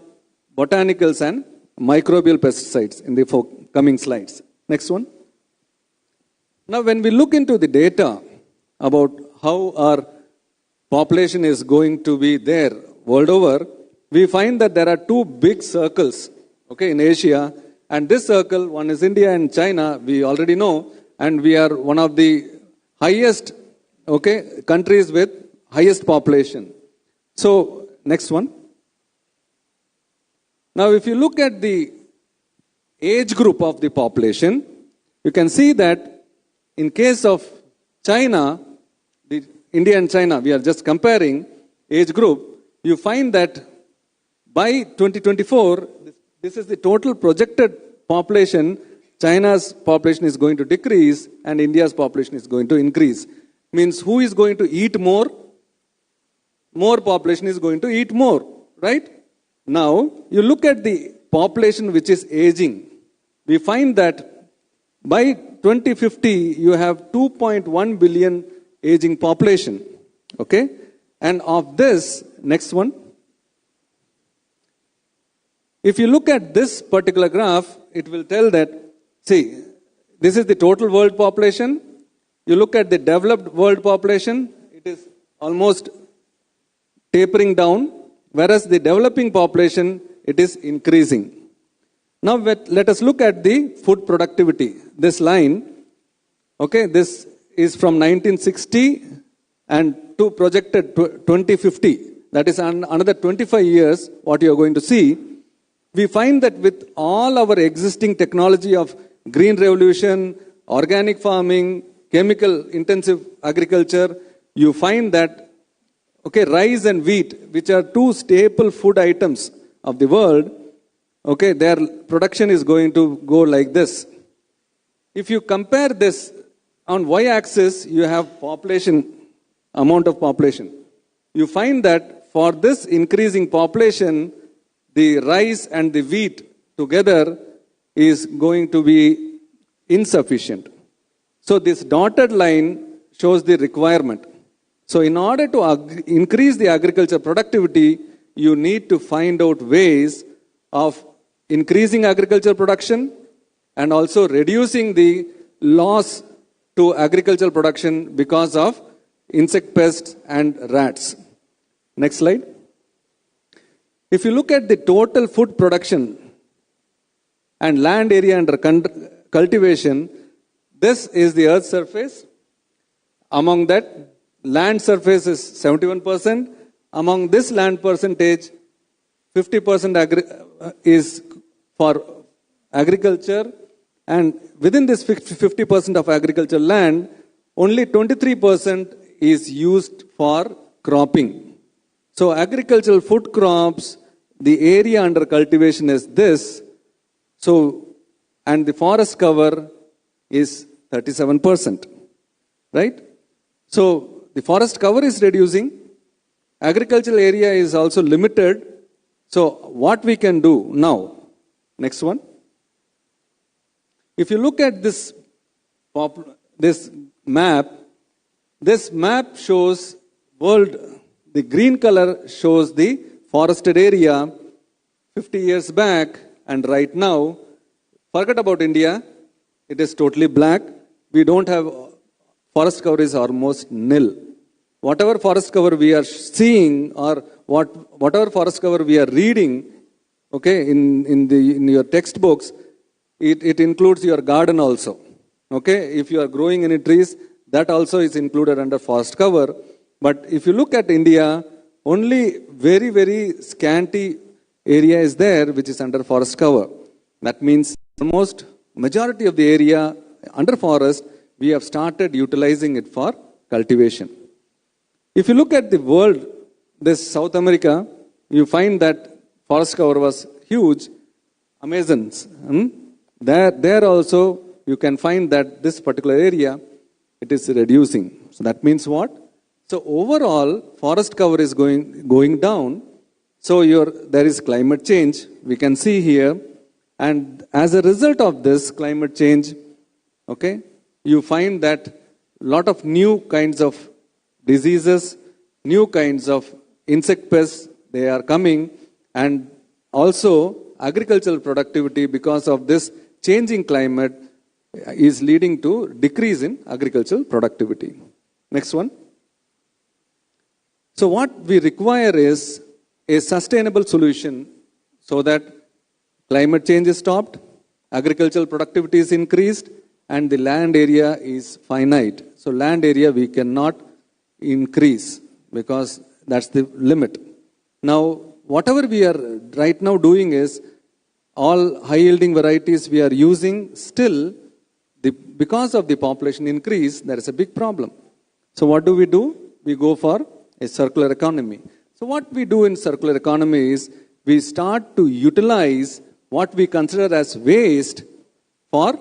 botanicals and microbial pesticides in the coming slides. Next one. Now, when we look into the data about how our population is going to be there world over, we find that there are two big circles, in Asia. And this circle, one is India and China, we already know, and we are one of the highest, countries with highest population. So, next one. Now, if you look at the age group of the population, you can see that in case of China, India and China, we are just comparing age group, you find that by 2024, this is the total projected population. China's population is going to decrease and India's population is going to increase. Means who is going to eat more? More population is going to eat more, right? Now, you look at the population which is aging. we find that by 2050, you have 2.1 billion aging population. Okay? And of this, next one. If you look at this particular graph, it will tell that, see, this is the total world population. You look at the developed world population, it is almost tapering down, whereas the developing population, it is increasing. Now let us look at the food productivity. This line, okay, this is from 1960 and to projected 2050. That is another 25 years, what you are going to see. We find that with all our existing technology of green revolution, organic farming, chemical intensive agriculture, you find that, okay, rice and wheat, which are two staple food items of the world, okay, their production is going to go like this. If you compare this on y-axis, you have population, amount of population. You find that for this increasing population, the rice and the wheat together is going to be insufficient. So this dotted line shows the requirement. So in order to increase the agriculture productivity, you need to find out ways of increasing agriculture production and also reducing the loss to agricultural production because of insect pests and rats. Next slide. If you look at the total food production and land area under cultivation, this is the earth's surface. Among that, land surface is 71%. Among this land percentage, 50% is for agriculture, and within this 50% of agricultural land, only 23% is used for cropping. So agricultural food crops, the area under cultivation is this. So, and the forest cover is 37%, right? So the forest cover is reducing. Agricultural area is also limited. So what we can do now, next one. If you look at this map shows world, the green color shows the forested area 50 years back and right now. Forget about India, it is totally black. We don't have, forest cover is almost nil. Whatever forest cover we are seeing or whatever forest cover we are reading, okay, in your textbooks, it includes your garden also. Okay, if you are growing any trees, that also is included under forest cover. But if you look at India, only very, very scanty area is there which is under forest cover. That means almost majority of the area under forest, we have started utilizing it for cultivation. If you look at the world, this South America, you find that forest cover was huge. Amazons. There also you can find that this particular area, it is reducing. So that means what? So overall, forest cover is going down. So there is climate change. We can see here. And as a result of this climate change, okay, you find that a lot of new kinds of diseases, new kinds of insect pests, they are coming. And also agricultural productivity, because of this changing climate, is leading to decrease in agricultural productivity. Next one. So what we require is a sustainable solution so that climate change is stopped, agricultural productivity is increased, and the land area is finite. So land area we cannot increase because that's the limit. Now, whatever we are right now doing is all high yielding varieties we are using, still because of the population increase, there is a big problem. So what do? We go for a circular economy. So what we do in circular economy is we start to utilize what we consider as waste for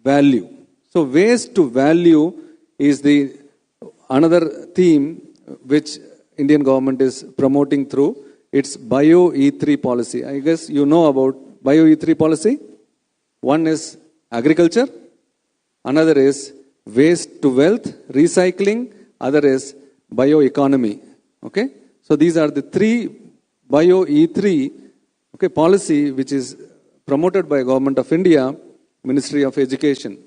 value. So waste to value is another theme which Indian government is promoting through its Bio E3 policy. I guess you know about Bio E3 policy? One is agriculture, another is waste to wealth, recycling, other is bioeconomy. Okay? So these are the three Bio E3 policy which is promoted by Government of India, Ministry of Education.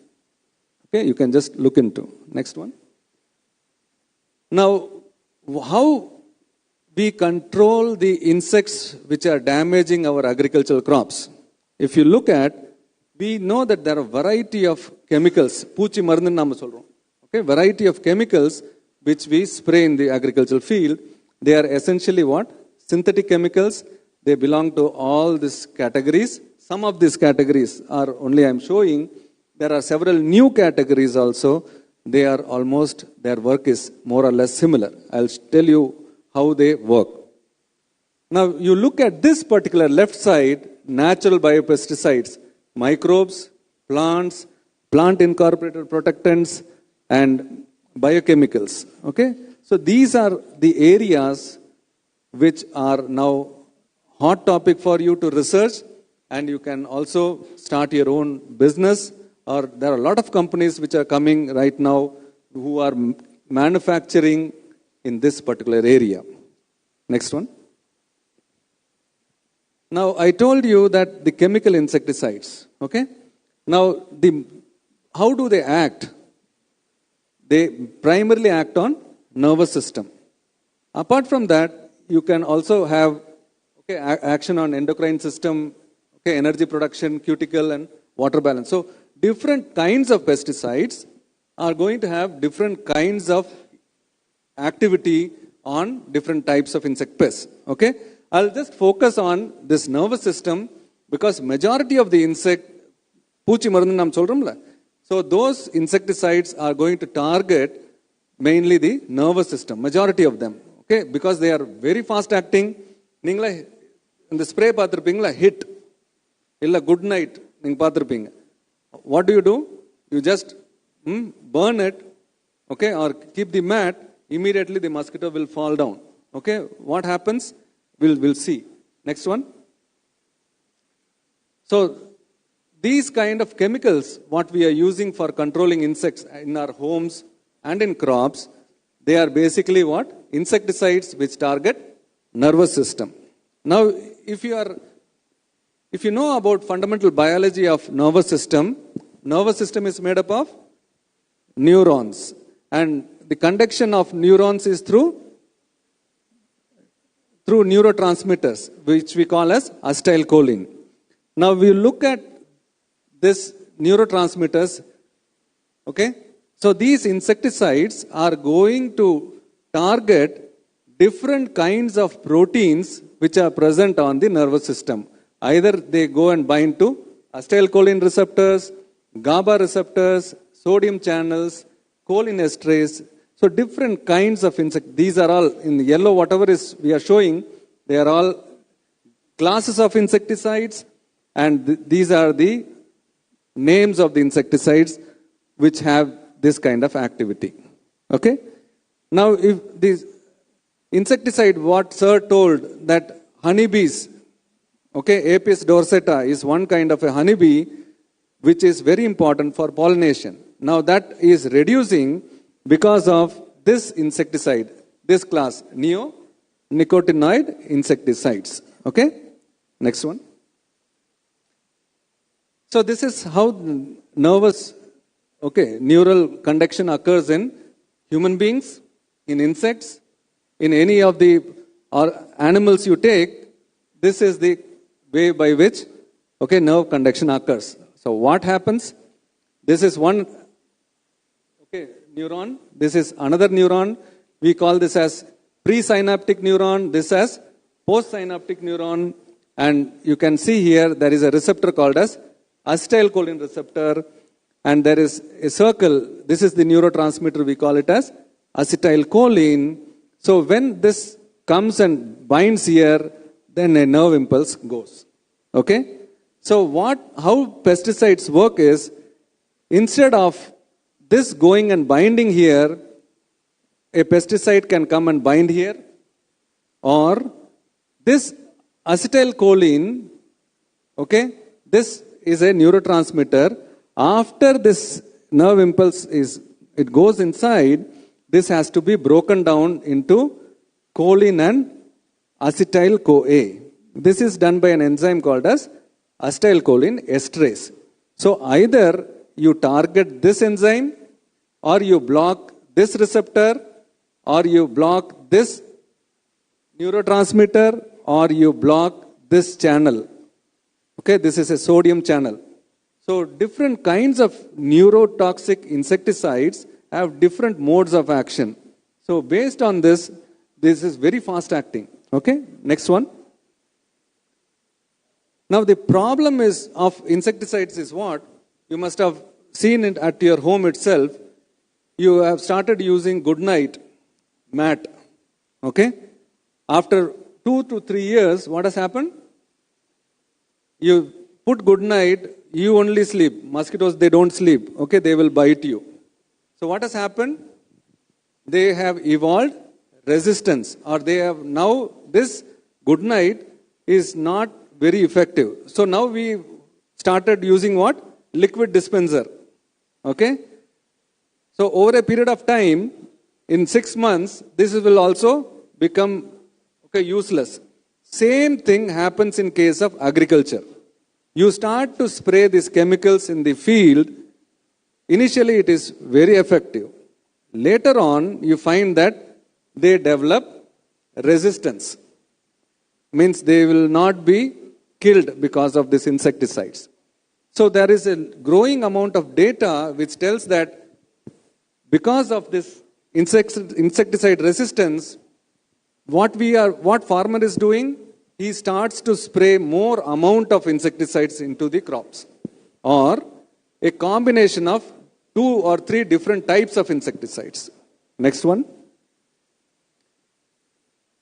Okay, you can just look into. Next one. Now, how we control the insects which are damaging our agricultural crops. If you look at, we know that there are a variety of chemicals, பூச்சி மருந்து நாம சொல்றோம். Okay, variety of chemicals which we spray in the agricultural field. They are essentially what? Synthetic chemicals. They belong to all these categories. Some of these categories are only I am showing. There are several new categories also. They are almost, their work is more or less similar. I'll tell you how they work. Now you look at this particular left side, natural biopesticides, microbes, plants, plant incorporated protectants, and biochemicals. Okay? So these are the areas which are now hot topic for you to research, and you can also start your own business, or there are a lot of companies which are coming right now who are manufacturing in this particular area. Next one. Now I told you that the chemical insecticides, okay? Now how do they act? They primarily act on nervous system. Apart from that, you can also have action on endocrine system, energy production, cuticle, and water balance. So different kinds of pesticides are going to have different kinds of activity on different types of insect pests. Okay, I'll just focus on this nervous system because majority of the insect, பூச்சி மருந்து நாம் சொல்றோம்ல, so those insecticides are going to target mainly the nervous system, majority of them. Okay, because they are very fast acting. நீங்களே இந்த spray பார்த்துருப்பீங்களா, hit இல்லை good night நீங்கள் பார்த்துருப்பீங்க. What do? You just burn it, okay, or keep the mat, immediately the mosquito will fall down. Okay, what happens? We'll see. Next one. So these kind of chemicals, what we are using for controlling insects in our homes and in crops, they are basically what? Insecticides which target nervous system. Now, if you know about fundamental biology of nervous system is made up of neurons, and the conduction of neurons is through neurotransmitters, which we call as acetylcholine. Now we look at this neurotransmitters. Okay, so these insecticides are going to target different kinds of proteins which are present on the nervous system. Either they go and bind to acetylcholine receptors, GABA receptors, sodium channels, cholinesterase. So different kinds of insect. These are all in yellow, whatever is we are showing, they are all classes of insecticides, and these are the names of the insecticides which have this kind of activity. Okay? Now if this insecticide, what sir told that honeybees, okay, Apis dorsata is one kind of a honeybee which is very important for pollination. Now that is reducing because of this insecticide, this class, neonicotinoid insecticides. Okay, next one. So this is how nervous, neural conduction occurs in human beings, in insects, in any of the animals you take. This is the way by which nerve conduction occurs. So what happens? This is one neuron. This is another neuron. We call this as presynaptic neuron. This as postsynaptic neuron. And you can see here there is a receptor called as acetylcholine receptor. And there is a circle. This is the neurotransmitter. We call it as acetylcholine. So when this comes and binds here, then a nerve impulse goes. Okay? So how pesticides work is, instead of this going and binding here, a pesticide can come and bind here, or this acetylcholine, this is a neurotransmitter. After this nerve impulse it goes inside, this has to be broken down into choline and acetyl-CoA. This is done by an enzyme called as acetylcholine esterase. So either you target this enzyme, or you block this receptor, or you block this neurotransmitter, or you block this channel. Okay, this is a sodium channel. So different kinds of neurotoxic insecticides have different modes of action. So based on this, this is very fast acting. Okay, next one. Now the problem is of insecticides is what? You must have seen it at your home itself. You have started using Goodnight mat. Okay? After 2 to 3 years, what has happened? You put Goodnight, you only sleep. Mosquitoes, they don't sleep. Okay, they will bite you. So what has happened? They have evolved resistance, or they have now, this Goodnight is not very effective. So now we started using what? Liquid dispenser. Okay? So over a period of time, in 6 months, this will also become useless. Same thing happens in case of agriculture. You start to spray these chemicals in the field. Initially, it is very effective. Later on, you find that they develop resistance. Means they will not be killed because of these insecticides. So there is a growing amount of data which tells that because of this insecticide resistance, what farmer is doing, he starts to spray more amount of insecticides into the crops, or a combination of 2 or 3 different types of insecticides. Next one.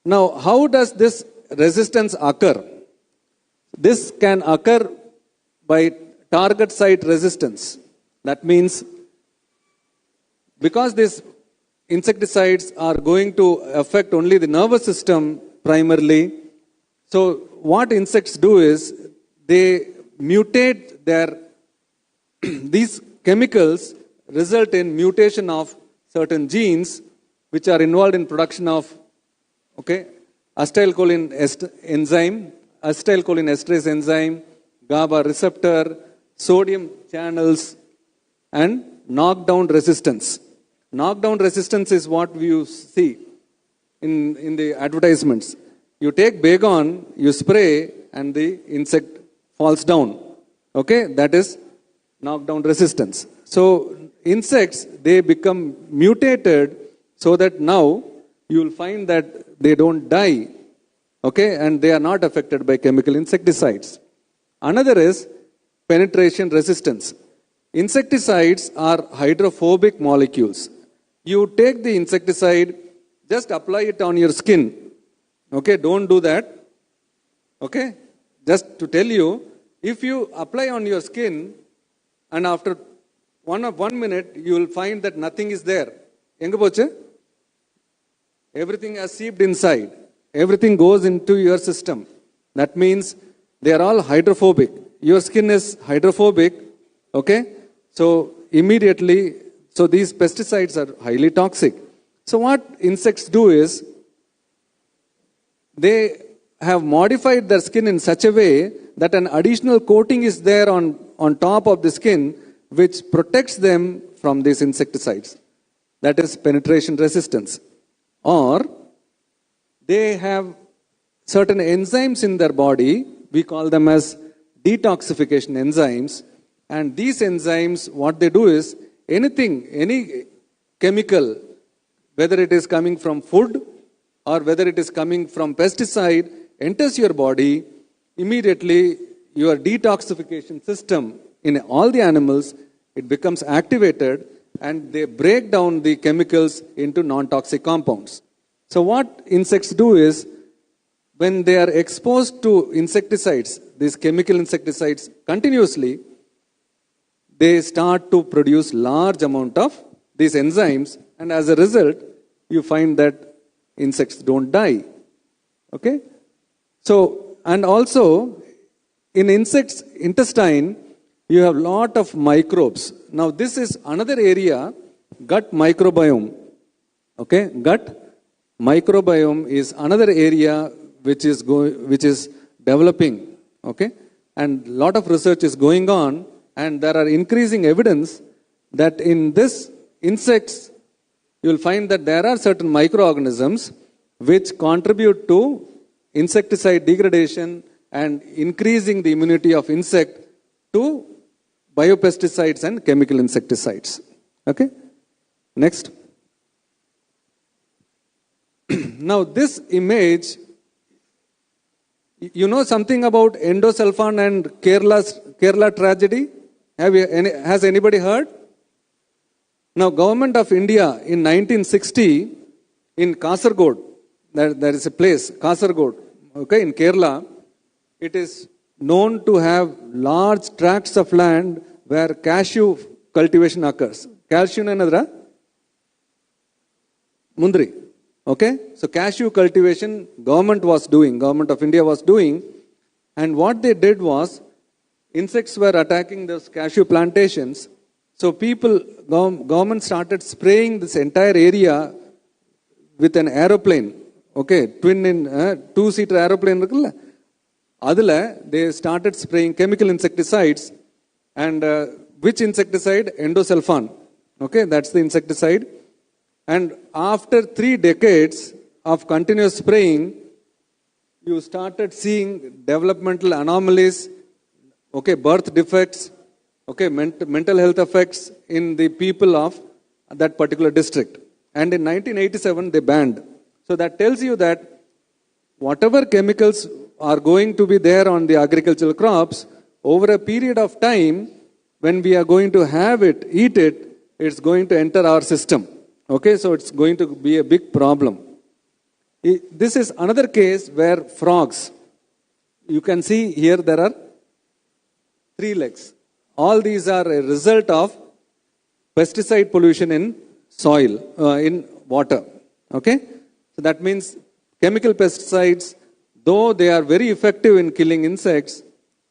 Now, how does this resistance occur? This can occur by target site resistance. That means because these insecticides are going to affect only the nervous system primarily, so what insects do is they mutate their these chemicals result in mutation of certain genes which are involved in production of acetylcholine enzyme, acetylcholine esterase enzyme, GABA receptor, sodium channels, and knockdown resistance. Knockdown resistance is what you see in the advertisements. You take Baygon, you spray, and the insect falls down. Okay, that is knockdown resistance. So insects, they become mutated so that now you will find that they don't die. Okay, and they are not affected by chemical insecticides. Another is penetration resistance. Insecticides are hydrophobic molecules. You take the insecticide, just apply it on your skin. Okay, don't do that. Okay, just to tell you, if you apply on your skin and after 1 minute, you will find that nothing is there. Enga poche? Everything has seeped inside. Everything goes into your system. That means they are all hydrophobic. Your skin is hydrophobic. Okay, so immediately, so these pesticides are highly toxic. So what insects do is, they have modified their skin in such a way that an additional coating is there on top of the skin which protects them from these insecticides. That is penetration resistance. Or they have certain enzymes in their body, we call them as detoxification enzymes, and these enzymes, what they do is, any chemical, whether it is coming from food or whether it is coming from pesticide, enters your body, immediately your detoxification system in all the animals, it becomes activated and they break down the chemicals into non-toxic compounds. So what insects do is, when they are exposed to insecticides, these chemical insecticides continuously, they start to produce large amount of these enzymes, and as a result, you find that insects don't die. Okay? So, and also, in insects' intestine, you have lot of microbes. Now this is another area, gut microbiome. Okay, gut microbiome is another area which is developing. Okay, and lot of research is going on, and there are increasing evidence that in this insects you will find that there are certain microorganisms which contribute to insecticide degradation and increasing the immunity of insect to biopesticides and chemical insecticides. Okay, next. Now this image, you know something about endosulfan and Kerala tragedy? Has anybody heard? Now Government of India in 1960 in Kasargod, there is a place, Kasargod, okay, in Kerala, it is known to have large tracts of land where cashew cultivation occurs. Cashew enadra? Mundri. Okay, so cashew cultivation government of India was doing, and what they did was insects were attacking those cashew plantations. So government started spraying this entire area with an aeroplane. Okay, two-seater aeroplane. They started spraying chemical insecticides, and which insecticide? Endosulfan. Okay, that's the insecticide. And after 3 decades of continuous spraying, you started seeing developmental anomalies, okay, birth defects, okay, mental health effects in the people of that particular district. And in 1987, they banned. So that tells you that whatever chemicals are going to be there on the agricultural crops, over a period of time, when we are going to have it, eat it, it's going to enter our system. Okay, so it's going to be a big problem. This is another case where frogs, you can see here there are 3 legs. All these are a result of pesticide pollution in soil, in water. Okay, so that means chemical pesticides, though they are very effective in killing insects,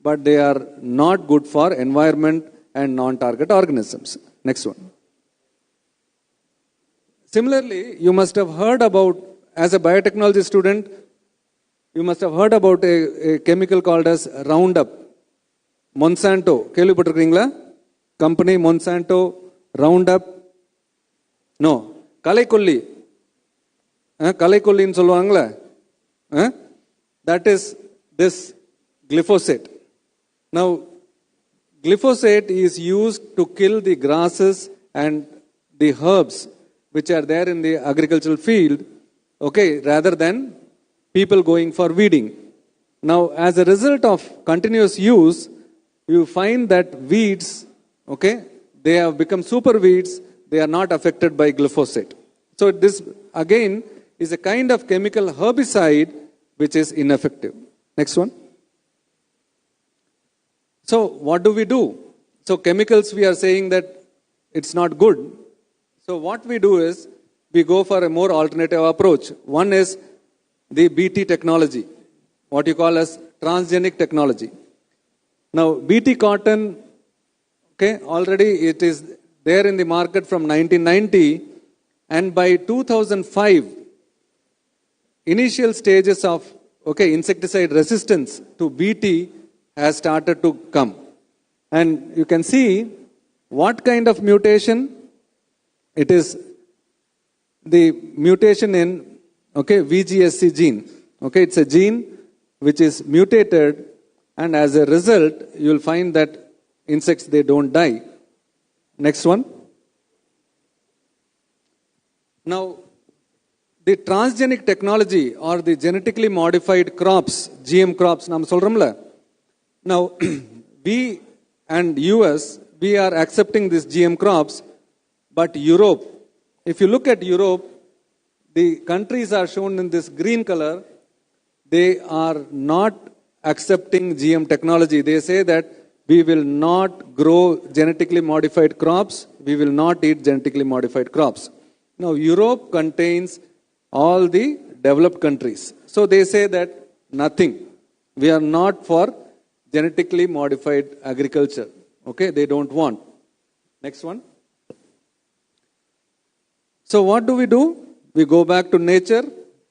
but they are not good for environment and non-target organisms. Next one. Similarly, you must have heard about, as a biotechnology student, you must have heard about a chemical called as Roundup. Monsanto, கேள்விப்பட்டிருக்கீங்களா? Company Monsanto, Roundup. No, களைக்கொல்லி. களைக்கொல்லின்னு சொல்லுவாங்களே. That is this glyphosate. Now, glyphosate is used to kill the grasses and the herbs which are there in the agricultural field, okay, rather than people going for weeding. Now, as a result of continuous use, you find that weeds, okay, they have become super weeds, they are not affected by glyphosate. So this again is a kind of chemical herbicide which is ineffective. Next one. So what do we do? So chemicals, we are saying that it's not good. So what we do is we go for a more alternative approach. One is the BT technology, what you call as transgenic technology. Now BT cotton, okay, already it is there in the market from 1990, and by 2005, initial stages of, okay, insecticide resistance to BT has started to come. And you can see what kind of mutation. It is the mutation in, okay, VGSC gene. Okay, it's a gene which is mutated, and as a result, you will find that insects, they don't die. Next one. Now, the transgenic technology or the genetically modified crops, GM crops, nam solramla. Now, we and US, we are accepting these GM crops. But Europe, if you look at Europe, the countries are shown in this green color. They are not accepting GM technology. They say that we will not grow genetically modified crops. We will not eat genetically modified crops. Now, Europe contains all the developed countries. So they say that nothing. We are not for genetically modified agriculture. Okay, they don't want. Next one. So what do? We go back to nature,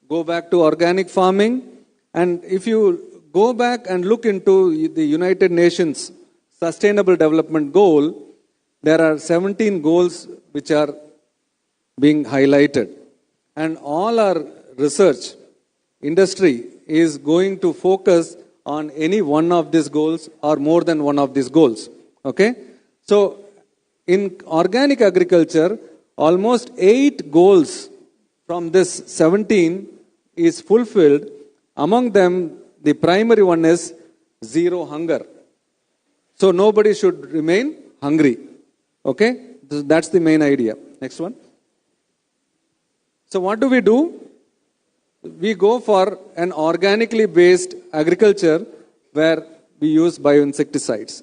go back to organic farming, and if you go back and look into the United Nations Sustainable Development Goal, there are 17 goals which are being highlighted. And all our research industry is going to focus on any one of these goals or more than one of these goals. Okay? So, in organic agriculture, almost 8 goals from this 17 is fulfilled. Among them, the primary one is zero hunger. So, nobody should remain hungry. Okay? That's the main idea. Next one. So what do? We go for an organically based agriculture where we use bioinsecticides.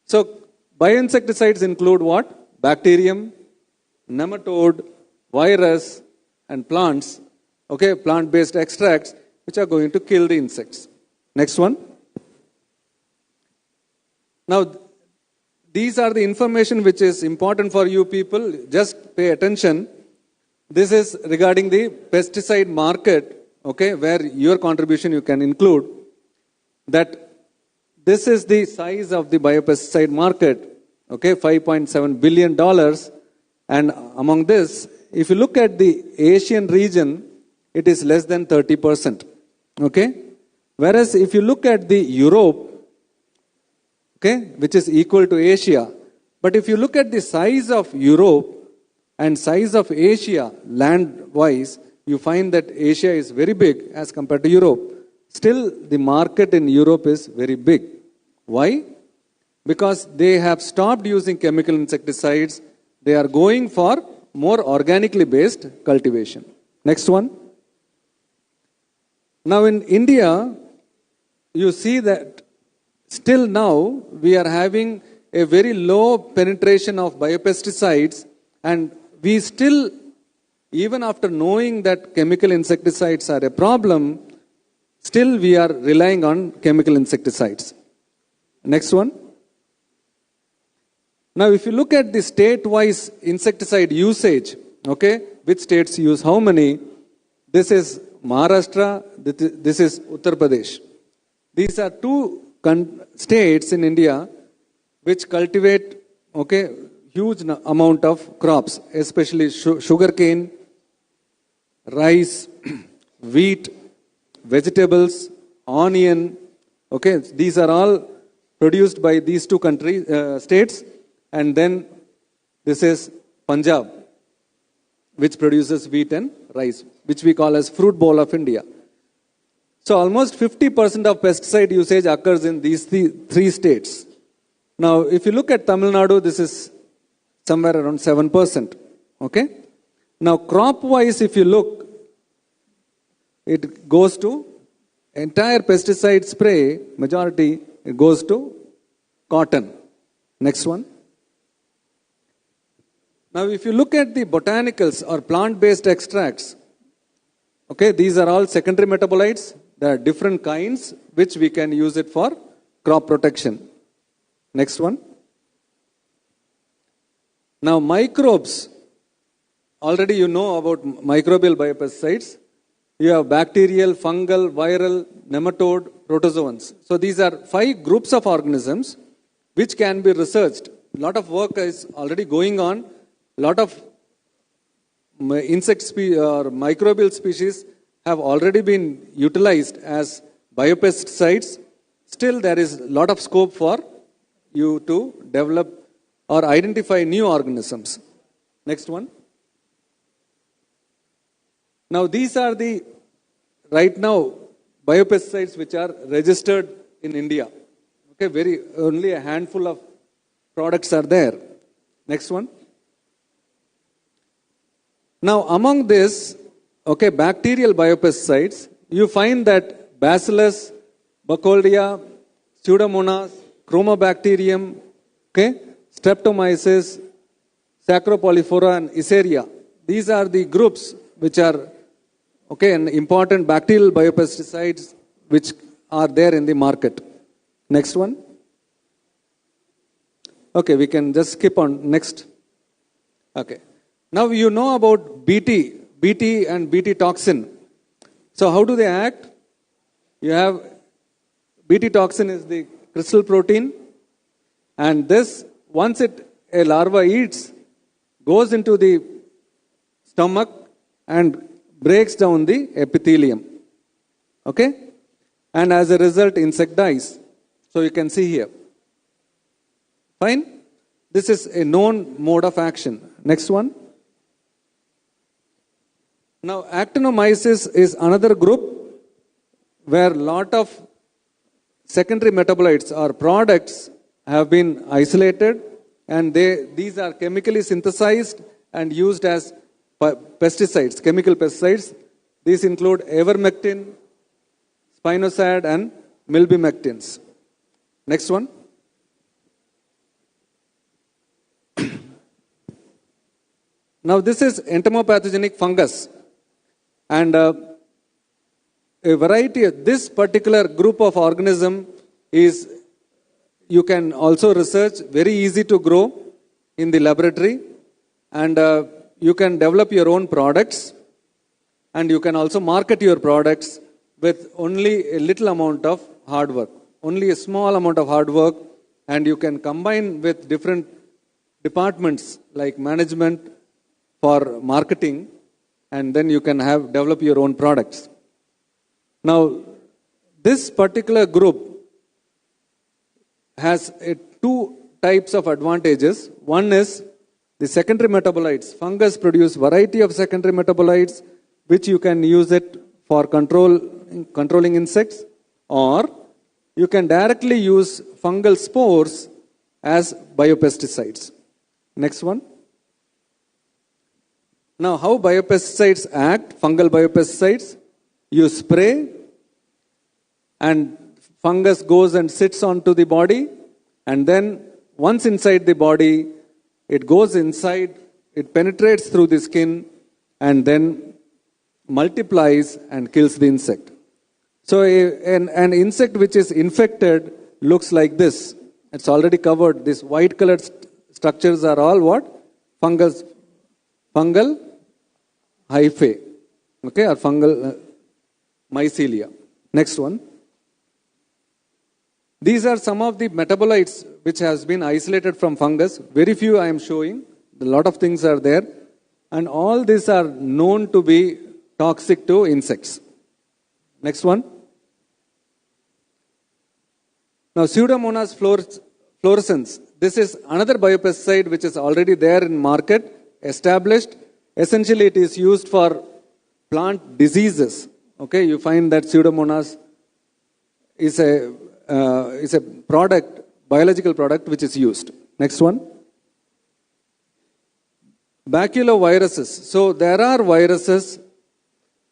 So bioinsecticides include what? Bacterium, nematode, virus, and plants. Okay, plant-based extracts which are going to kill the insects. Next one. Now, these are the information which is important for you people. Just pay attention. This is regarding the pesticide market, okay, where your contribution you can include. That this is the size of the biopesticide market, okay, $5.7 billion. And among this, if you look at the Asian region, it is less than 30%, okay. Whereas if you look at the Europe, okay, which is equal to Asia, but if you look at the size of Europe and size of Asia land-wise, you find that Asia is very big as compared to Europe. Still, the market in Europe is very big. Why? Because they have stopped using chemical insecticides. They are going for more organically based cultivation. Next one. Now in India, you see that still now we are having a very low penetration of biopesticides, and we still, even after knowing that chemical insecticides are a problem, still we are relying on chemical insecticides. Next one. Now if you look at the state-wise insecticide usage, okay, which states use how many, this is Maharashtra, this is Uttar Pradesh. These are two states in India which cultivate, okay, huge amount of crops, especially sugarcane, rice, wheat, vegetables, onion. Okay, these are all produced by these two states. And then this is Punjab, which produces wheat and rice, which we call as fruit bowl of India. So almost 50% of pesticide usage occurs in these three states. Now, if you look at Tamil Nadu, this is somewhere around 7%. Okay? Now, crop-wise, if you look, it goes to entire pesticide spray, majority, it goes to cotton. Next one. Now, if you look at the botanicals or plant-based extracts, okay, these are all secondary metabolites. There are different kinds which we can use it for crop protection. Next one. Now, microbes. Already you know about microbial biopesticides. You have bacterial, fungal, viral, nematode, protozoans. So these are 5 groups of organisms which can be researched. A lot of work is already going on. A lot of insect or microbial species have already been utilized as biopesticides. Still, there is a lot of scope for you to develop or identify new organisms. Next one. Now, these are the, right now, biopesticides which are registered in India. Okay, only a handful of products are there. Next one. Now, among this, okay, bacterial biopesticides, you find that Bacillus, Burkholderia, Pseudomonas, Chromobacterium, okay, Streptomyces, Saccharopolyphora, and Escherichia. These are the groups which are, okay, and important bacterial biopesticides which are there in the market. Next one. Okay, we can just skip on next. Okay. Now you know about BT and BT toxin. So how do they act? You have BT toxin is the crystal protein, and this, once a larva eats, goes into the stomach and breaks down the epithelium. Okay? And as a result, insect dies. So you can see here. Fine? This is a known mode of action. Next one. Now, actinomyces is another group where lot of secondary metabolites or products have been isolated, and these are chemically synthesized and used as pesticides, chemical pesticides. These include ivermectin, spinosad, and milbemectins. Next one. Now this is entomopathogenic fungus, and a variety of this particular group of organism is, you can also research, very easy to grow in the laboratory, and you can develop your own products, and you can also market your products with only a little amount of hard work, only a small amount of hard work, and you can combine with different departments like management for marketing, and then you can develop your own products. Now, this particular group has two types of advantages. One is the secondary metabolites. Fungus produce variety of secondary metabolites which you can use it for controlling insects, or you can directly use fungal spores as biopesticides. Next one. Now, how biopesticides act, fungal biopesticides? You spray and fungus goes and sits onto the body, and then once inside the body, it goes inside, it penetrates through the skin, and then multiplies and kills the insect. So an insect which is infected looks like this. It's already covered. These white colored structures are all what? Fungal hyphae, okay, or fungal mycelia. Next one. These are some of the metabolites which has been isolated from fungus. Very few I am showing. A lot of things are there, and all these are known to be toxic to insects. Next one. Now, Pseudomonas fluorescens. This is another biopesticide which is already there in market, established. Essentially, it is used for plant diseases. Okay, you find that Pseudomonas is a product, biological product, which is used. Next one. Baculoviruses. So there are viruses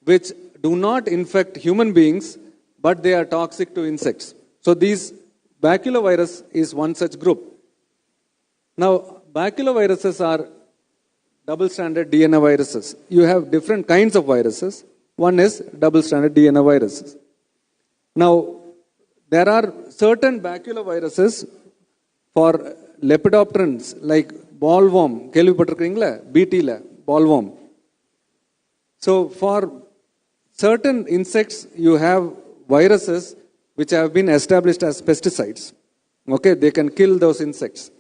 which do not infect human beings, but they are toxic to insects. So these baculovirus is one such group. Now, baculoviruses are double-stranded DNA viruses. You have different kinds of viruses. One is double-stranded DNA viruses. Now, there are certain baculoviruses for lepidopterans like bollworm, BT bollworm. So for certain insects, you have viruses which have been established as pesticides. Okay, they can kill those insects.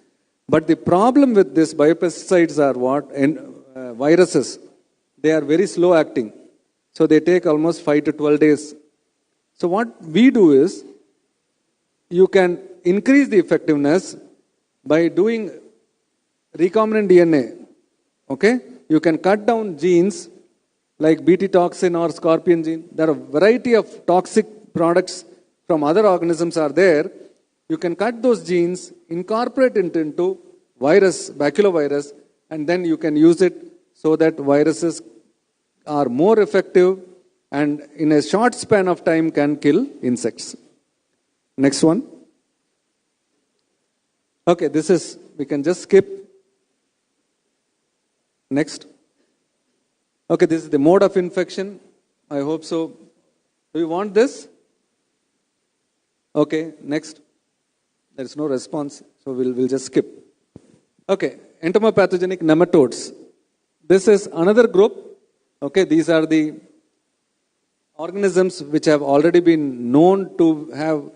But the problem with these biopesticides are what? Viruses. They are very slow acting. So they take almost 5 to 12 days. So what we do is, you can increase the effectiveness by doing recombinant DNA. Okay? You can cut down genes like Bt toxin or scorpion gene. There are a variety of toxic products from other organisms are there. You can cut those genes, incorporate it into virus, baculovirus, and then you can use it so that viruses are more effective and in a short span of time can kill insects. Next one. Okay, this is, we can just skip. Next. Okay, this is the mode of infection. I hope so. Do you want this? Okay, next. There is no response, so we'll just skip. Okay, entomopathogenic nematodes. This is another group. Okay, these are the organisms which have already been known to have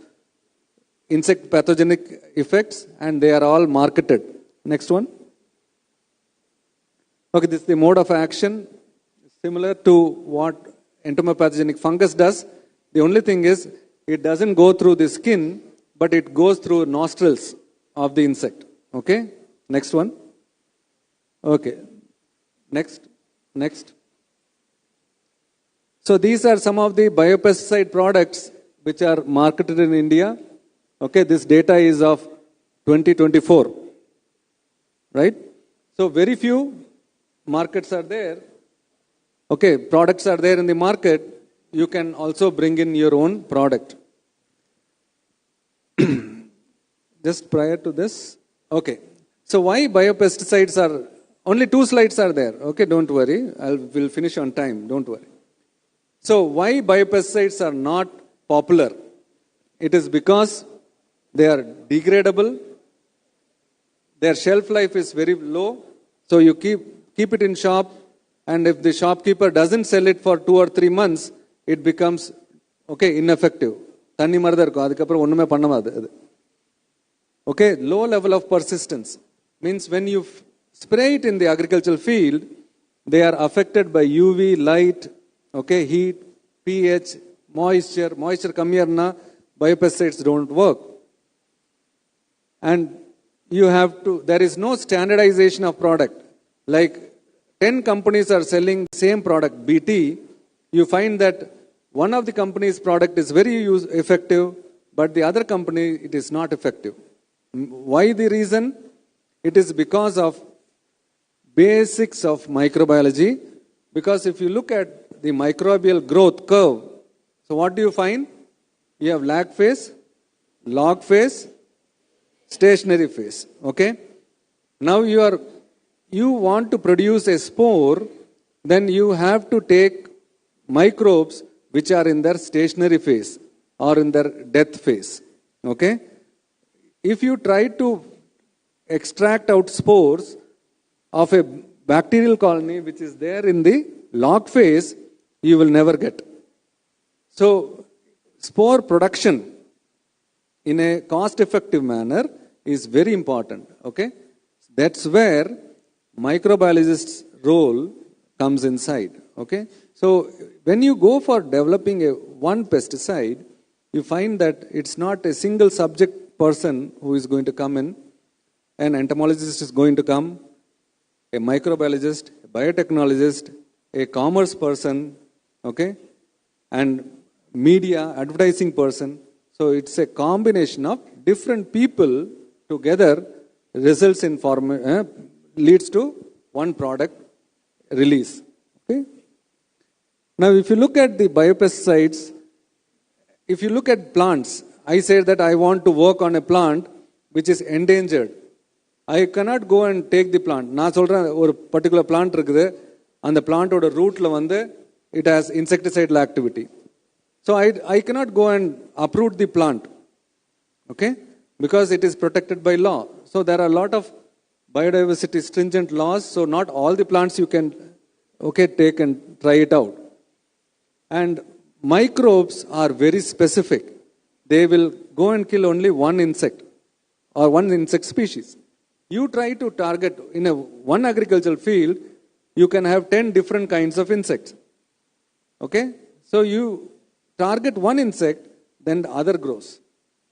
insect pathogenic effects, and they are all marketed. Next one. Okay, this is the mode of action, similar to what entomopathogenic fungus does. The only thing is, it doesn't go through the skin, but it goes through nostrils of the insect. Okay, next one. Okay, next. So these are some of the biopesticide products which are marketed in India. Okay, this data is of 2024, right? So very few markets are there. Okay, products are there in the market. You can also bring in your own product. Just prior to this. Okay, so why biopesticides are, only 2 slides are there. Okay, don't worry. We'll finish on time. Don't worry. So why biopesticides are not popular? It is because they are degradable. Their shelf life is very low. So you keep it in shop, and if the shopkeeper doesn't sell it for 2 or 3 months, it becomes ineffective. Okay, low level of persistence means when you spray it in the agricultural field, they are affected by UV light, heat, pH, moisture. Moisture come here na, biopesticides don't work. And you have to, there is no standardization of product. Like 10 companies are selling the same product, BT. You find that one of the company's product is very effective, but the other company, it is not effective. Why the reason? It is because of basics of microbiology. Because if you look at the microbial growth curve, so what do you find? You have lag phase, log phase, stationary phase. Okay? Now you want to produce a spore, then you have to take microbes which are in their stationary phase or in their death phase. Okay? If you try to extract out spores of a bacterial colony which is there in the log phase, you will never get. So, spore production in a cost-effective manner is very important. Okay? That's where microbiologist's role comes inside. Okay? So, when you go for developing one pesticide, you find that it's not a single subject person who is going to come in. An entomologist is going to come, a microbiologist, a biotechnologist, a commerce person, okay, and media, advertising person. So it's a combination of different people together results in leads to one product release. Okay. Now, if you look at the biopesticides, if you look at plants, I say that I want to work on a plant which is endangered. I cannot go and take the plant. நான் சொல்றேன் ஒரு particular plant இருக்குது அந்த plantோட rootல வந்து it has insecticidal activity. So I cannot go and uproot the plant. Okay? Because it is protected by law. So there are a lot of biodiversity stringent laws. So not all the plants you can take and try it out. And microbes are very specific. They will go and kill only one insect or one insect species. You try to target in one agricultural field, you can have 10 different kinds of insects. Okay? So you target one insect, then the other grows.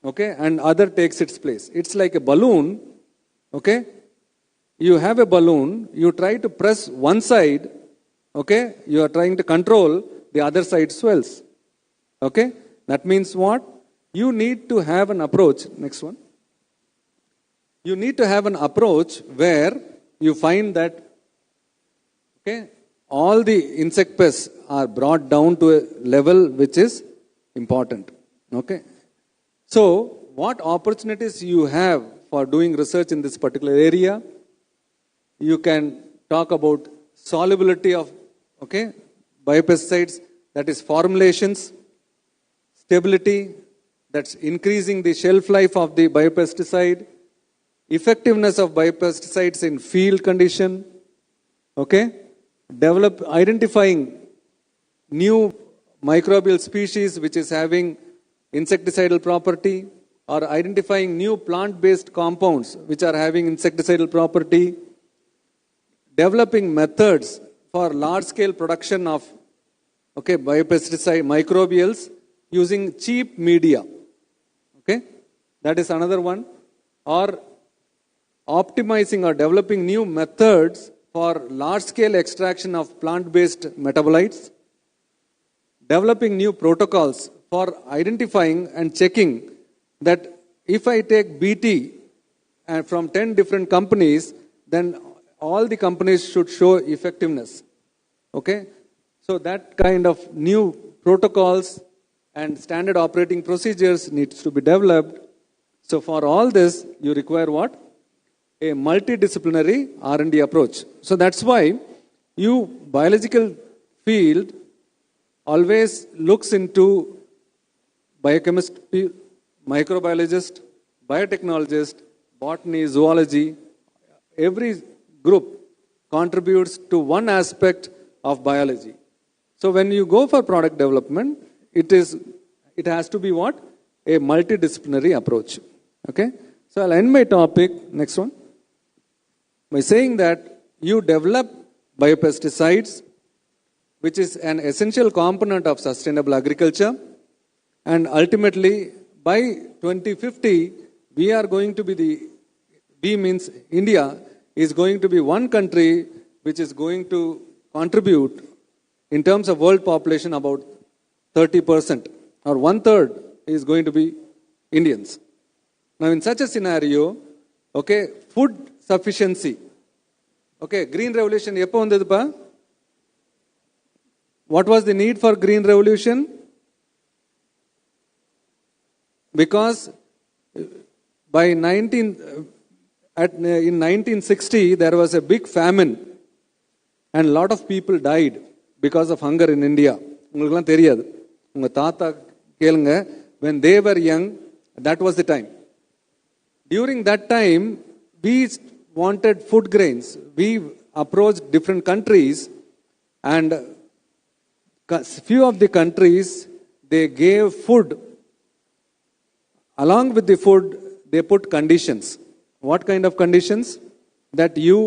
Okay? And other takes its place. It's like a balloon. Okay? You have a balloon, you try to press one side, okay? You are trying to control, the other side swells. Okay? That means what? You need to have an approach. Next one. You need to have an approach where you find that all the insect pests are brought down to a level which is important. Okay. So, what opportunities you have for doing research in this particular area? You can talk about solubility of biopesticides, that is formulations, stability, that's increasing the shelf life of the biopesticide, effectiveness of biopesticides in field condition, okay, identifying new microbial species which is having insecticidal property, or identifying new plant-based compounds which are having insecticidal property, developing methods for large-scale production of biopesticide microbials using cheap media. Okay, that is another one. Or optimizing or developing new methods for large-scale extraction of plant-based metabolites, developing new protocols for identifying and checking that if I take BT from 10 different companies, then all the companies should show effectiveness. Okay? So that kind of new protocols and standard operating procedures needs to be developed. So for all this, you require what? A multidisciplinary R&D approach. So that's why biological field always looks into biochemist, microbiologist, biotechnologist, botany, zoology. Every group contributes to one aspect of biology. So when you go for product development, it has to be what? A multidisciplinary approach. Okay? So I'll end my topic, next one, by saying that you develop biopesticides, which is an essential component of sustainable agriculture, and ultimately by 2050, we are going to be means India is going to be one country which is going to contribute in terms of world population about 30%, or 1/3 is going to be Indians. Now in such a scenario, okay, food sufficiency. Okay, Green Revolution எப்போ வந்ததுப்பா? What was the need for Green Revolution? Because in 1960 there was a big famine and a lot of people died because of hunger in India. உங்களுக்குலாம் தெரியாது. உங்க தாத்தா கேளுங்க, when they were young, that was the time. During that time, we wanted food grains. We approached different countries, and few of the countries, they gave food. Along with the food, they put conditions. What kind of conditions? That you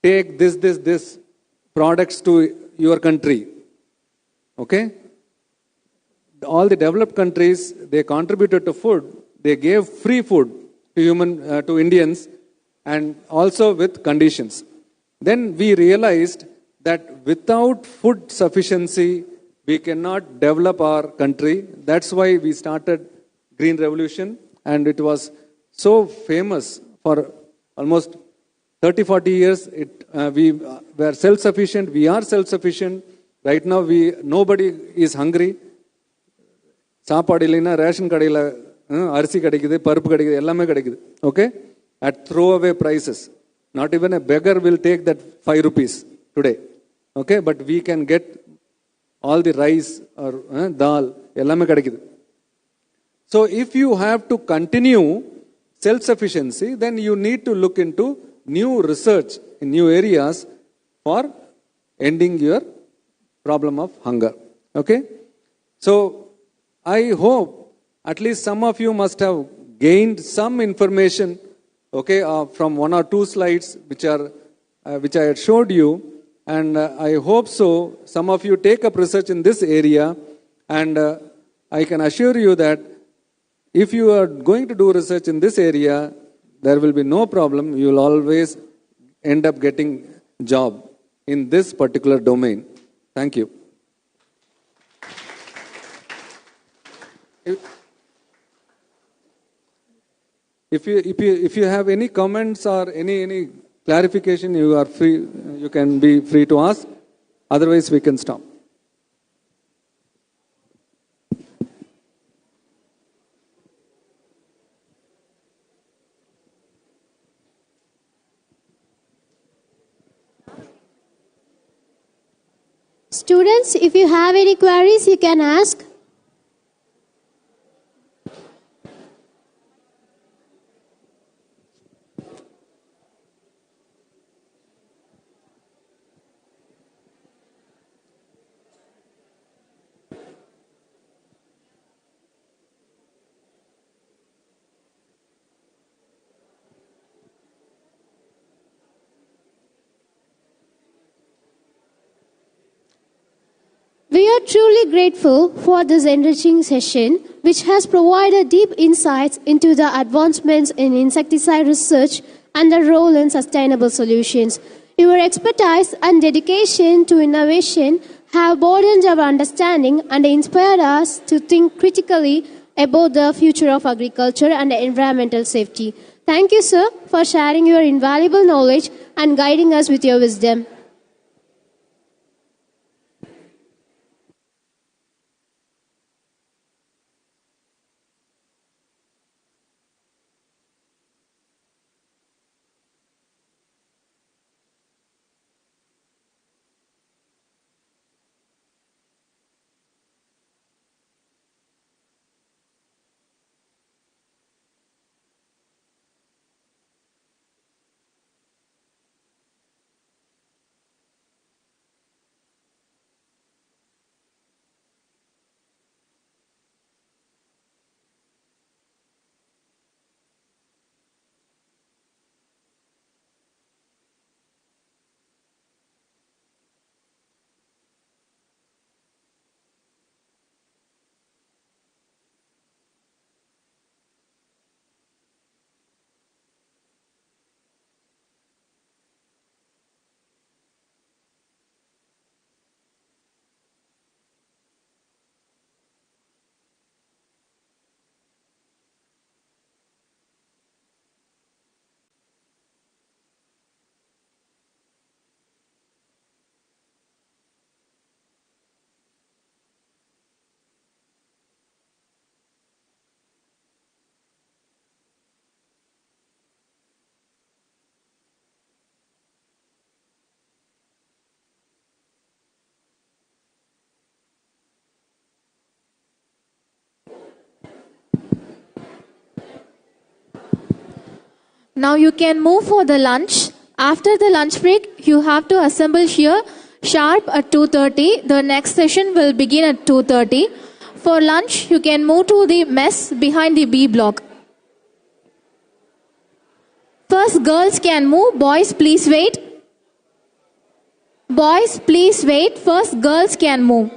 take this products to your country. Okay? All the developed countries, they contributed to food. They gave free food to Indians, and also with conditions. Then we realized that without food sufficiency, we cannot develop our country. That's why we started Green Revolution, and it was so famous for almost 30-40 years. We were self-sufficient. We are self-sufficient. Right now, nobody is hungry. சாப்பாடு இல்லைன்னா ration கடையில் அரிசி கிடைக்குது, பருப்பு கிடைக்குது, எல்லாமே கிடைக்குது. Okay, at throwaway prices. Not even a beggar will take that 5 rupees today. Okay, but we can get all the rice or dal, எல்லாமே கிடைக்குது. So if you have to continue self-sufficiency, then you need to look into new research in new areas for ending your problem of hunger. Okay, so I hope at least some of you must have gained some information, okay, from one or two slides which I had showed you, and I hope so some of you take up research in this area, and I can assure you that if you are going to do research in this area, there will be no problem. You will always end up getting job in this particular domain. Thank you. If you have any comments or any clarification, you are free. You can be free to ask. Otherwise, we can stop. Students, if you have any queries, you can ask. We are truly grateful for this enriching session, which has provided deep insights into the advancements in insecticide research and the role in sustainable solutions. Your expertise and dedication to innovation have broadened our understanding and inspired us to think critically about the future of agriculture and environmental safety. Thank you, sir, for sharing your invaluable knowledge and guiding us with your wisdom. Now you can move for the lunch. After the lunch break, you have to assemble here sharp at 2:30. The next session will begin at 2:30. For lunch, you can move to the mess behind the B block. First, girls can move. Boys, please wait. Boys, please wait. First, girls can move.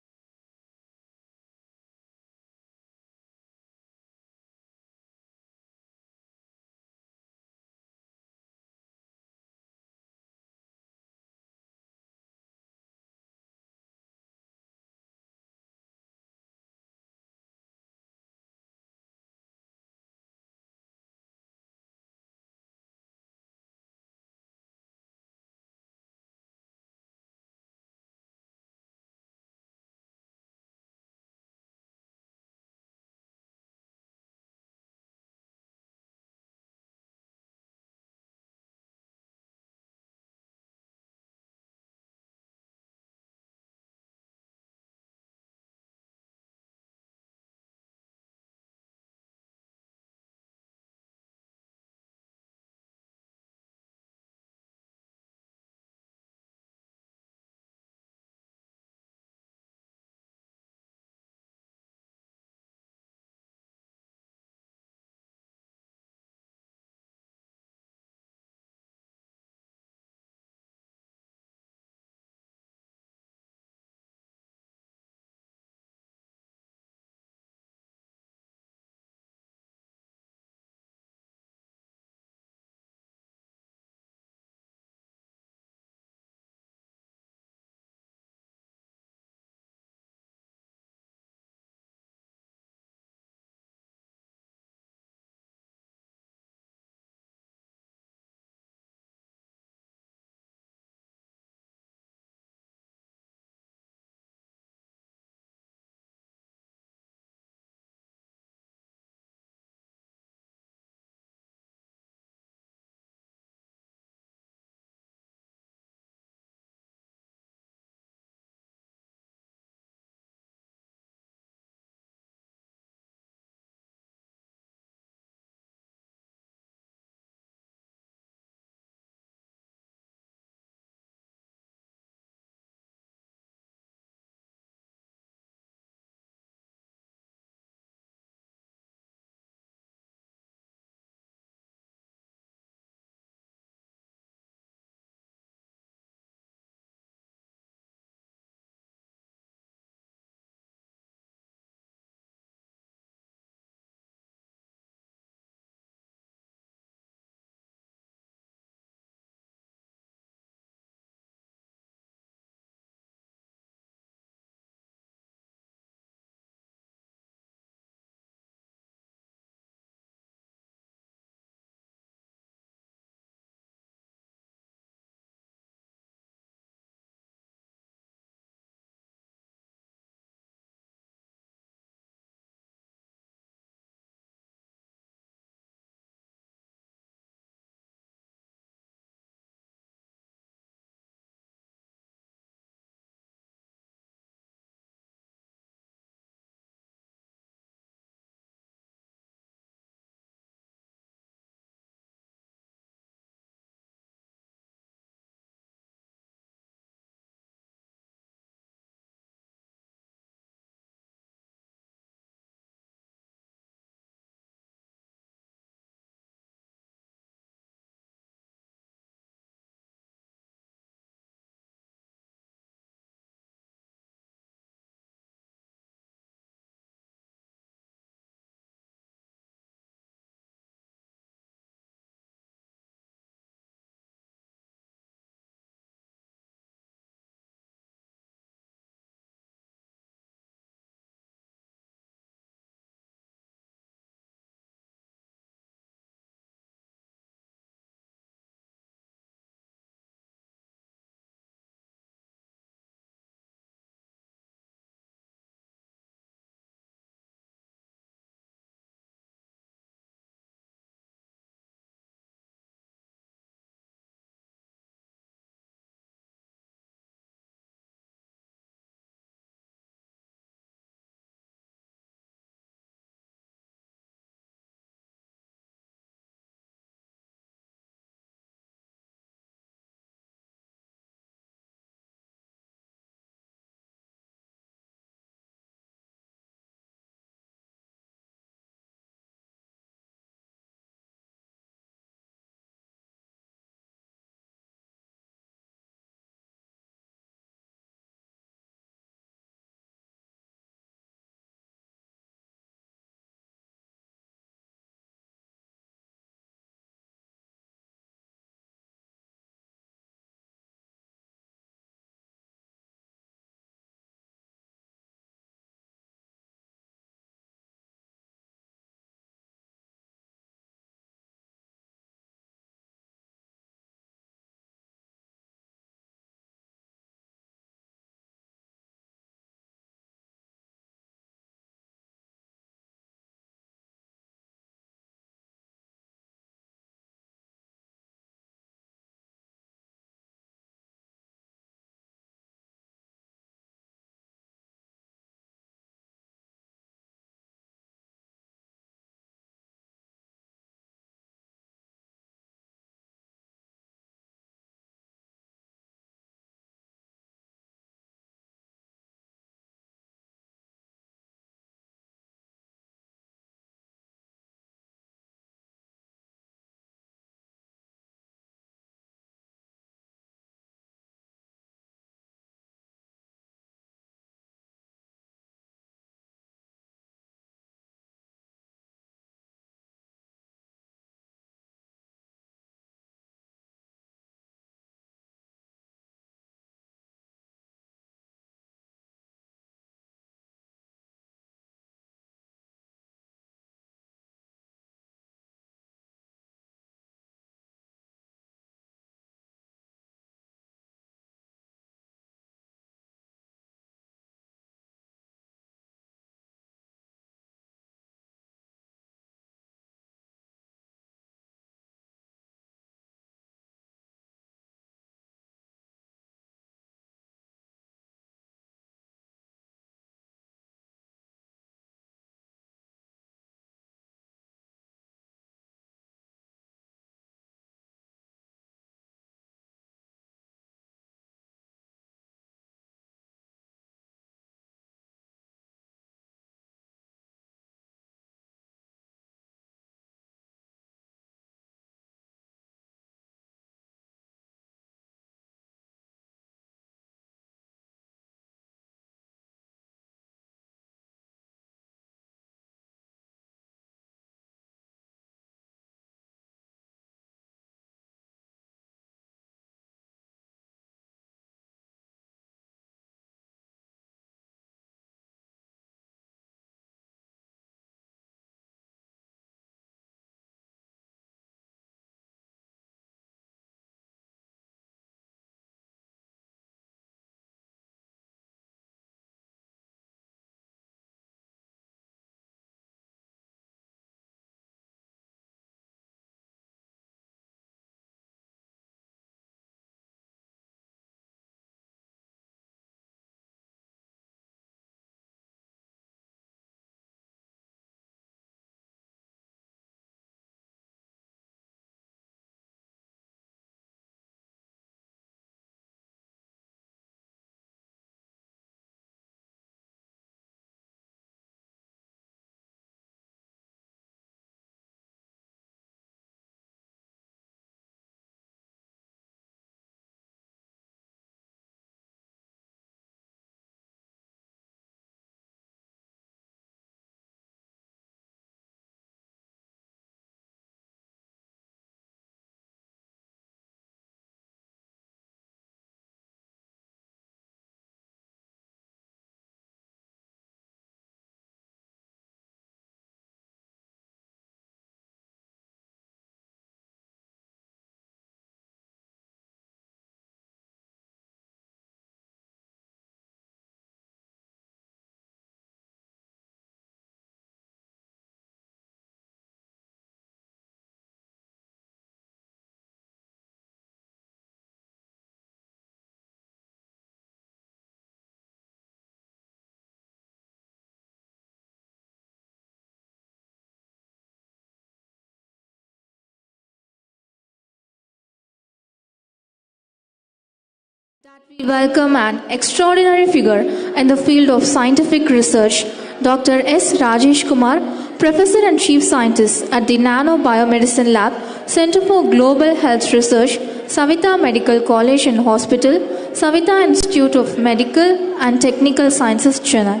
We welcome an extraordinary figure in the field of scientific research, Dr. S. Rajesh Kumar, Professor and Chief Scientist at the Nano-biomedicine Lab, Center for Global Health Research, Savita Medical College and Hospital, Savita Institute of Medical and Technical Sciences, Chennai.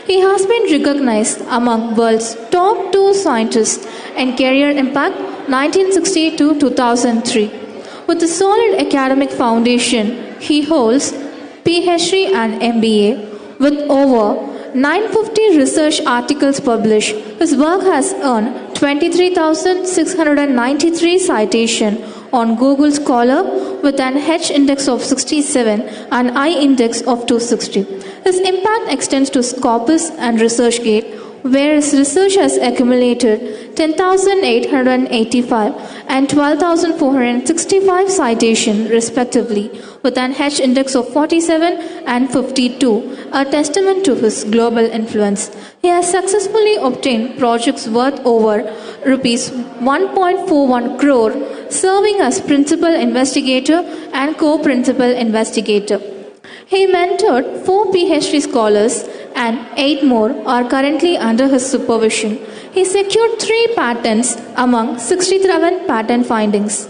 He has been recognized among world's top 2 scientists in career impact 1960 to 2003. With a solid academic foundation, he holds PhD and MBA. With over 950 research articles published, his work has earned 23,693 citations on Google Scholar with an H index of 67 and I index of 260. His impact extends to Scopus and ResearchGate, where his research has accumulated 10,885 and 12,465 citations respectively, with an H index of 47 and 52, a testament to his global influence. He has successfully obtained projects worth over rupees 1.41 crore, serving as principal investigator and co-principal investigator. He mentored 4 PhD scholars and 8 more are currently under his supervision. He secured 3 patents among 67 patent findings.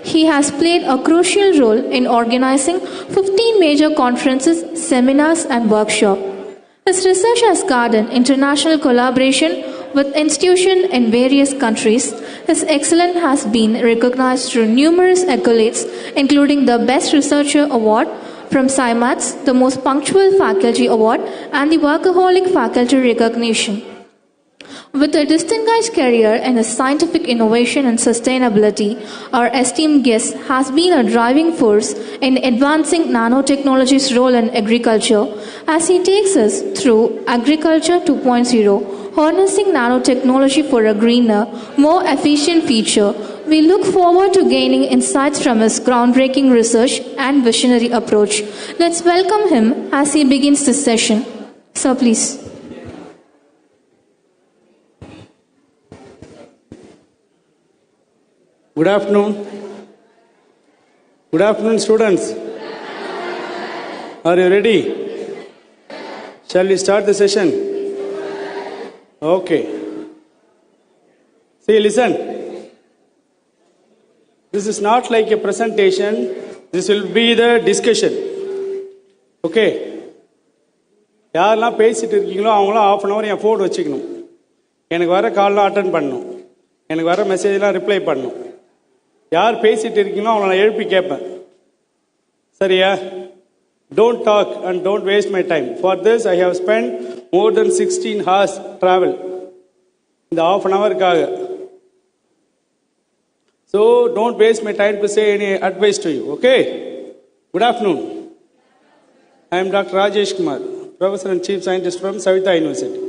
He has played a crucial role in organizing 15 major conferences, seminars, and workshops. His research has garnered international collaboration with institutions in various countries. His excellence has been recognized through numerous accolades, including the Best Researcher Award from SciMaths, the Most Punctual Faculty Award, and the Workaholic Faculty Recognition. With a distinguished career in his scientific innovation and sustainability, our esteemed guest has been a driving force in advancing nanotechnology's role in agriculture as he takes us through Agriculture 2.0, harnessing nanotechnology for a greener, more efficient future. We look forward to gaining insights from his groundbreaking research and visionary approach. Let's welcome him as he begins this session. Sir, please. Good afternoon. Good afternoon, students. Are you ready? Shall we start the session? Okay. See, listen. This is not like a presentation. This will be the discussion. Okay. யாரெல்லாம் பேசிட்டு இருக்கீங்களோ அவங்களாம் half an hour என் phone வச்சுக்கணும். எனக்கு வர கால்லாம் attend பண்ணணும். எனக்கு வர மெசேஜ்லாம் ரிப்ளை பண்ணணும். யார் பேசிட்டு இருக்கீங்களோ அவங்கள நான் எழுப்பி கேட்பேன். சரியா? Don't talk and don't waste my time. For this I have spent more than 16 hours travel. இந்த half an hour-க்காக. So don't waste my time to say any advice to you. Okay? Good afternoon. I am Dr. Rajesh Kumar, Professor and Chief Scientist from Savita University.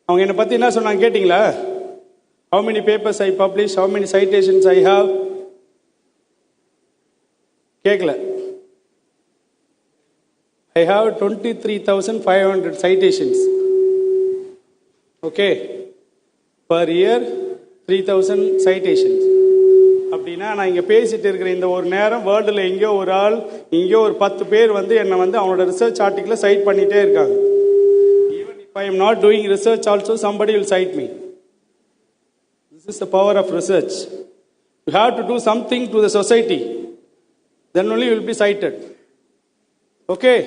அவங்க என்னை பற்றி என்ன சொன்னாங்க கேட்டிங்களா? How many papers I publish, how many citations I have? கேட்கல. I have 23,500 citations. Okay. Per year, 3,000 citations. அப்படின்னா நான் இங்கே பேசிட்டு இருக்கிற இந்த ஒரு நேரம் வேர்ல்டில் எங்கேயோ ஒரு ஆள், இங்கேயோ ஒரு 10 பேர் வந்து என்னை வந்து அவனோட ரிசர்ச் ஆர்டிக்கிளை சைட் பண்ணிகிட்டே இருக்காங்க. Even if I am not doing research also, somebody will cite me. This is the power of research. You have to do something to the society. Then only you will be cited. Okay?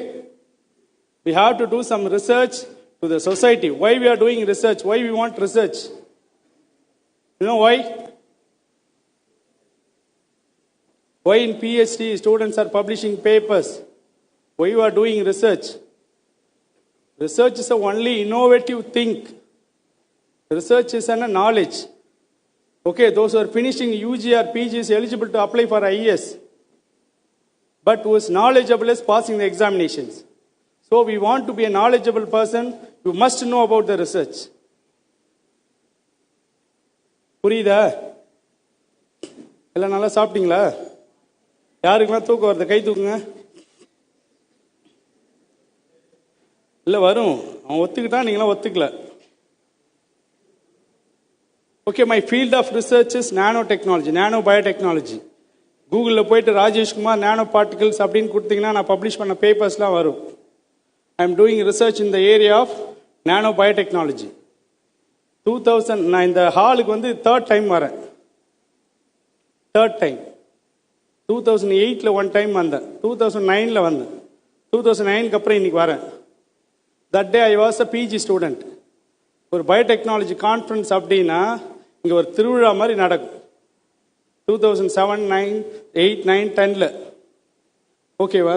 We have to do some research to the society. Why we are doing research? Why we want research? You know why? Why in PhD students are publishing papers? Why you are doing research? Research is the only innovative thing. Research is a knowledge. Okay, those who are finishing UG or PG is eligible to apply for IES. But who is knowledgeable is passing the examinations. So we want to be a knowledgeable person. You must know about the research. புரியுதா? எல்லாம் நல்லா சாப்பிட்டீங்களா? யாருக்கெல்லாம் தூக்கம் வருது? கை தூக்குங்க. இல்லை வரும். அவன் ஒத்துக்கிட்டா நீங்களாம் ஒத்துக்கல. Okay, my field of research is nanotechnology, nano-biotechnology. கூகுளில் போயிட்டு ராஜேஷ்குமார் நானோ பார்ட்டிகல்ஸ் அப்படின்னு கொடுத்தீங்கன்னா நான் பப்ளிஷ் பண்ண பேப்பர்ஸ்லாம் வரும். I am doing research in the area of nano biotechnology. 2000 நான் இந்த ஹாலுக்கு வந்து தேர்ட் டைம் வரேன். 2008 ஒன் டைம் வந்தேன், 2009 வந்தேன், 2009 அப்புறம் இன்னைக்கு வரேன். That day I was a PG student. ஒரு பயோடெக்னாலஜி கான்ஃபரன்ஸ் அப்படின்னா இங்கே ஒரு திருவிழா மாதிரி நடக்கும். 2007, 9, 8, 9, 10 ஓகேவா.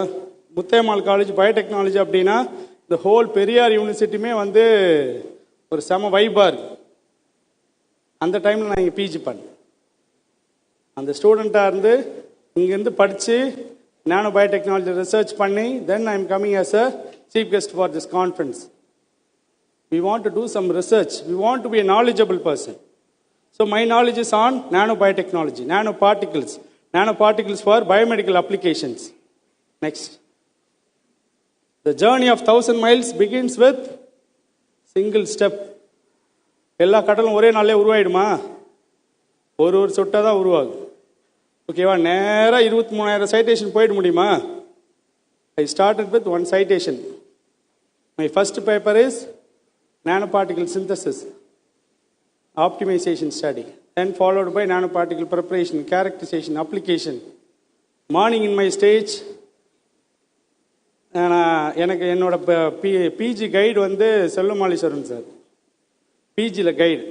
முத்தையம்மாள் காலேஜ் பயோடெக்னாலஜி அப்படின்னா இந்த ஹோல் பெரியார் யூனிவர்சிட்டியுமே வந்து ஒரு செம வைபாக இருக்கு. அந்த டைமில் நான் இங்கே பிஜி பண்ணேன். அந்த ஸ்டூடெண்ட்டாக இருந்து இங்கேருந்து படித்து நானோ பயோடெக்னாலஜி ரிசர்ச் பண்ணி then I am coming as a chief guest for this conference. We want to do some research. We want to be a knowledgeable person. So my knowledge is on nanobiotechnology, nanoparticles for biomedical applications. Next. The journey of 1,000 miles begins with single step. எல்லா கடலும் ஒரே நாளே உருவாயிடுமா? ஒரு சொட்டா தான் உருவாகும். ஓகேவா. நேராக 23,000 citation போயிட முடியுமா? I started with one citation. My first paper is nanoparticle synthesis, optimization study, then followed by nanoparticle preparation, characterization, application. Morning in my stage, எனக்கு என்னோட பிஜி கைடு வந்து செல்வமாலீஸ்வரன் சார், பிஜியில் கைடு.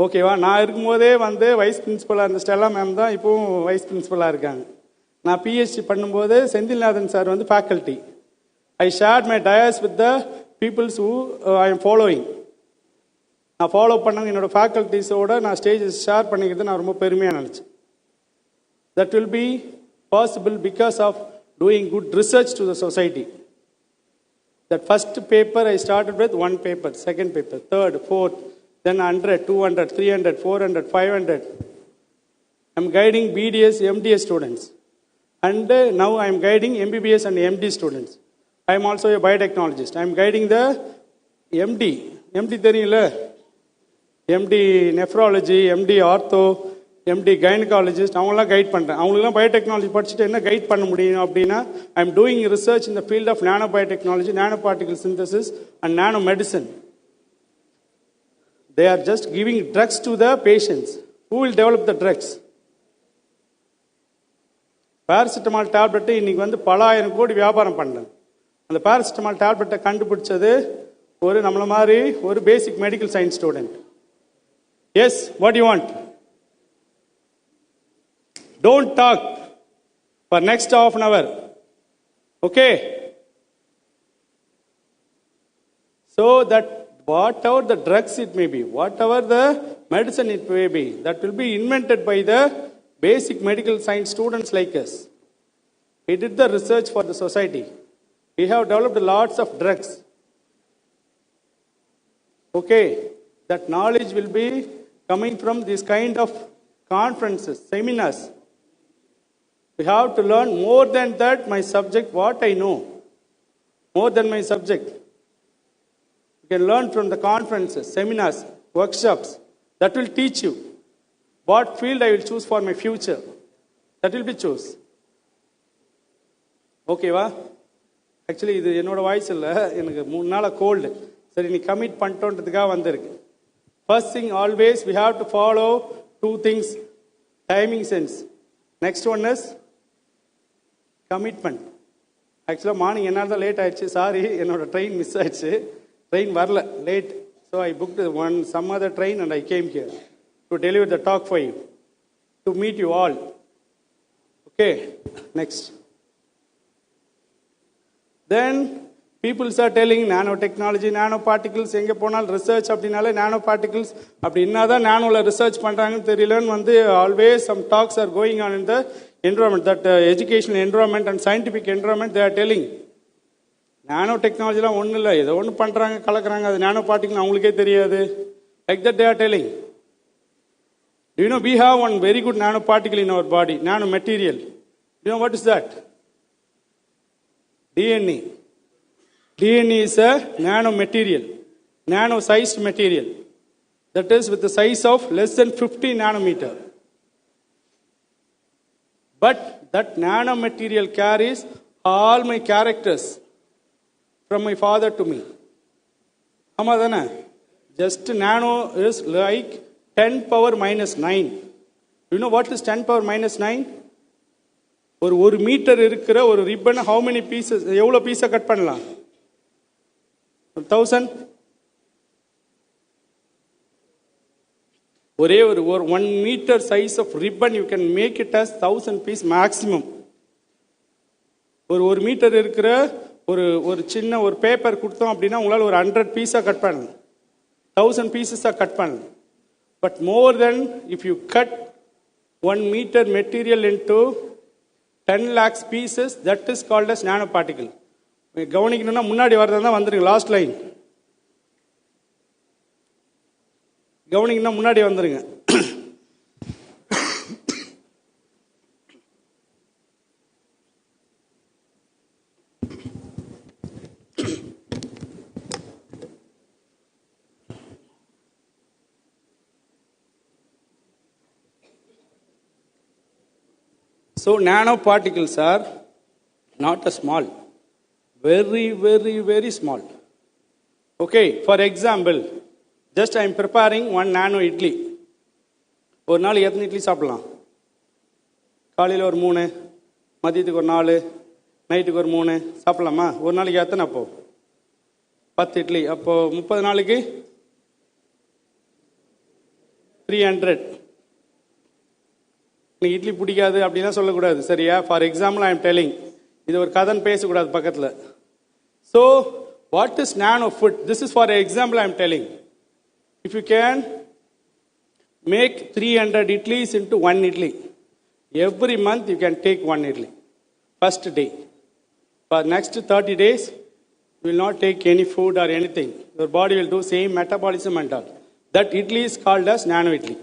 ஓகேவா. நான் இருக்கும்போதே வந்து வைஸ் பிரின்சிபலாக இருந்த ஸ்டெல்லா மேம் தான் இப்போவும் வைஸ் பிரின்சிபலாக இருக்காங்க. நான் பிஹெச்டி பண்ணும்போது செந்தில்நாதன் சார் வந்து faculty. I shared my dias with the peoples who I am following. நான் ஃபாலோ பண்ணவங்க என்னோட ஃபேக்கல்ட்டிஸோட நான் ஸ்டேஜஸ் ஷேர் பண்ணிக்கிறது நான் ரொம்ப பெருமையாக நினச்சேன். That will be possible because of doing good research to the society. That first paper I started with one paper, second paper, third, fourth, then 100, 200, 300, 400, 500. I am guiding BDS, MDS students. And now I am guiding MBBS and MD students. I am also a biotechnologist. I am guiding the MD. MD தெரியல, MD nephrology, MD ortho, MD gynecologist, அவங்களாம் guide பண்ணுறேன். அவங்களுக்குலாம் biotechnology படிச்சுட்டு என்ன guide பண்ண முடியும் அப்படின்னா, I am doing research in the field of nanobiotechnology, nanoparticle synthesis and nanomedicine. They are just giving drugs to the patients. Who will develop the drugs? Paracetamol tablet இன்னைக்கு வந்து பல ஆயிரம் கோடி வியாபாரம் பண்ணேன். அந்த பேராசிட்டமால் டேப்லெட்டை கண்டுபிடிச்சது ஒரு நம்மள மாதிரி ஒரு basic medical science student. Yes, what you want? Don't talk for next half an hour. Okay. So that whatever the drugs it may be, whatever the medicine it may be, that will be invented by the basic medical science students like us. We did the research for the society. We have developed lots of drugs. Okay, that knowledge will be coming from this kind of conferences, seminars. We have to learn more than that, my subject, what I know. More than my subject. You can learn from the conferences, seminars, workshops. That will teach you what field I will choose for my future. That will be choose. ஓகேவா. Actually இது என்னோட voice இல்லை, எனக்கு 3 நாளாக gold. சரி, நீ commit பண்ணிட்டோன்றதுக்காக வந்திருக்கு. First thing, always we have to follow 2 things. Timing sense. Next one is commitment. ஆக்சுவலாக மார்னிங் என்னால் தான் லேட் ஆயிடுச்சு, சாரி, என்னோட ட்ரெயின் மிஸ் ஆயிடுச்சு, ட்ரெயின் வரல, late. So I booked some other train and I came here to deliver the talk for you, to meet you all. Okay, next. Then people are telling nanotechnology, nanoparticles, எங்க போனால் research அப்படினாலே nanoparticles, அப்படி என்னதான் நானோல research பண்றாங்கன்னு தெரியலன்னு வந்து always some talks are going on in the environment, that educational environment and scientific environment. They are telling nanotechnology ஒன்றும் இல்லை, ஏதோ ஒன்று பண்றாங்க, கலக்குறாங்க, அது nanoparticle அவங்களுக்கே தெரியாது. Like that they are telling. Do you know we have one very good nanoparticle in our body, nanomaterial. Do you know what is that? DNA. DNA is a nanomaterial, nano-sized material. That is with the size of less than 50 nanometer. But that nanomaterial carries all my characters from my father to me. Amadana, just nano is like 10 power minus 9. You know what is 10 power minus 9? ஒரு metre இருக்கிற ஒரு ribbon how many pieces, எவ்வளோ பீஸை cut பண்ணலாம்? 1000. ஒரே ஒரு 1 meter size of ribbon you can make it as 1000 piece maximum. ஒரு metre இருக்கிற ஒரு சின்ன ஒரு பேப்பர் கொடுத்தோம் அப்படின்னா உங்களால் ஒரு 100 பீஸா கட் பண்ணலாம், 1000 பீசஸா கட் பண்ணலாம். But more then if you cut 1 meter material into 10 lakhs pieces, that is called as nanoparticle. கவனிக்கணும்னா முன்னாடி வரதா வந்துருங்க, லாஸ்ட் லைன் கவனிக்கணும்னா முன்னாடி வந்துருங்க. So nanoparticles are not a small, very, very, very small. Okay, for example, just I am preparing 1 nano idli. ஒரு நாள் எத்தனை இட்லி சாப்பிடலாம்? காலையில் ஒரு 3, மதியத்துக்கு ஒரு 4, நைட்டுக்கு ஒரு 3 சாப்பிடலாமா? ஒரு நாளைக்கு எத்தனை? அப்போ 10 இட்லி. அப்போ 30 நாளைக்கு 300. இட்லி பிடிக்காது அப்படிலாம் சொல்லக்கூடாது, சரியா? For example I am telling, இது ஒரு கதன் பேசக்கூடாது பக்கத்தில். So what is nano food? This is for example I am telling. If you can make 300 idlis into 1 idli, every month you can take 1 idli. First day. For next 30 days, you will not take any food or anything. Your body will do same metabolism and all. That idli is called as nano idli.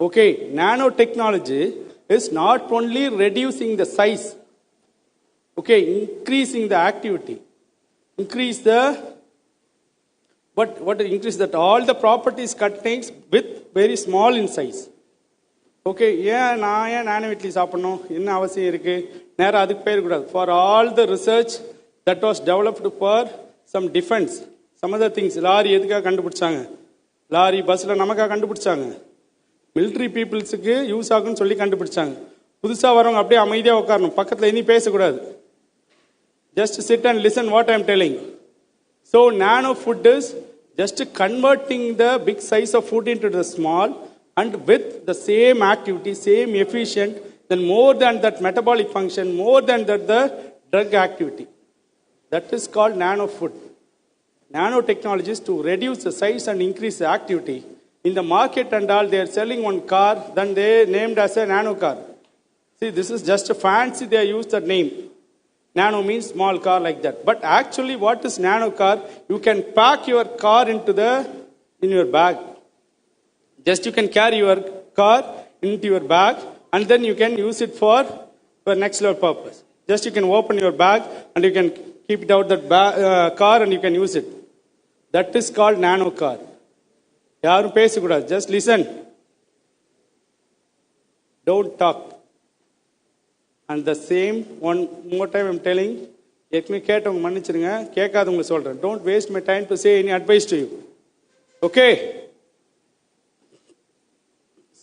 Okay, nanotechnology is not only reducing the size, okay, increasing the activity, increase the, what increase that all the properties contains with very small in size. Okay, நான் நானோ இட்லி சாப்பிடணும், என்ன அவசியம் இருக்கு? நேரம் அதுக்கு போயிடக்கூடாது. For all the research that was developed for some defense, some other things. Lorry எதுக்காக கண்டுபிடிச்சாங்க? லாரி பஸ்ல நமக்காக கண்டுபிடிச்சாங்க, மிலிட்ரி பீப்புள்ஸுக்கு யூஸ் ஆகுன்னு சொல்லி கண்டுபிடிச்சாங்க. புதுசாக வரவங்க அப்படியே அமைதியாக உட்காரணும், பக்கத்தில் இனி பேசக்கூடாது. Just sit and listen what I am telling. So nano food is just converting the big size of food into the small and with the same activity, same efficient, then more than that metabolic function, more than that the drug activity. That is called nano food. Nanotechnology is to reduce the size and increase the activity. In the market and all, they are selling one car, then they named as a nano car. See, this is just a fancy, they use the name. Nano means small car like that. But actually, what is nano car? You can pack your car in your bag. Just you can carry your car into your bag and then you can use it for next level purpose. Just you can open your bag and you can keep it out that car and you can use it. That is called nano car. யாரும் பேசக்கூடாது, just listen, don't talk. And the same one more time I'm telling, ஏற்கனவே கேட்டவங்க மன்னிச்சிருங்க, கேட்காதவங்க சொல்றேன். Don't waste my time to say any advice to you. Okay,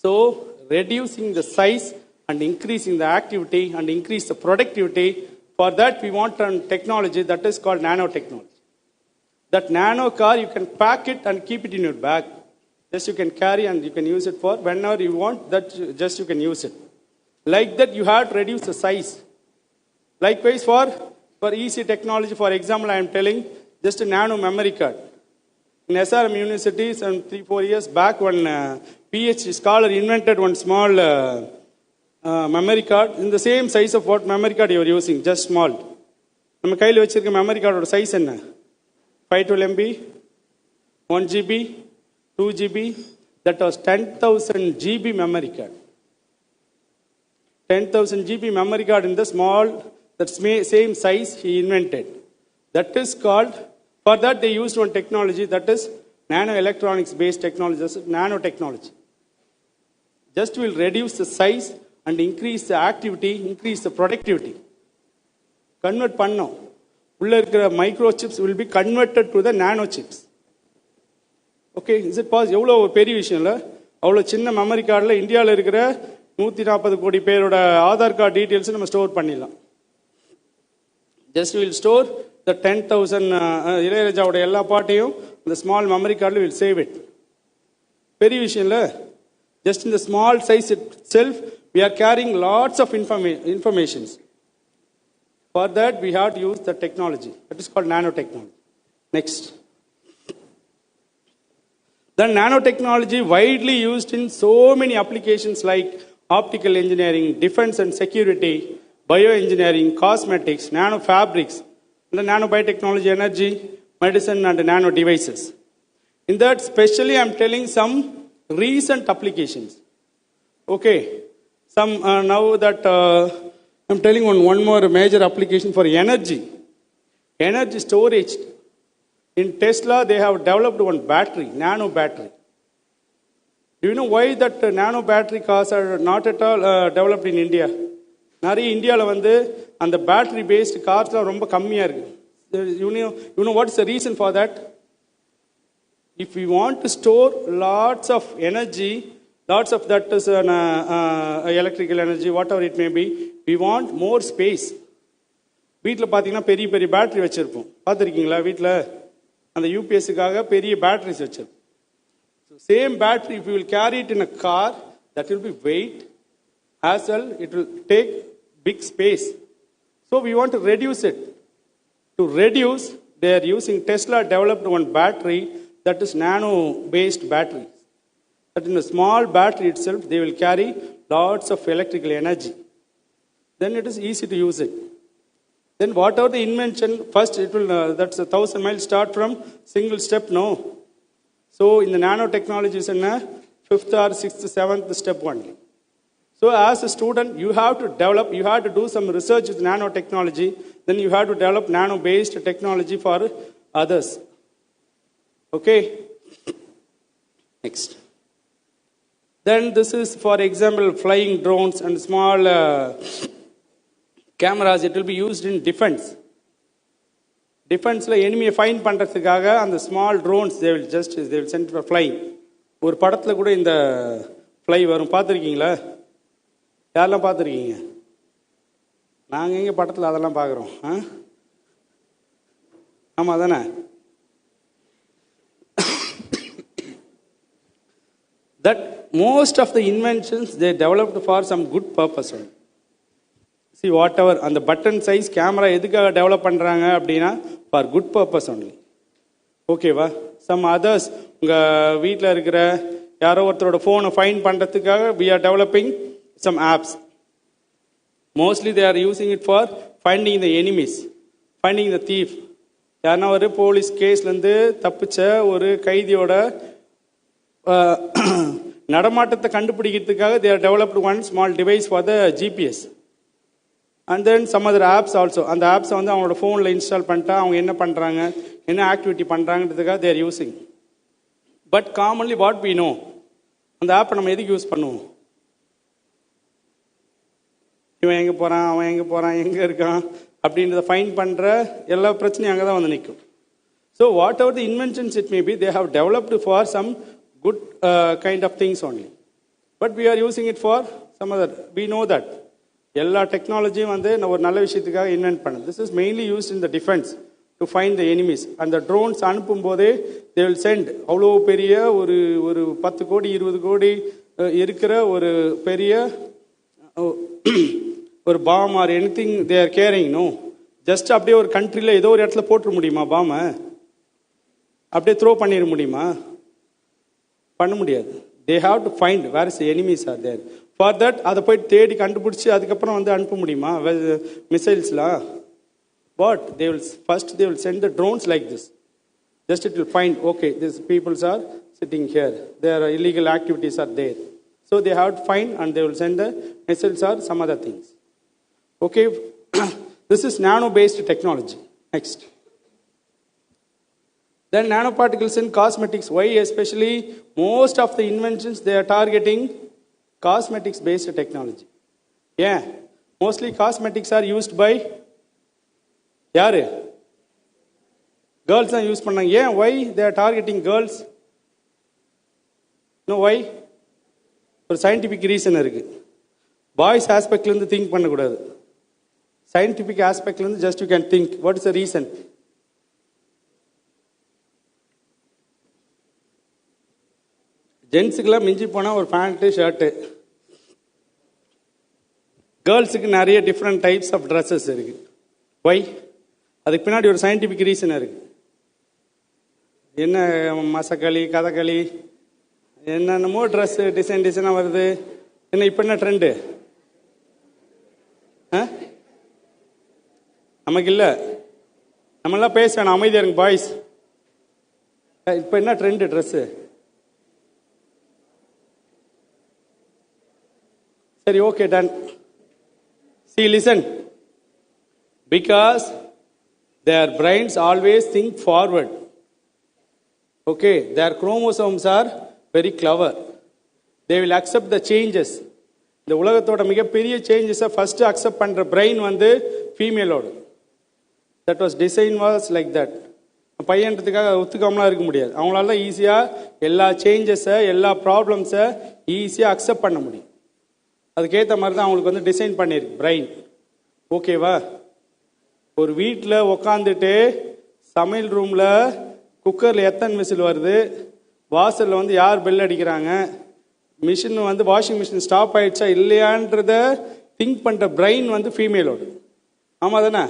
so reducing the size and increasing the activity and increase the productivity, for that we want an technology that is called nano technology. That nano car, you can pack it and keep it in your bag. Just you can carry and you can use it for whenever you want, that just you can use it. Like that you have to reduce the size. Likewise for easy technology, for example, I am telling just a nano memory card. In SRM University, some 3-4 years back, one PhD scholar invented one small memory card in the same size of what memory card you are using, just small. நம்ம கையில் வச்சிருக்க memory கார்டோட size என்ன? 512 MB, 1 GB, 2 GB, that was 10,000 GB memory card. 10,000 GB memory card in the small, that same size he invented. That is called, for that they used one technology that is nanoelectronics based technology, nanotechnology. Just will reduce the size and increase the activity, increase the productivity. Convert பண்ணோம். உள்ள இருக்கிற microchips will be converted to the nanochips. Okay, is it possible? எவ்வளோ ஒரு பெரிய விஷயம் இல்லை? அவ்வளோ சின்ன மெமரி கார்டில் இந்தியாவில் இருக்கிற 140 கோடி பேரோட ஆதார் கார்டு டீட்டெயில்ஸ் நம்ம ஸ்டோர் பண்ணிடலாம். ஜஸ்ட் வில் ஸ்டோர் த 10,000 இளையராஜாவோட எல்லா பாட்டையும் இந்த ஸ்மால் மெமரி கார்டில் வில் சேவ் இட். பெரிய விஷயம் இல்லை? Just in the small size itself, we are carrying lots of informations. For that, we have to use the technology. That is called nanotechnology. Next. The nanotechnology widely used in so many applications like optical engineering, defense and security, bioengineering, cosmetics, nanofabrics, and the nanobiotechnology, energy, medicine, and nano devices. In that, especially, I'm telling some recent applications. Okay, some now that I'm telling one more major application for energy storage. In Tesla, they have developed one battery, nano battery. Do you know why that nano battery cars are not at all developed in India? நிறைய இந்தியாவில் வந்து அந்த battery based கார்ஸ்லாம் ரொம்ப கம்மியாக இருக்கு. You know what is the reason for that? If we want to store lots of energy, lots of that is electrical energy, whatever it may be, we want more space. வீட்டில் பார்த்தீங்கன்னா பெரிய பெரிய battery வச்சுருப்போம். பார்த்துருக்கீங்களா? வீட்டில் அந்த யூபிஎஸ்ஸுக்காக பெரிய batteries வச்சிருப்போம். Same battery, if you will carry it in a car, that will be weight. As well, it will take big space. So we want to reduce it. To reduce, they are using Tesla developed one battery that is nano-based battery. That in a small battery itself, they will carry lots of electrical energy. Then it is easy to use it. Then whatever the invention, first it will, that's 1,000 miles start from single step, no. So in the nanotechnology is in a 5th or 6th, 7th step only. So as a student, you have to develop, you have to do some research with nanotechnology, then you have to develop nano-based technology for others. Okay? Next. Then this is, for example, flying drones and small cameras. It will be used in defense. Defense-ல எனிமியை find பண்ணுறதுக்காக அந்த small drones they will send for flying. ஒரு படத்தில் கூட இந்த fly வரும். பார்த்துருக்கீங்களா? யாரெல்லாம் பார்த்துருக்கீங்க? நாங்கள் எங்கே படத்தில் அதெல்லாம் பார்க்குறோம்? ஆமாம் தானே? That most of the inventions they developed for some good purpose only. See, whatever, அந்த பட்டன் சைஸ் கேமரா எதுக்காக டெவலப் பண்ணுறாங்க அப்படின்னா ஃபார் குட் பர்பஸ் ஒன்லி. ஓகேவா? சம் அதர்ஸ், உங்கள் வீட்டில் இருக்கிற யாரோ ஒருத்தரோட ஃபோனை ஃபைண்ட் பண்ணுறதுக்காக we are developing some apps. Mostly they are using it for finding the enemies, finding the thief. யாருன்னா ஒரு போலீஸ் கேஸ்லேருந்து தப்பிச்ச ஒரு கைதியோட நடமாட்டத்தை கண்டுபிடிக்கிறதுக்காக they are developed one small device for the GPS. And then some other apps also. அந்த ஆப்ஸை வந்து அவங்களோட ஃபோனில் install பண்ணிட்டா அவங்க என்ன பண்ணுறாங்க, என்ன activity பண்ணுறாங்கிறதுக்காக they are using. But commonly what we know, அந்த ஆப்பை நம்ம எதுக்கு யூஸ் பண்ணுவோம்? இவன் எங்கே போகிறான், அவன் எங்கே போகிறான், எங்கே இருக்கான் அப்படின்றத ஃபைண்ட் பண்ணுற எல்லா பிரச்சனையும் அங்கே தான் வந்து நிற்கும். So whatever the inventions it may be, they have developed for some good kind of things only. But we are using it for some other. We know that எல்லா டெக்னாலஜியும் வந்து ஒரு நல்ல விஷயத்துக்காக இன்வென்ட் பண்ணது. This is mainly used in the defence to find the enemies. அந்த drones அனுப்பும் போதே தே வில் சென்ட் அவ்வளோ பெரிய ஒரு 10 கோடி 20 கோடி இருக்கிற ஒரு பெரிய ஒரு bomb or anything they are carrying. No, just அப்படியே ஒரு கண்ட்ரியில் ஏதோ ஒரு இடத்துல போட்டுற முடியுமா பாமை? அப்படியே த்ரோ பண்ணிட முடியுமா? பண்ண முடியாது. They have to find where is enemies are there. For that அதை போய் தேடி கண்டுபிடிச்சி அதுக்கப்புறம் வந்து அனுப்ப முடியுமா மிசைல்ஸ்லாம்? What? They will send the drones like this. Just it will find, okay, these peoples are sitting here. Their illegal activities are there. So they have to find and they will send the missiles or some other things. Okay, this is nano-based technology. Next. Then nanoparticles in cosmetics. Why especially most of the inventions they are targeting cosmetics-based technology. ஏன் mostly cosmetics are used by யாரு? Girls தான் use பண்ணாங்க. ஏன் why they are targeting girls? No why? ஒரு scientific reason இருக்கு. Boys ஆஸ்பெக்ட்லேருந்து think பண்ணக்கூடாது. Scientific ஆஸ்பெக்ட்லேருந்து just you can think. What is the reason? ஜென்ஸுக்கெல்லாம் மிஞ்சி போனால் ஒரு பேண்ட்டு ஷர்ட்டு. கேர்ள்ஸுக்கு நிறைய டிஃப்ரெண்ட் டைப்ஸ் ஆஃப் ட்ரெஸ்ஸஸ் இருக்கு. ஒய்? அதுக்கு பின்னாடி ஒரு சயின்டிஃபிக் ரீசன் இருக்கு. என்ன மசக்களி கதகளி என்னென்னமோ ட்ரெஸ்ஸு டிசைனாக வருது. என்ன இப்போ என்ன ட்ரெண்டு? நமக்கு இல்லை. நம்மளாம் பேச வேணாம், அமைதியாக இருங்க பாய்ஸ். இப்போ என்ன ட்ரெண்டு ட்ரெஸ்ஸு? சரி, okay, done. See, listen. Because their brains always think forward. Okay, their chromosomes are very clever. They will accept the changes. இந்த உலகத்தோட மிகப்பெரிய சேஞ்சஸை ஃபர்ஸ்ட் அக்செப்ட் பண்ற பிரெயின் வந்து ஃபீமேலோட. That was design was like that. பையன்றதுக்காக ஒத்துக்காமலாம் இருக்க முடியாது. அவங்களால ஈஸியாக எல்லா சேஞ்சஸை எல்லா ப்ராப்ளம்ஸை ஈஸியாக அக்செப்ட் பண்ண முடியும். அதுக்கேற்ற மாதிரி தான் அவங்களுக்கு வந்து டிசைன் பண்ணியிருக்கு பிரெயின். ஓகேவா? ஒரு வீட்டில் உக்காந்துட்டு சமையல் ரூமில் குக்கரில் எத்தனை விசில் வருது, வாசலில் வந்து யார் பெல் அடிக்கிறாங்க, மிஷின் வந்து வாஷிங் மிஷின் ஸ்டாப் ஆயிடுச்சா இல்லையான்றத திங்க் பண்ணுற பிரெயின் வந்து ஃபீமேலோடு. ஆமாம் தானே?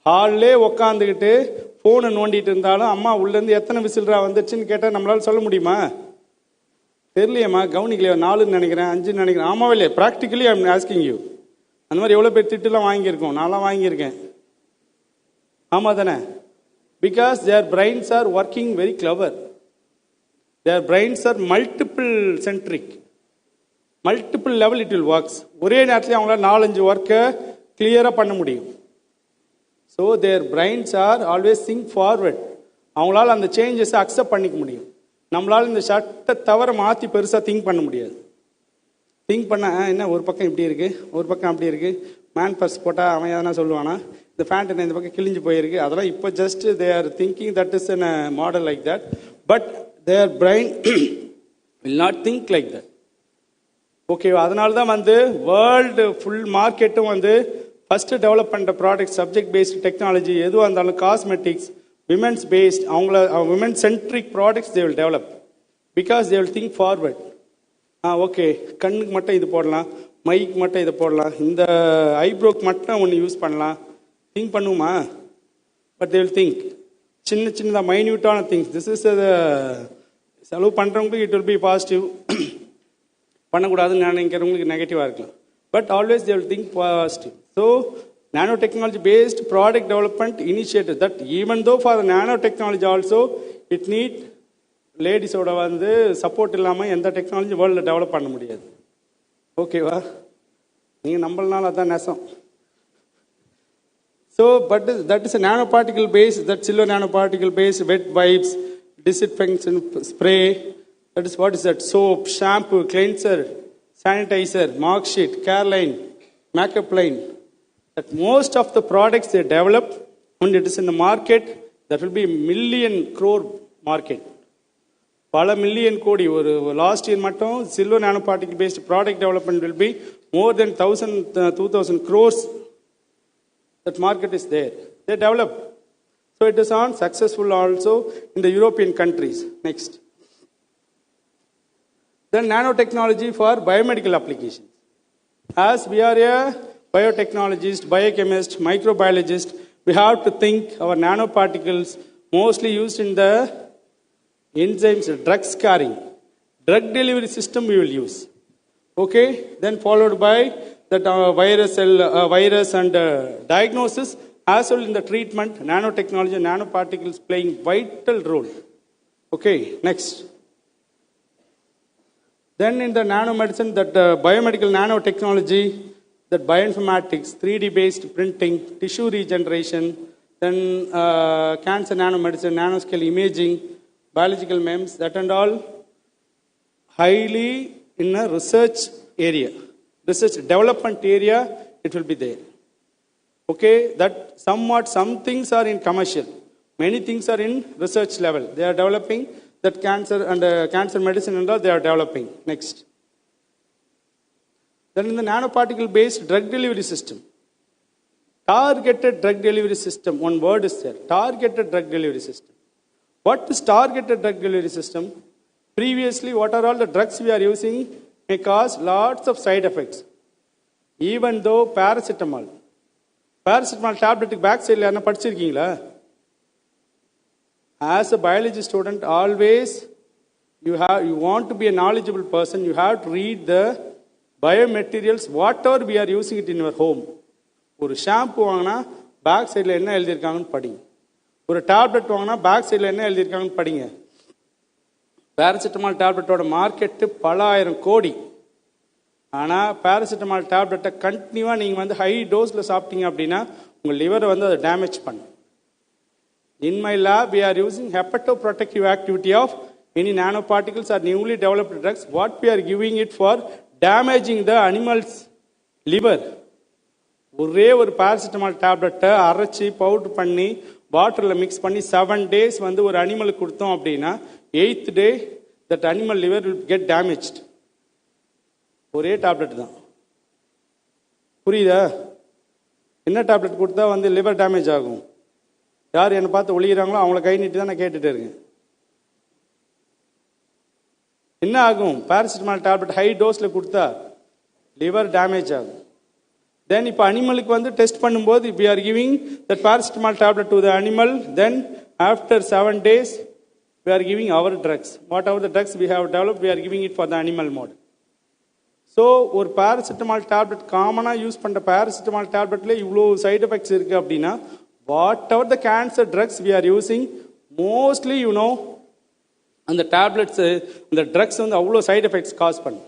ஹால்லே உக்காந்துக்கிட்டு ஃபோனை நோண்டிட்டு இருந்தாலும் அம்மா உள்ளேருந்து எத்தனை விசில்ரா வந்துச்சுன்னு கேட்டால் நம்மளால சொல்ல முடியுமா? தெரியலையம்மா, கவனிக்கலையா, 4ன்னு நினைக்கிறேன், 5ன்னு நினைக்கிறேன். ஆமாவே இல்லையா? Practically I am asking you. அந்த மாதிரி எவ்வளோ பேர் திட்டுலாம் வாங்கியிருக்கோம், நான்லாம் வாங்கியிருக்கேன். ஆமாம் தானே? Because their brains are working very clever. Their brains are multiple centric. Multiple level it will works. ஒரே நேரத்தில் அவங்களால 4-5 ஒர்க்கை கிளியராக பண்ண முடியும். So their brains are always think forward. அவங்களால அந்த சேஞ்சஸை அக்செப்ட் பண்ணிக்க முடியும். நம்மளால இந்த ஷர்ட்டை தவிர மாற்றி பெருசாக திங்க் பண்ண முடியாது. திங்க் பண்ண என்ன ஒரு பக்கம் இப்படி இருக்கு, ஒரு பக்கம் அப்படி இருக்கு, மேன் பர்ஸ் போட்டால் அவன் எதனா சொல்லுவானா, இந்த பேண்ட் என்ன இந்த பக்கம் கிழிஞ்சு போயிருக்கு, அதெல்லாம் இப்போ just they are thinking that is N model like that. But there brain will not think like that. ஓகேவா? அதனால தான் வந்து வேர்ல்டு ஃபுல் மார்க்கெட்டும் வந்து ஃபர்ஸ்ட் டெவலப் பண்ணுற ப்ராடக்ட் சப்ஜெக்ட் பேஸ்டு டெக்னாலஜி எதுவாக இருந்தாலும் காஸ்மெட்டிக்ஸ் விமென்ஸ் பேஸ்ட், அவங்கள women centric products they will develop because they will think forward. Okay, கண்ணுக்கு மட்டும் இது போடலாம், மைக்கு மட்டும் இதை போடலாம், இந்த ஐப்ரோக்கு மட்டும் ஒன்று யூஸ் பண்ணலாம், திங்க் பண்ணுமா? பட் தே வில் திங்க் சின்னதாக மைன்யூட்டான திங்ஸ். திஸ் இஸ் செலவு பண்ணுறவங்களுக்கு இட் வில் பி பாசிட்டிவ், பண்ணக்கூடாதுன்னு நினைக்கிறவங்களுக்கு நெகட்டிவாக இருக்கலாம். But always they will think positive. So nanotechnology based product development initiative that even though for the nanotechnology also it need லேடிஸோட வந்து support இல்லாமல் எந்த டெக்னாலஜி வேர்ல்டில் டெவலப் பண்ண முடியாது. ஓகேவா? நீங்கள் நம்மளனால அதான் நெசம். So but that is a nanoparticle based, that silver nanoparticle based wet wipes, disinfection spray, that is what is that, soap, shampoo, cleanser, sanitizer, mark sheet, care line, makeup line. That most of the products they develop and it is in the market, that will be a million crore market. பல million கோடி. ஒரு last year மட்டும் silver nano particle paste product development will be more then 2,000 crores. That market is there. They develop. So it is on successful also in the European countries. Next. Then nanotechnology for biomedical applications. As we are a biotechnologist, biochemist, microbiologist, we have to think our nanoparticles mostly used in the enzymes, drug scarring, drug delivery system we will use. Okay, then followed by that virus and diagnosis, as well in the treatment, nanotechnology, nanoparticles playing vital role. Okay, next. Then in the nanomedicine, that biomedical nanotechnology, that bioinformatics, 3D based printing, tissue regeneration, then cancer nanomedicine, nanoscale imaging, biological MEMS, that and all highly in a research area. research development area, it will be there. Okay, that some things are in commercial. Many things are in research level. They are developing that cancer and cancer medicine and all they are developing. Next. Then in the nanoparticle based drug delivery system. Targeted drug delivery system. One word is there. Targeted drug delivery system. What is targeted drug delivery system? Previously, what are all the drugs we are using may cause lots of side effects. Even though paracetamol tablet back side la படிச்சிருக்கீங்களா? As a biology student, always you want to be a knowledgeable person, you have to read the biomaterials, whatever we are using it in your home. ஒரு shampoo வாங்கினா back சைடில் என்ன எழுதியிருக்காங்கன்னு படிங்க. ஒரு tablet வாங்கினா back சைடில் என்ன எழுதியிருக்காங்கன்னு படிங்க. பேராசிட்டமால் டேப்லெட்டோட மார்க்கெட்டு பல ஆயிரம் கோடி. ஆனால் பேராசிட்டமால் டேப்லெட்டை கண்டினியூவாக நீங்கள் வந்து ஹை டோஸில் சாப்பிட்டீங்க அப்படின்னா உங்கள் லிவரை வந்து அதை டேமேஜ் பண்ணும். In my lab, we are using hepatoprotective activity of many nanoparticles or newly developed drugs. What we are giving it for damaging the animal's liver. ஒரே ஒரு பேராசிட்டமால் டேப்லெட்டை அரைச்சி பவுடர் பண்ணி வாட்டரில் மிக்ஸ் பண்ணி 7 days வந்து ஒரு அனிமலுக்கு கொடுத்தோம் அப்படின்னா 8th day that animal liver will get damaged. ஒரே டேப்லெட் தான். புரியுதா? என்ன டேப்லெட் கொடுத்தா வந்து லிவர் டேமேஜ் ஆகும்? யார் என்னை பார்த்து ஒளிகிறாங்களோ அவங்கள கை நீட்டி தான் நான் கேட்டுட்டு இருக்கேன். என்ன ஆகும்? பேராசிட்டமால் டேப்லெட் ஹை டோஸில் கொடுத்தா லிவர் டேமேஜ் ஆகும். தென் இப்போ அனிமலுக்கு வந்து டெஸ்ட் பண்ணும்போது if we are giving that paracetamol tablet to the animal, then after 7 days we are giving our drugs. Whatever the drugs we have developed, we are giving it for the animal model. So ஒரு paracetamol tablet காமனாக use பண்ணுற paracetamol டேப்லெட்ல இவ்வளோ side effects இருக்குது அப்படின்னா whatever the cancer drugs we are using, mostly அந்த tablets அந்த drugs வந்து அவ்வளோ சைடு எஃபெக்ட்ஸ் காஸ் பண்ணும்.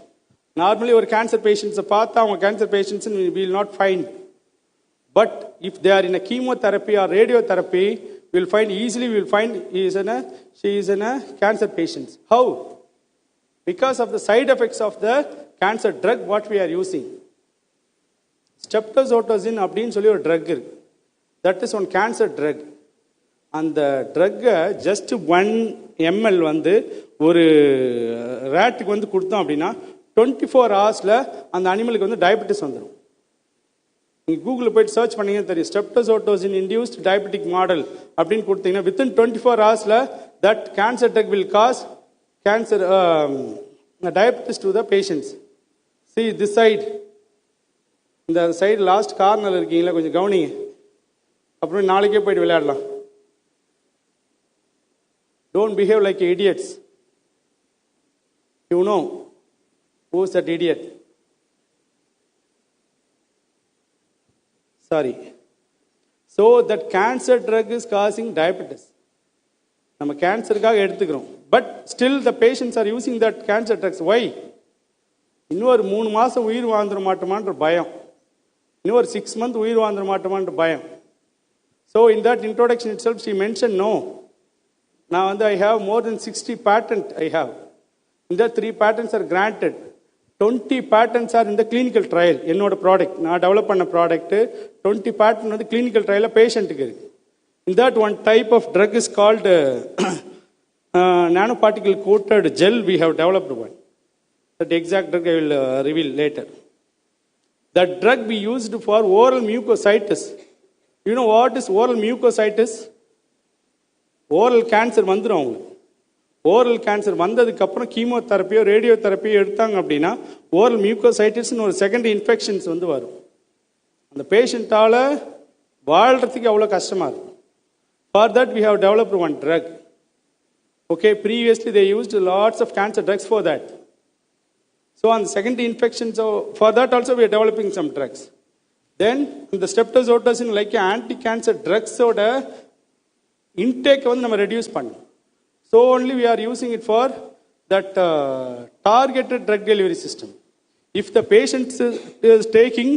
நார்மலி ஒரு கேன்சர் பேஷண்ட்ஸை பார்த்தா அவங்க cancer patients will not find. But if they are in a chemotherapy or radiotherapy, will find easily will find she is in a cancer patient. How? Because of the side effects of the cancer drug what we are using. Streptozotocin அப்படின்னு சொல்லி ஒரு drug இருக்கு. That is one cancer drug. அந்த ட்ரக்கை just 1 ml வந்து ஒரு ரேட்டுக்கு வந்து கொடுத்தோம் அப்படின்னா 24 hours அந்த அனிமலுக்கு வந்து டயபெட்டிஸ் வந்துடும். நீங்கள் கூகுளில் போயிட்டு சர்ச் பண்ணீங்கன்னு தெரியும். ஸ்ட்ரெப்டோசோட்டோசின் இன்டியூஸ்ட் டயபெட்டிக் மாடல் அப்படின்னு கொடுத்தீங்கன்னா within 24 hours that cancer drug will cause cancer diabetes to the patients. See this side, இந்த சைடு லாஸ்ட் கார்னர் இருக்கீங்களா, கொஞ்சம் கவனிங்க. அப்புறம் நாளைக்கே போயிட்டு விளையாடலாம். Don't behave like idiots. You know who's that idiot? Sorry. So that cancer drug is causing diabetes. நம்ம கேன்சருக்காக எடுத்துக்கிறோம். But still the patients are using that cancer drugs. Why? இன்னொரு 3 மாதம் உயிர் வாழ்ந்துட மாட்டோமான்ற பயம், இன்னொரு 6 months உயிர் வாழ்ந்துட மாட்டோமான்ற பயம். So in that introduction itself she mentioned no. Now I have more than 60 patents I have. In that 3 patents are granted. 20 patents are in the clinical trial. என்னோட product நான் develop பண்ண ப்ராடக்ட் 20 patent வந்து clinical trial பேஷண்ட்டுக்கு இருக்கு. In that one type of drug is called nanoparticle coated gel. We have developed one. That exact drug I will reveal later. That drug we used for oral mucositis. You know what is oral mucositis? Oral cancer வந்துடும் அவங்களுக்கு. Oral cancer வந்ததுக்கப்புறம் கீமோதெரப்பியோ ரேடியோதெரப்பியோ எடுத்தாங்க அப்படின்னா oral மியூக்கோசைட்டிஸ்னு ஒரு secondary infections வந்து வரும். அந்த பேஷண்ட்டால் வாழ்கிறதுக்கு அவ்வளோ கஷ்டமாக இருக்கும். For that we have developed one drug. Okay, previously they used lots of cancer drugs for that. So அந்த secondary infections for that also we are developing some drugs. Then இந்த streptozotocin like anti cancer ட்ரக்ஸோட intake வந்து நம்ம reduce பண்ணணும். So only we are using it for that targeted drug delivery system. If the patient is taking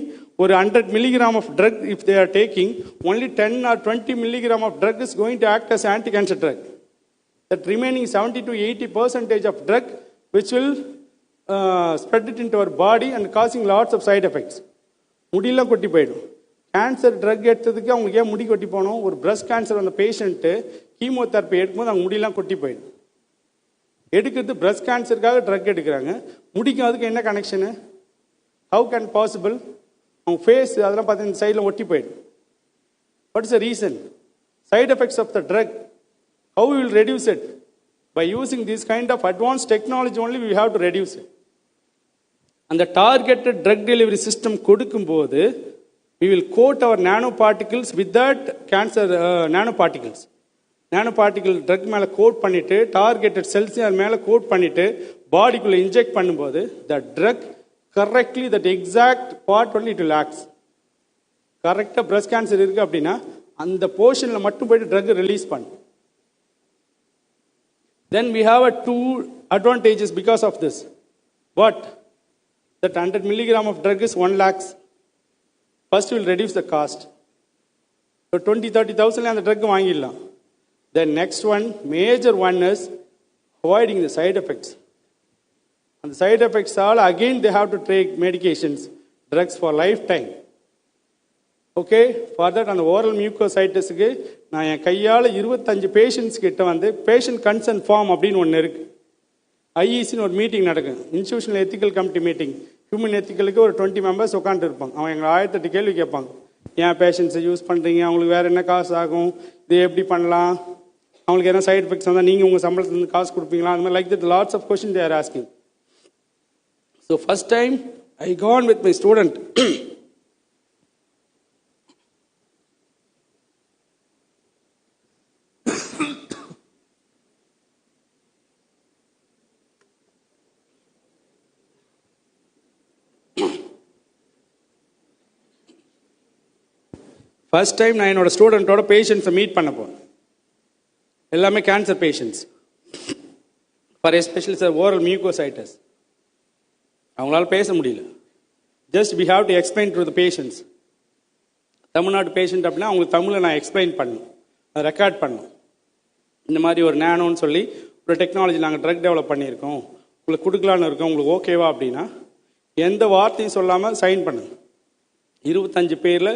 ஒரு 100 milligram of drug, if they are taking only 10 or 20 milligram of drug is going to act as anti-cancer drug. That remaining 70 to 80% of drug which will spread it into our body and causing lots of side effects. முடியெல்லாம் கொட்டி போயிடும். Cancer drug எடுத்ததுக்கு அவங்களுக்கு ஏன் முடி கொட்டி போகணும்? ஒரு பிரஸ்ட் கேன்சர் அந்த பேஷண்ட்டு கீமோதெரப்பி எடுக்கும்போது அவங்க முடியெல்லாம் கொட்டி போயிடும். எடுக்கிறது பிரஸ்ட் கேன்சருக்காக ட்ரக் எடுக்கிறாங்க, முடிக்கும் அதுக்கு என்ன கனெக்ஷனு? How can possible? அவங்க ஃபேஸ் அதெல்லாம் பார்த்து இந்த சைடில் ஒட்டி போயிடும். What is the reason? Side effects of the drug. How we will reduce it? By using this kind of advanced technology only we have to reduce it. அந்த targeted drug delivery system கொடுக்கும்போது we will coat our nanoparticles with that cancer nanoparticles. Nanoparticle drug மேலே code பண்ணிட்டு targeted cells மேலே code பண்ணிட்டு பாடிக்குள்ளே inject பண்ணும்போது the drug correctly that exact part only it will act. கரெக்டாக breast cancer இருக்கு அப்படின்னா அந்த போர்ஷனில் மட்டும் போயிட்டு ட்ரக் ரிலீஸ் பண்ணும். Then we have two advantages because of this. What? That 100 milligram of drug is 1 lakh. First we will reduce the cost. So 20,000-30,000 and the drug வாங்கிடலாம். Then next one, major one is avoiding the side effects. And the side effects all again they have to take medications, drugs for lifetime. Okay, for that அந்த oral மியூக்கோசைட்டிஸுக்கு நான் என் கையால் 25 patients கிட்ட வந்து patient concern form அப்படின்னு ஒன்று இருக்குது. ஐஇசின்னு ஒரு meeting நடக்கும், institutional ethical committee meeting. Human எத்திக்கலுக்கு ஒரு 20 மெம்பர்ஸ் உட்காந்து இருப்பாங்க. அவங்க எங்களை 1008 கேள்வி கேட்பாங்க. ஏன் பேஷண்ட்ஸை யூஸ் பண்ணுறீங்க, அவங்களுக்கு வேறு என்ன காசு ஆகும், இது எப்படி பண்ணலாம், அவங்களுக்கு என்ன சைட் எஃபெக்ட்ஸ் வந்தால் நீங்கள் உங்கள் சம்பளத்துலேருந்து காசு கொடுப்பீங்களா, அந்த மாதிரி like that lots of question they are asking. So first time I gone with my student. First time நான் என்னோட ஸ்டூடெண்ட்டோட பேஷண்ட்ஸை மீட் பண்ண போகிறேன். எல்லாமே cancer patients for especially sir oral mucositis. அவங்களால பேச முடியல. Just we have to explain to the patients. தமிழ்நாட்டு பேஷண்ட் அப்படின்னா அவங்களுக்கு தமிழில் நான் எக்ஸ்பிளைன் பண்ணணும், ரெக்கார்ட் பண்ணணும். இந்த மாதிரி ஒரு நேனோன்னு சொல்லி ஒரு டெக்னாலஜி நாங்கள் ட்ரக் டெவலப் பண்ணியிருக்கோம், உங்களுக்கு கொடுக்கலான்னு இருக்கோம், உங்களுக்கு ஓகேவா அப்படின்னா எந்த வார்த்தையும் சொல்லாமல் சைன் பண்ணுங்க. 25 பேரில்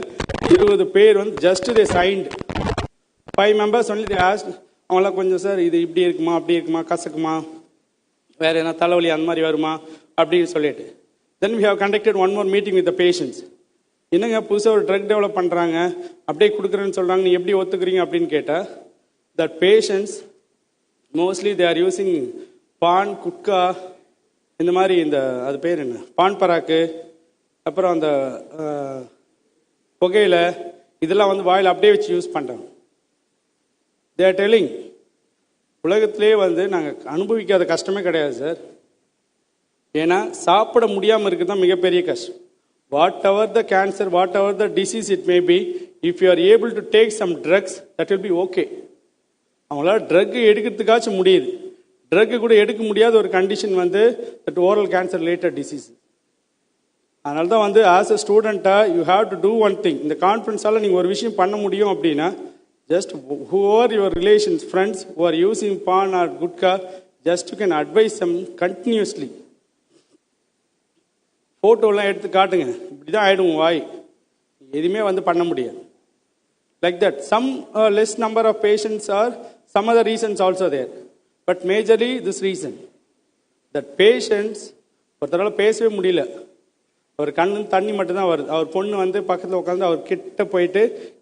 20 பேர் வந்து just they signed. 5 members only they ask. அவங்களாம் கொஞ்சம் சார் இது இப்படி இருக்குமா, அப்படி இருக்குமா, கசக்குமா, வேறு என்ன தலைவலி அந்த மாதிரி வருமா அப்படின்னு சொல்லிட்டு. Then we have conducted one more meeting with the patients. என்னங்க புதுசாக ஒரு ட்ரக் டெவலப் பண்ணுறாங்க, அப்படியே கொடுக்குறேன்னு சொல்கிறாங்க, நீ எப்படி ஒத்துக்கிறீங்க அப்படின்னு கேட்டால் that patients mostly they are using paan, gutka, இந்த மாதிரி இந்த அது பேர் என்ன, பான் பராக்கு, அப்புறம் அந்த புகையில, இதெல்லாம் வந்து வாயில் அப்படியே வச்சு யூஸ் பண்ணுறாங்க. தே ஆர் டெல்லிங் உலகத்திலே வந்து நாங்கள் அனுபவிக்காத கஷ்டமே கிடையாது சார். ஏன்னா சாப்பிட முடியாமல் இருக்குது தான் மிகப்பெரிய கஷ்டம். Whatever the cancer, whatever the disease it may be, if you are able to take some drugs that will be okay. அவங்களால ட்ரக் எடுக்கிறதுக்காச்சும் முடியுது. ட்ரக்கு கூட எடுக்க முடியாத ஒரு கண்டிஷன் வந்து that oral cancer related disease. அதனால தான் வந்து ஆஸ் அ ஸ்டூடெண்ட்டாக you have to do one thing. இந்த கான்ஃபரன்ஸால் நீங்கள் ஒரு விஷயம் பண்ண முடியும் அப்படின்னா, just who are your relations, friends who are using paan or gutka, just you can advise them continuously. ஃபோட்டோலாம் எடுத்து காட்டுங்க, இப்படி தான் ஆகிடும் வாய், எதுவுமே வந்து பண்ண முடியாது. Like that some less number of patients are some other reasons also there, but majorly this reason that patients ஒருத்தரால் பேசவே முடியல, அவர் கண்ணு தண்ணி மட்டும்தான் வருது. அவர் பொண்ணு வந்து பக்கத்தில் உட்காந்து அவர் கிட்ட போயிட்டு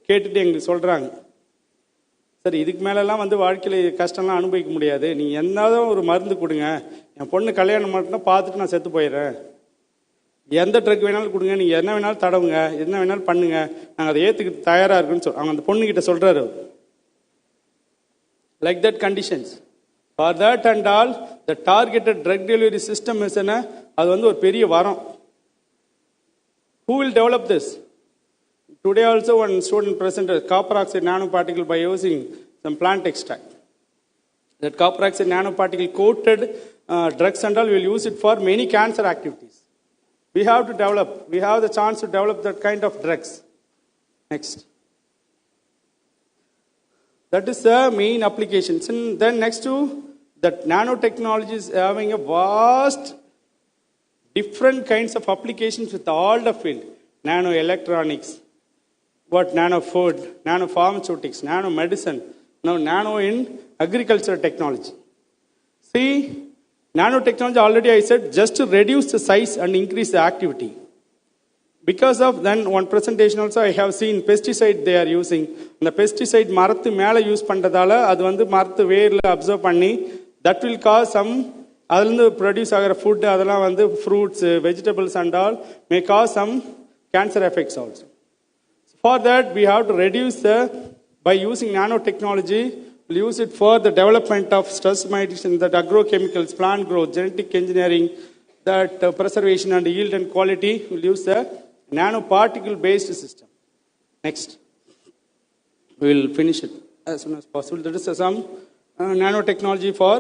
கேட்டுட்டு எங்களுக்கு சொல்கிறாங்க, சார் இதுக்கு மேலெல்லாம் வந்து வாழ்க்கையில் கஷ்டம்லாம் அனுபவிக்க முடியாது, நீங்கள் என்னாலும் ஒரு மருந்து கொடுங்க, என் பொண்ணு கல்யாணம் மட்டும் பார்த்துட்டு நான் செத்து போயிடுறேன், எந்த ட்ரக் வேணாலும் கொடுங்க, நீங்கள் என்ன வேணாலும் தடவுங்க, என்ன வேணாலும் பண்ணுங்க, நாங்கள் அதை ஏற்றுக்கு தயாராக இருக்குன்னு அவங்க அந்த பொண்ணுக்கிட்ட சொல்கிறாரு. Like that conditions for that and all the targeted drug delivery system is என்ன, அது வந்து ஒரு பெரிய வரம். Who will develop this? Today also one student presented copper oxide nanoparticle by using some plant extract. That copper oxide nanoparticle coated drugs and all, we will use it for many cancer activities. We have to develop, we have the chance to develop that kind of drugs. Next. That is the main applications. And then next to that nanotechnology is having a vast different kinds of applications with all the field. Nano electronics, nano food, nano pharmaceutics, nano medicine, now nano in agricultural technology. See, nanotechnology already I said just to reduce the size and increase the activity. Because of then one presentation also I have seen pesticide they are using. The pesticide மரத்து மேல use பண்றதால அது வந்து மரத்து வேர்ல observe பண்ணி that will cause some அதிலிருந்து produce ஆகிற food அதெல்லாம் வந்து fruits vegetables and all may cause some cancer effects also. For that we have to reduce by using nanotechnology, we'll use it for the development of stress mitigation, that agrochemicals, plant growth, genetic engineering, that preservation and yield and quality, we'll use the nanoparticle based system. Next. We will finish it as soon as possible. That is some nanotechnology for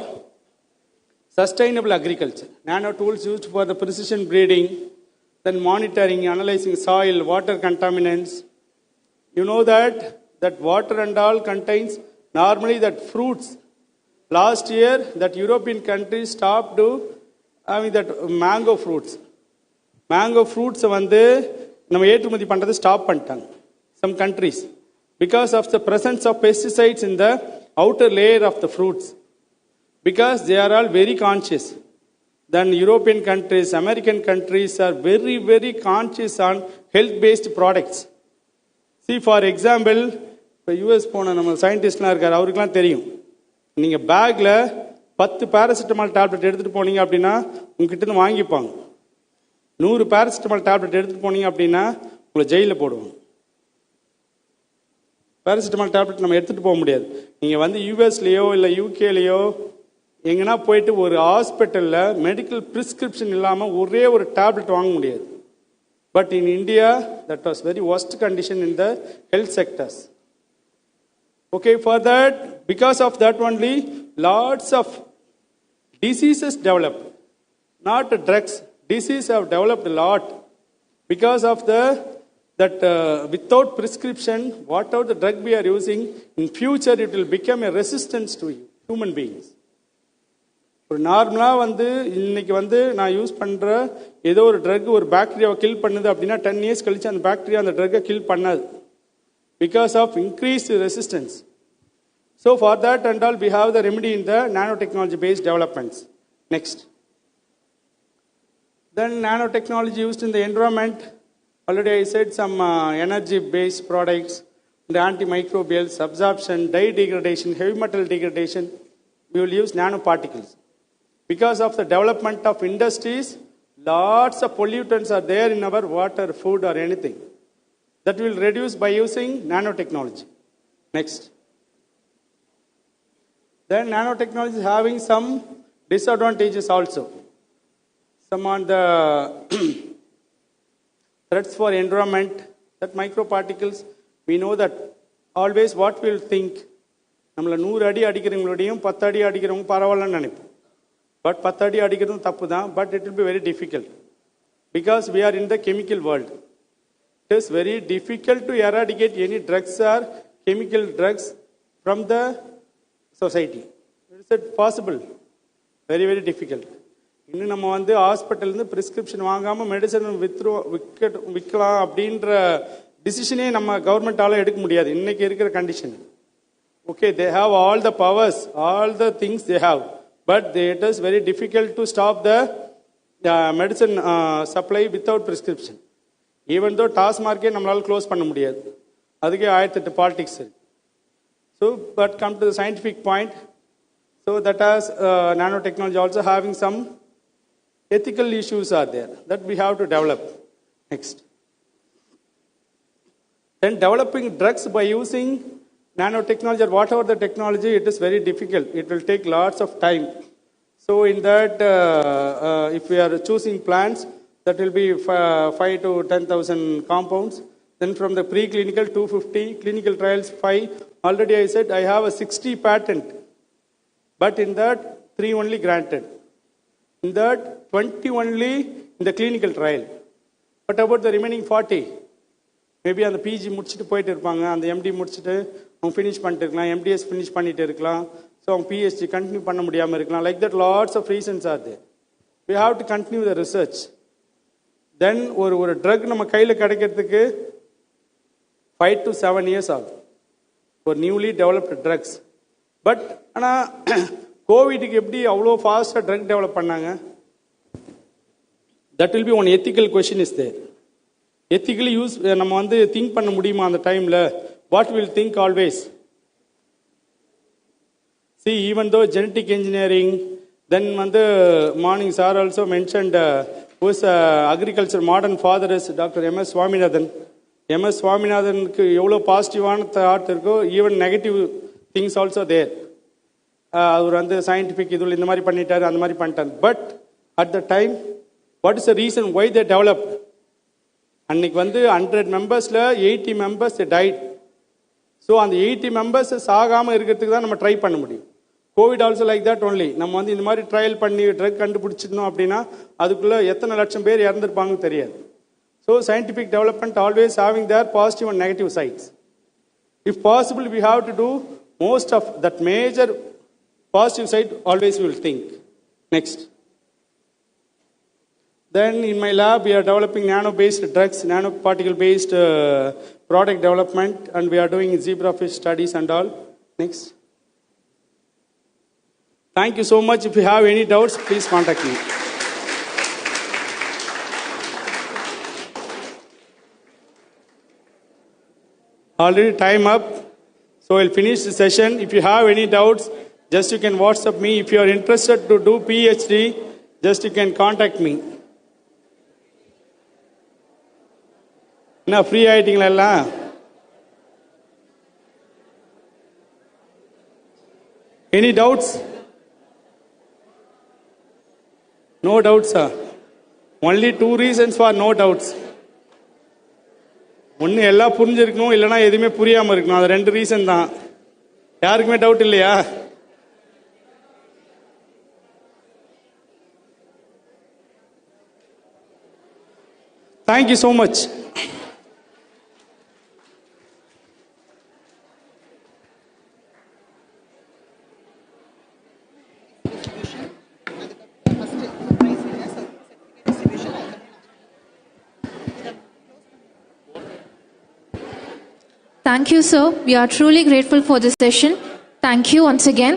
sustainable agriculture. Nano tools used for the precision breeding, then monitoring, analyzing soil, water contaminants. You know that water and all contains normally that fruits. Last year, that European countries stopped that mango fruits. Mango fruits வந்து நம்ம ஏற்றுமதி பண்றது stop பண்ணிட்டாங்க some countries because of the presence of pesticides in the outer layer of the fruits, because they are all very conscious. Then European countries, American countries are very, very conscious on health based products. See, for example, இப்போ US போன நம்ம சயின்டிஸ்ட்லாம் இருக்கார், அவருக்குலாம் தெரியும், நீங்கள் பேக்கில் 10 paracetamol tablet எடுத்துகிட்டு போனீங்க அப்படின்னா உங்ககிட்ட வாங்கிப்பாங்க. 100 பேராசிட்டமால் டேப்லெட் எடுத்துகிட்டு போனீங்க அப்படின்னா உங்களை ஜெயிலில் போடுவாங்க. பேராசிட்டமால் டேப்லெட் நம்ம எடுத்துகிட்டு போக முடியாது. நீங்கள் வந்து யூஎஸ்லேயோ இல்லை யூகேலேயோ எங்கன்னா போயிட்டு ஒரு ஹாஸ்பிட்டலில் மெடிக்கல் ப்ரிஸ்கிரிப்ஷன் இல்லாமல் ஒரே ஒரு டேப்லெட் வாங்க முடியாது. But in India, that was very worst condition in the health sectors. Okay, for that, because of that only, lots of diseases developed. Not drugs, diseases have developed a lot. Because of without prescription, whatever the drug we are using, in future it will become a resistance to human beings. ஒரு நார்மலாக வந்து இன்னைக்கு வந்து நான் use பண்ணுற ஏதோ ஒரு drug ஒரு பாக்டீரியாவை கில் பண்ணுது அப்படின்னா 10 years கழிச்சு அந்த பாக்டீரியா அந்த ட்ரக்கை கில் பண்ணாது, because of increased resistance. So for that and all we have the remedy in the nanotechnology based developments. Next. Then nanotechnology used in the environment, already I said some energy based products, the antimicrobials, absorption, dye degradation, heavy metal degradation, we will use nanoparticles. Because of the development of industries, lots of pollutants are there in our water, food or anything. That will reduce by using nanotechnology. Next. Then nanotechnology is having some disadvantages also. Some on the threats for environment, that microparticles, we know that always what we will think, நம்மளை 100 அடி அடிக்கிறவங்களோடையும் 10 அடி அடிக்கிறவங்க பரவாயில்லன்னு நினைப்போம். But 10 அடி அடிக்கிறதும் தப்பு தான். But it will be very difficult because we are in the chemical world. It is very difficult to eradicate any drugs or chemical drugs from the society. It's it possible? Very very difficult. இன்னும் நம்ம வந்து ஹாஸ்பிட்டல்லேருந்து prescription வாங்காமல் medicine விற்கலாம் அப்படின்ற டிசிஷனே நம்ம கவர்மெண்ட்டால் எடுக்க முடியாது இன்னைக்கு இருக்கிற condition. Okay, they have all the powers, all the things they have, but it is very difficult to stop the medicine supply without prescription. Even though task market நம்மளால க்ளோஸ் பண்ண முடியாது, அதுக்கே 1008 politics. So, but come to the scientific point. So that as nanotechnology also having some ethical issues are there that we have to develop. Next. Then developing drugs by using nanotechnology or whatever the technology, it is very difficult. It will take lots of time. So in that, if we are choosing plants, that will be 5 to 10,000 compounds. Then from the preclinical 250, clinical trials 5. Already I said I have a 60 patent. But in that, 3 only granted. In that, 20 only in the clinical trial. But about the remaining 40, maybe அந்த PG முடிச்சுட்டு போயிட்டு இருப்பாங்க, அந்த empty முடிச்சுட்டு அவங்க finish பண்ணிட்டு இருக்கலாம், MTS finish பண்ணிட்டு இருக்கலாம், ஸோ அவங்க பிஹெச்டி கண்டினியூ பண்ண முடியாமல் இருக்கலாம். Like that lots of reasons are there. We have to continue the research. Then ஒரு ட்ரக் நம்ம கையில் கிடைக்கிறதுக்கு 5 to 7 years ஆகும் ஒரு நியூலி டெவலப்டு ட்ரக்ஸ். பட் ஆனால் கோவிடுக்கு எப்படி அவ்வளோ ஃபாஸ்ட்டாக ட்ரக் டெவலப் பண்ணாங்க? That will be one ethical question is there. Ethically use நம்ம வந்து திங்க் பண்ண முடியுமா அந்த டைமில்? What will think always? See, even though genetic engineering, then morning sir also mentioned who's agriculture modern father is Dr. M.S. Swaminathan. M.S. Swaminathanக்கு எவ்வளோ பாசிட்டிவான thought இருக்கோ, even negative things also தேர். அவர் scientific இதில் இந்த மாதிரி பண்ணிட்டாரு, அந்த மாதிரி பண்ணிட்டாரு. But at the time what is the reason why they develop? அன்னைக்கு 100 மெம்பர்ஸில் 80 மெம்பர்ஸ் டைட். ஸோ அந்த 80 மெம்பர்ஸ் சாகாமல் இருக்கிறதுக்கு தான் நம்ம ட்ரை பண்ண முடியும். Covid also like that only. நம்ம இந்த மாதிரி ட்ரையல் பண்ணி ட்ரக் கண்டுபிடிச்சிருந்தோம் அப்படின்னா அதுக்குள்ளே எத்தனை லட்சம் பேர் இறந்துருப்பாங்கன்னு தெரியாது. So scientific development always having their positive and negative sides. If possible, we have to do most of that major positive side, always we will think. Next. Then in my lab, we are developing nano-based drugs, nanoparticle-based product development, and we are doing zebrafish studies and all. Next. Thank you so much. If you have any doubts, please contact me. Already time up, so I'll finish the session. If you have any doubts, just you can WhatsApp me. If you are interested to do PhD, just you can contact me. என்ன free ஆயிட்டீங்களா எல்லாம்? Any doubts? No doubts, sir. Only 2 reasons for no doubts. ஒன்று எல்லாம் புரிஞ்சிருக்கணும், இல்லைனா எதுவுமே புரியாமல் இருக்கணும். அது 2 ரீசன் தான். யாருக்குமே டவுட் இல்லையா? Thank you so much. Thank you, sir. We are truly grateful for this session. Thank you once again.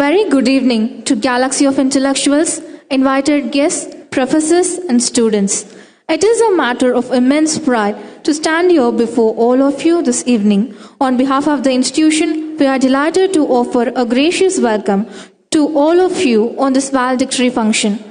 very good evening to Galaxy of Intellectuals, invited guests, professors, and students. It is a matter of immense pride to stand here before all of you this evening. On behalf of the institution, we are delighted to offer a gracious welcome to all of you on this valedictory function.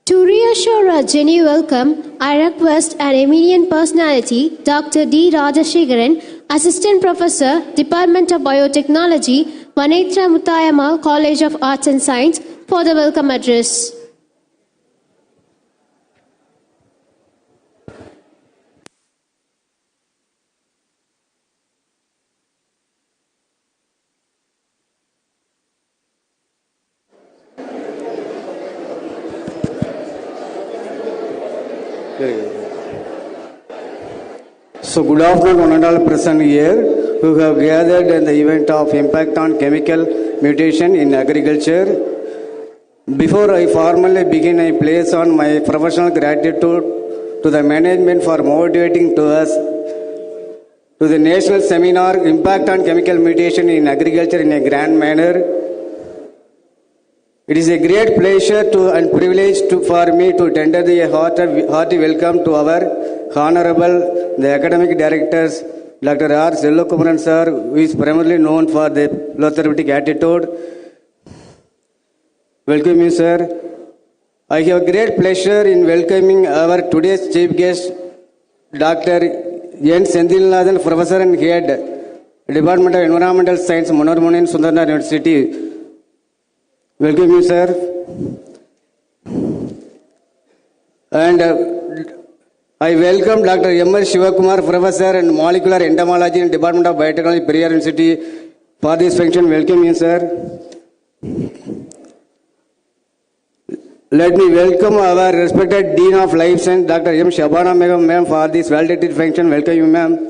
To reassure a genuine welcome, I request an eminent personality, Dr. D. Rajashekaran, Assistant Professor, Department of Biotechnology, Vanetra MUTHYAMMAL, College of Arts and Science, for the welcome address. So good afternoon, one and all present here who have gathered in the event of impact on chemical mutation in agriculture. Before I formally begin, I place on my professional gratitude to the management for motivating to us to the national seminar Impact on Chemical Mutation in Agriculture in a grand manner. It is a great pleasure and privilege for me to tender the hearty welcome to our Honorable, the Academic Directors, Dr. R. Sellokumaran sir, who is primarily known for the philosophic attitude. Welcome you, sir. I have great pleasure in welcoming our today's chief guest, Dr. N. Sendilnathan, Professor and Head, Department of Environmental Science, Munnar Sundarnath University. Welcome you, sir. And I welcome Dr. M.R. Shivakumar, Professor and Molecular Entomology in Department of Biotechnology, Periyar University, for this function. Welcome you, sir. Let me welcome our respected Dean of Life Science, Dr. M. Shabana Begum, ma'am, for this valedictory function. Welcome you, ma'am.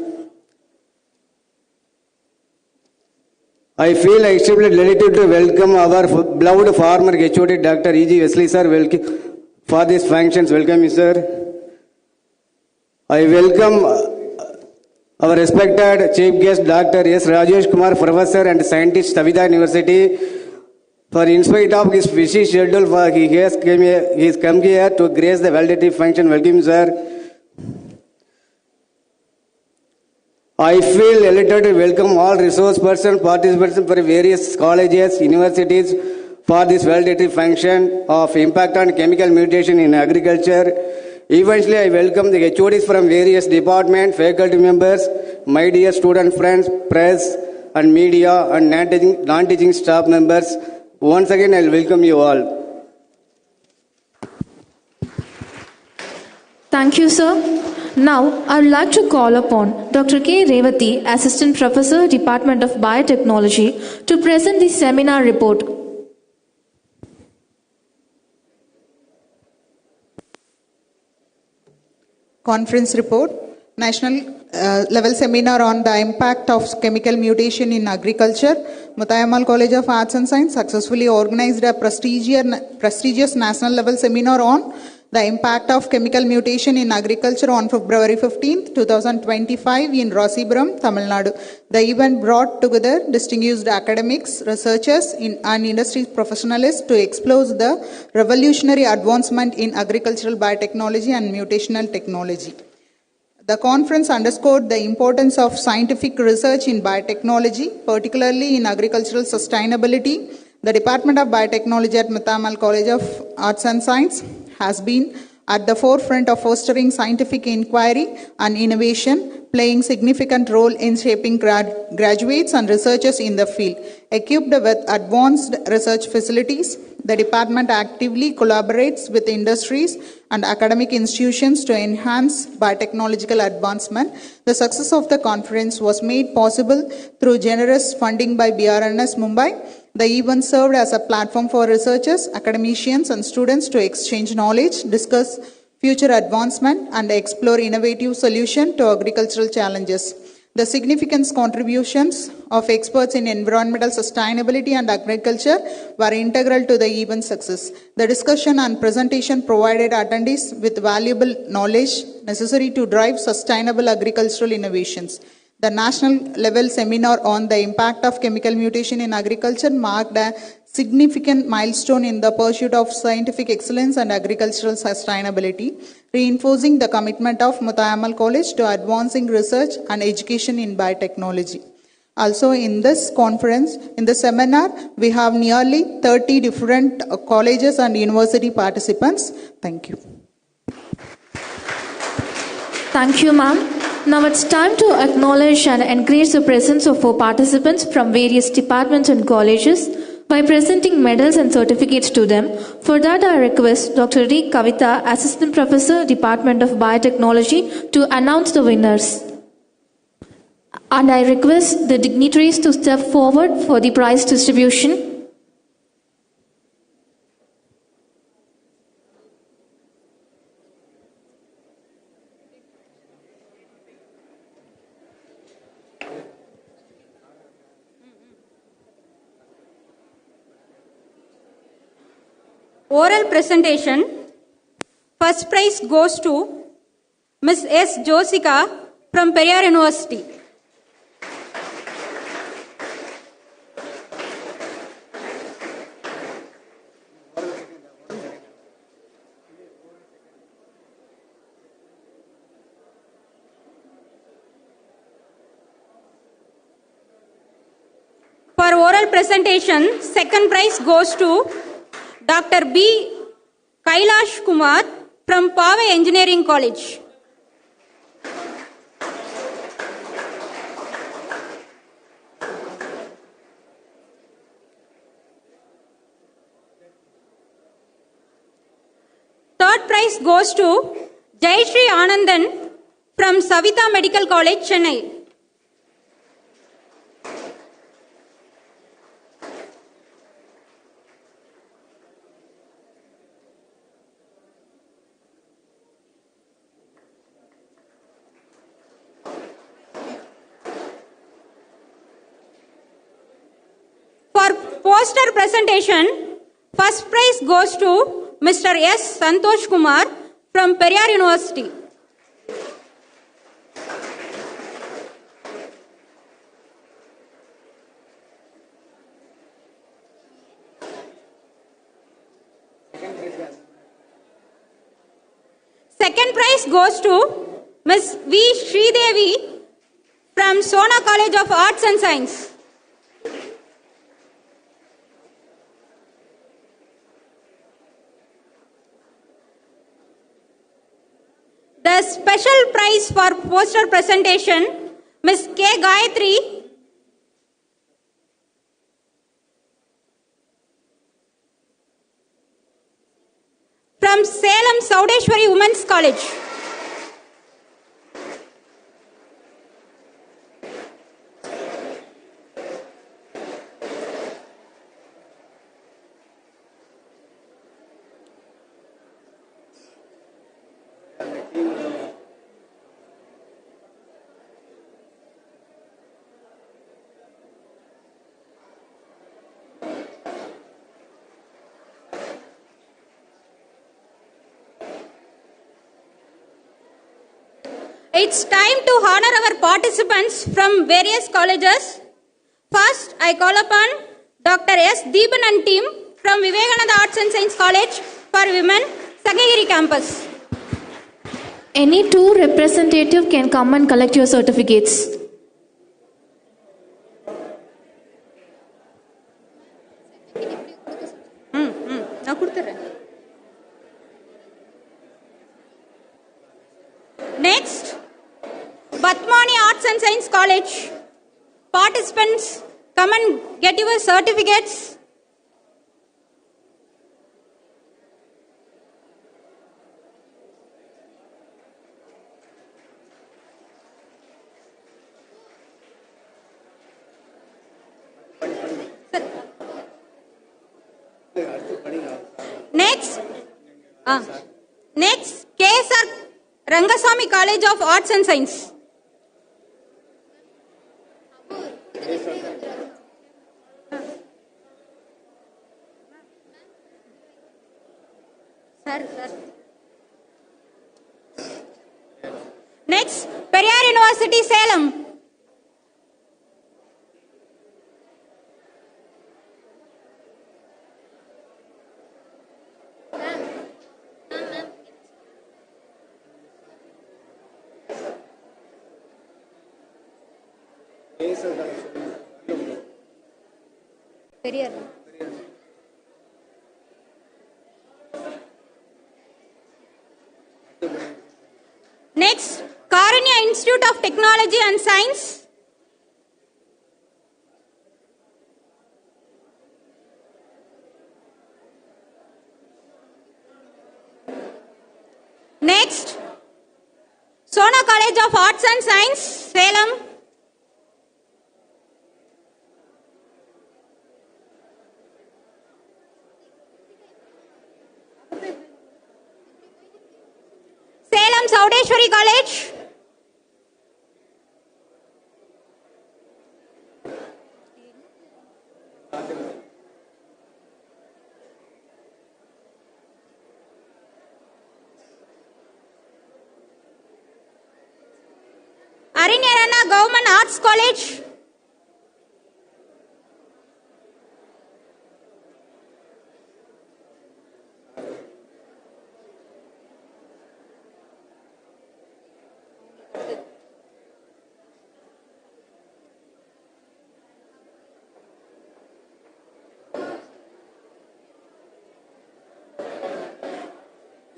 I feel extremely delighted to welcome our beloved former HOD, Dr. E.G. Wesley, sir, for these functions. Welcome you, sir. I welcome our respected chief guest, Dr. S. Rajesh Kumar, Professor and Scientist, Savita University. For in spite of his busy schedule, he has come here to grace the valedictory function. Welcome, sir. I feel elated to welcome all resource persons, participants from various colleges, universities for this valedictory function of impact on chemical mutation in agriculture. Eventually, I welcome the HODs from various departments, faculty members, my dear student friends, press and media and non-teaching staff members. Once again, I will welcome you all. Thank you, sir. Now, I would like to call upon Dr. K. Revati, Assistant Professor, Department of Biotechnology, to present the seminar report. Conference report, National Level Seminar on the Impact of Chemical Mutation in Agriculture. MUTHYAMMAL College of Arts and Science successfully organized a prestigious national level seminar on the impact of chemical mutation in agriculture on February 15, 2025 in Rasipuram, Tamil Nadu. The event brought together distinguished academics, researchers, and industry professionals to explore the revolutionary advancement in agricultural biotechnology and mutational technology. The conference underscored the importance of scientific research in biotechnology, particularly in agricultural sustainability. The Department of Biotechnology at MUTHYAMMAL College of Arts and Science has been at the forefront of fostering scientific inquiry and innovation, playing significant role in shaping graduates and researchers in the field. Equipped with advanced research facilities, the department actively collaborates with industries and academic institutions to enhance biotechnological advancement. The success of the conference was made possible through generous funding by BRNS Mumbai. The event served as a platform for researchers, academicians, and students to exchange knowledge, discuss future advancement, and explore innovative solutions to agricultural challenges. The significant contributions of experts in environmental sustainability and agriculture were integral to the event's success. The discussion and presentation provided attendees with valuable knowledge necessary to drive sustainable agricultural innovations. The national level seminar on the impact of chemical mutation in agriculture marked a significant milestone in the pursuit of scientific excellence and agricultural sustainability, reinforcing the commitment of MUTHYAMMAL College to advancing research and education in biotechnology. Also, in this conference, in the seminar, we have nearly 30 different colleges and university participants. Thank you. Thank you, ma'am. Now it's time to acknowledge and encourage the presence of 4 participants from various departments and colleges by presenting medals and certificates to them. For that, I request Dr. D. Kavita, Assistant Professor, Department of Biotechnology, to announce the winners. And I request the dignitaries to step forward for the prize distribution. Oral presentation. First prize goes to Ms. S. Josika from Periyar University. For oral presentation, second prize goes to Dr. B. Kailash Kumar from Pave Engineering College. Third prize goes to Jayashree Anandan from Savita Medical College, Chennai. Poster presentation, first prize goes to Mr. S. Santosh Kumar from Periyar University. Second prize goes to Ms. V. Sridevi from Sona College of Arts and Science. The special prize for poster presentation, Ms. K. Gayatri from Salem Saudeshwari Women's College. It's time to honor our participants from various colleges. First, I call upon Dr. S. Deepan and team from Vivekananda Arts and Science College for Women, Sagagiri campus. Any 2 representatives can come and collect your certificates. Next, Batmani Arts and Science College. Participants, come and get your certificates. Next, KSR Rangasamy College of Arts and Science. Next, Periyar University, Salem. Next, Karanya Institute of Technology and Science. Next, Sona College of Arts and Science, Salem. Salem Saudeshwari College. Arinyarana Government Arts College.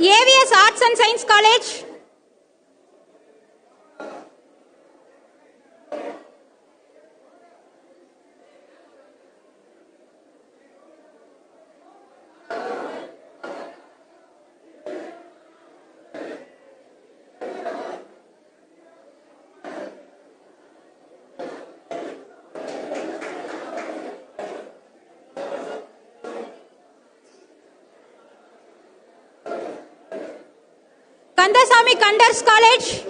AVS Arts and Science College. Kandasamy Kandars College.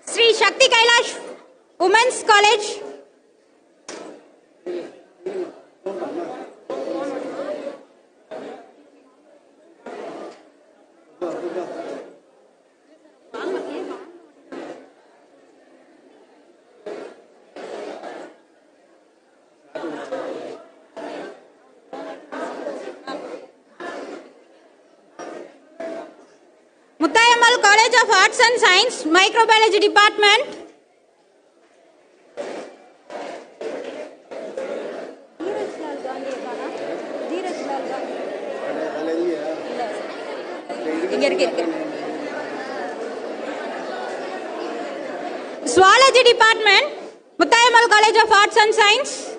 Sri Shakti Kailash Women's College. MUTHYAMMAL College of Arts and Science, Microbiology Department. Zoology Department, MUTHYAMMAL College of Arts and Science.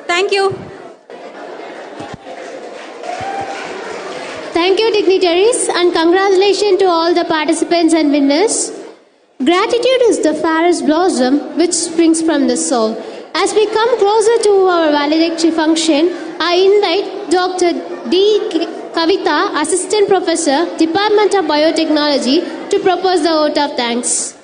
Thank you. Thank you, dignitaries, and congratulations to all the participants and winners. Gratitude is the fairest blossom which springs from the soul. As we come closer to our valedictory function, I invite Dr. D. Kavita, Assistant Professor, Department of Biotechnology, to propose the vote of thanks.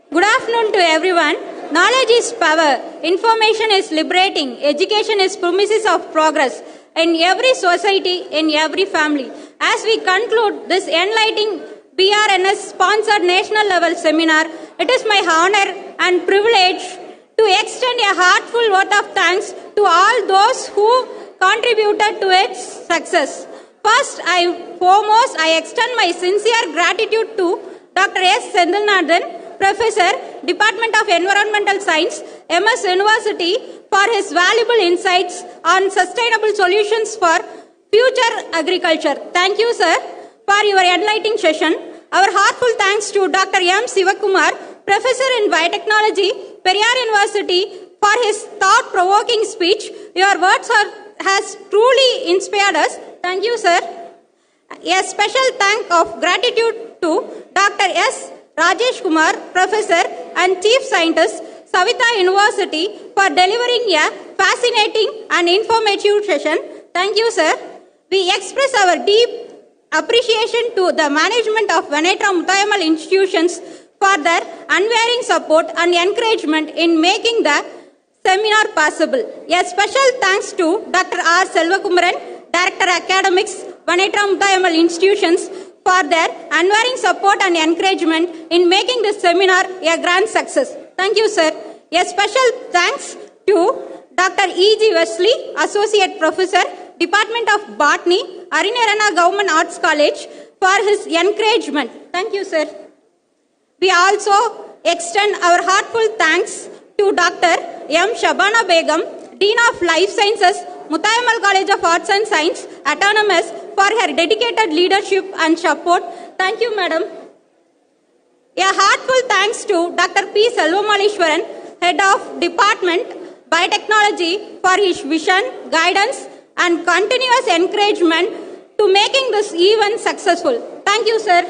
Good afternoon to everyone. Knowledge is power. Information is liberating. Education is promises of progress in every society, in every family. As we conclude this enlightening BRNS sponsored national level seminar, it is my honor and privilege to extend a heartfelt vote of thanks to all those who contributed to its success. First, I extend my sincere gratitude to Dr. S. Sendilnathan, Professor, Department of Environmental Science, MS University, for his valuable insights on sustainable solutions for future agriculture. Thank you, sir, for your enlightening session. Our heartfelt thanks to Dr. M. Sivakumar, Professor in Biotechnology, Periyar University, for his thought-provoking speech. Your words has truly inspired us. Thank you, sir. A special thank of gratitude to Dr. S. Rajesh Kumar, Professor and Chief Scientist, Savitha University, for delivering a fascinating and informative session. Thank you, sir. We express our deep appreciation to the management of Vanetra MUTHYAMMAL institutions for their unwavering support and encouragement in making the seminar possible. A special thanks to Dr. R. Selvakumaran, Director Academics, Vanetra MUTHYAMMAL institutions, for their unwavering support and encouragement in making this seminar a grand success. Thank you, sir. A special thanks to Dr. E.G. Wesley, Associate Professor, Department of Botany, Arinirana Government Arts College, for his encouragement. Thank you, sir. We also extend our heartfelt thanks to Dr. M. Shabana Begum, Dean of Life Sciences, MUTHYAMMAL College of Arts and Science, Autonomous, for her dedicated leadership and support. Thank you, madam. A heartfelt thanks to Dr. P. Selvamalishwaran, Head of Department, Biotechnology, for his vision, guidance, and continuous encouragement to making this event successful. Thank you, sir.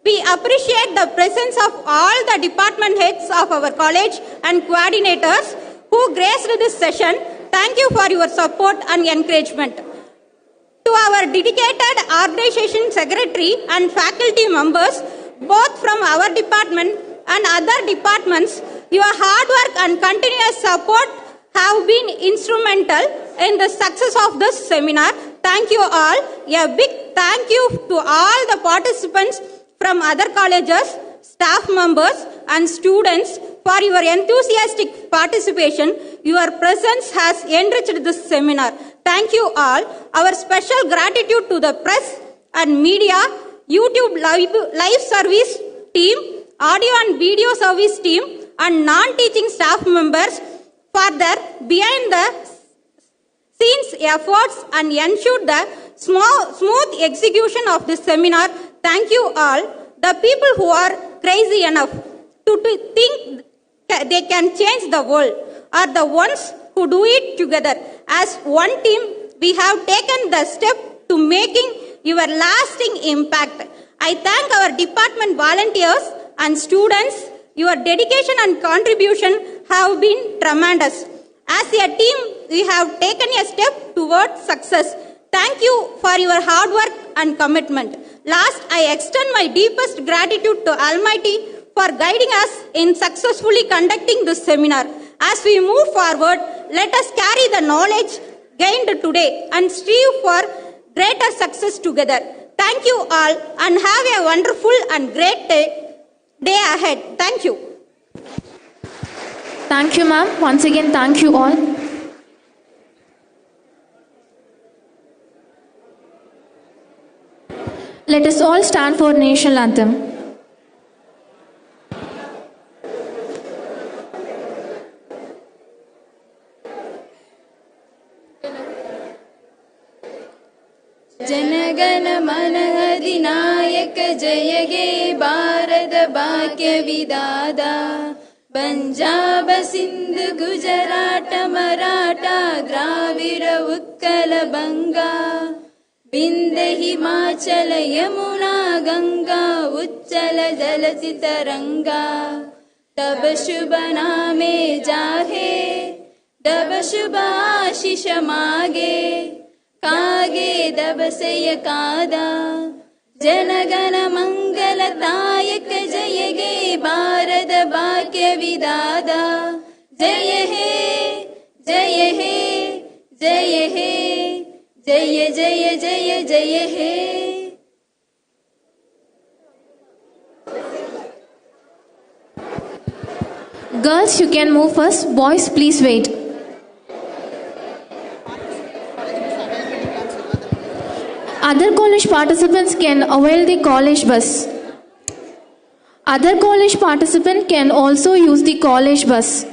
We appreciate the presence of all the department heads of our college and coordinators who graced this session. Thank you for your support and encouragement. To our dedicated organization secretary and faculty members, both from our department and other departments, your hard work and continuous support have been instrumental in the success of this seminar. Thank you all. A big thank you to all the participants from other colleges, staff members and students for your enthusiastic participation. Your presence has enriched this seminar. Thank you all. Our special gratitude to the press and media, YouTube live service team, audio and video service team and non-teaching staff members for their behind the scenes efforts and ensured the smooth execution of this seminar. Thank you all. The people who are crazy enough to think they can change the world are the ones who do it together. As one team, we have taken the step to making your lasting impact. I thank our department volunteers and students. Your dedication and contribution have been tremendous. As a team, we have taken a step towards success. Thank you for your hard work and commitment. Last, I extend my deepest gratitude to Almighty for guiding us in successfully conducting this seminar. As we move forward, let us carry the knowledge gained today and strive for greater success together. Thank you all and have a wonderful and great day ahead. Thank you. Thank you, ma'am. Once again, thank you all. Let us all stand for national anthem. जनगण मन अधिनायक जय गे भारत भाग्य विदाता पंजाब सिंध गुजरात मराठा द्राविड़ उत्कल बंगा विंध्य हिमाचल यमुना गंगा उच्चल जलति तरंगा तब शुभ नामे जाहे तब शुभ आशीष मागे कागे दबसय कादा जनगण मंगलदायक जय गे भारत भाग्य विदाता जय हे जय हे जय हे जय जय जय जय हे. Girls, you can move first. Boys, please wait. Other college participants can avail the college bus. Other college participants can also use the college bus.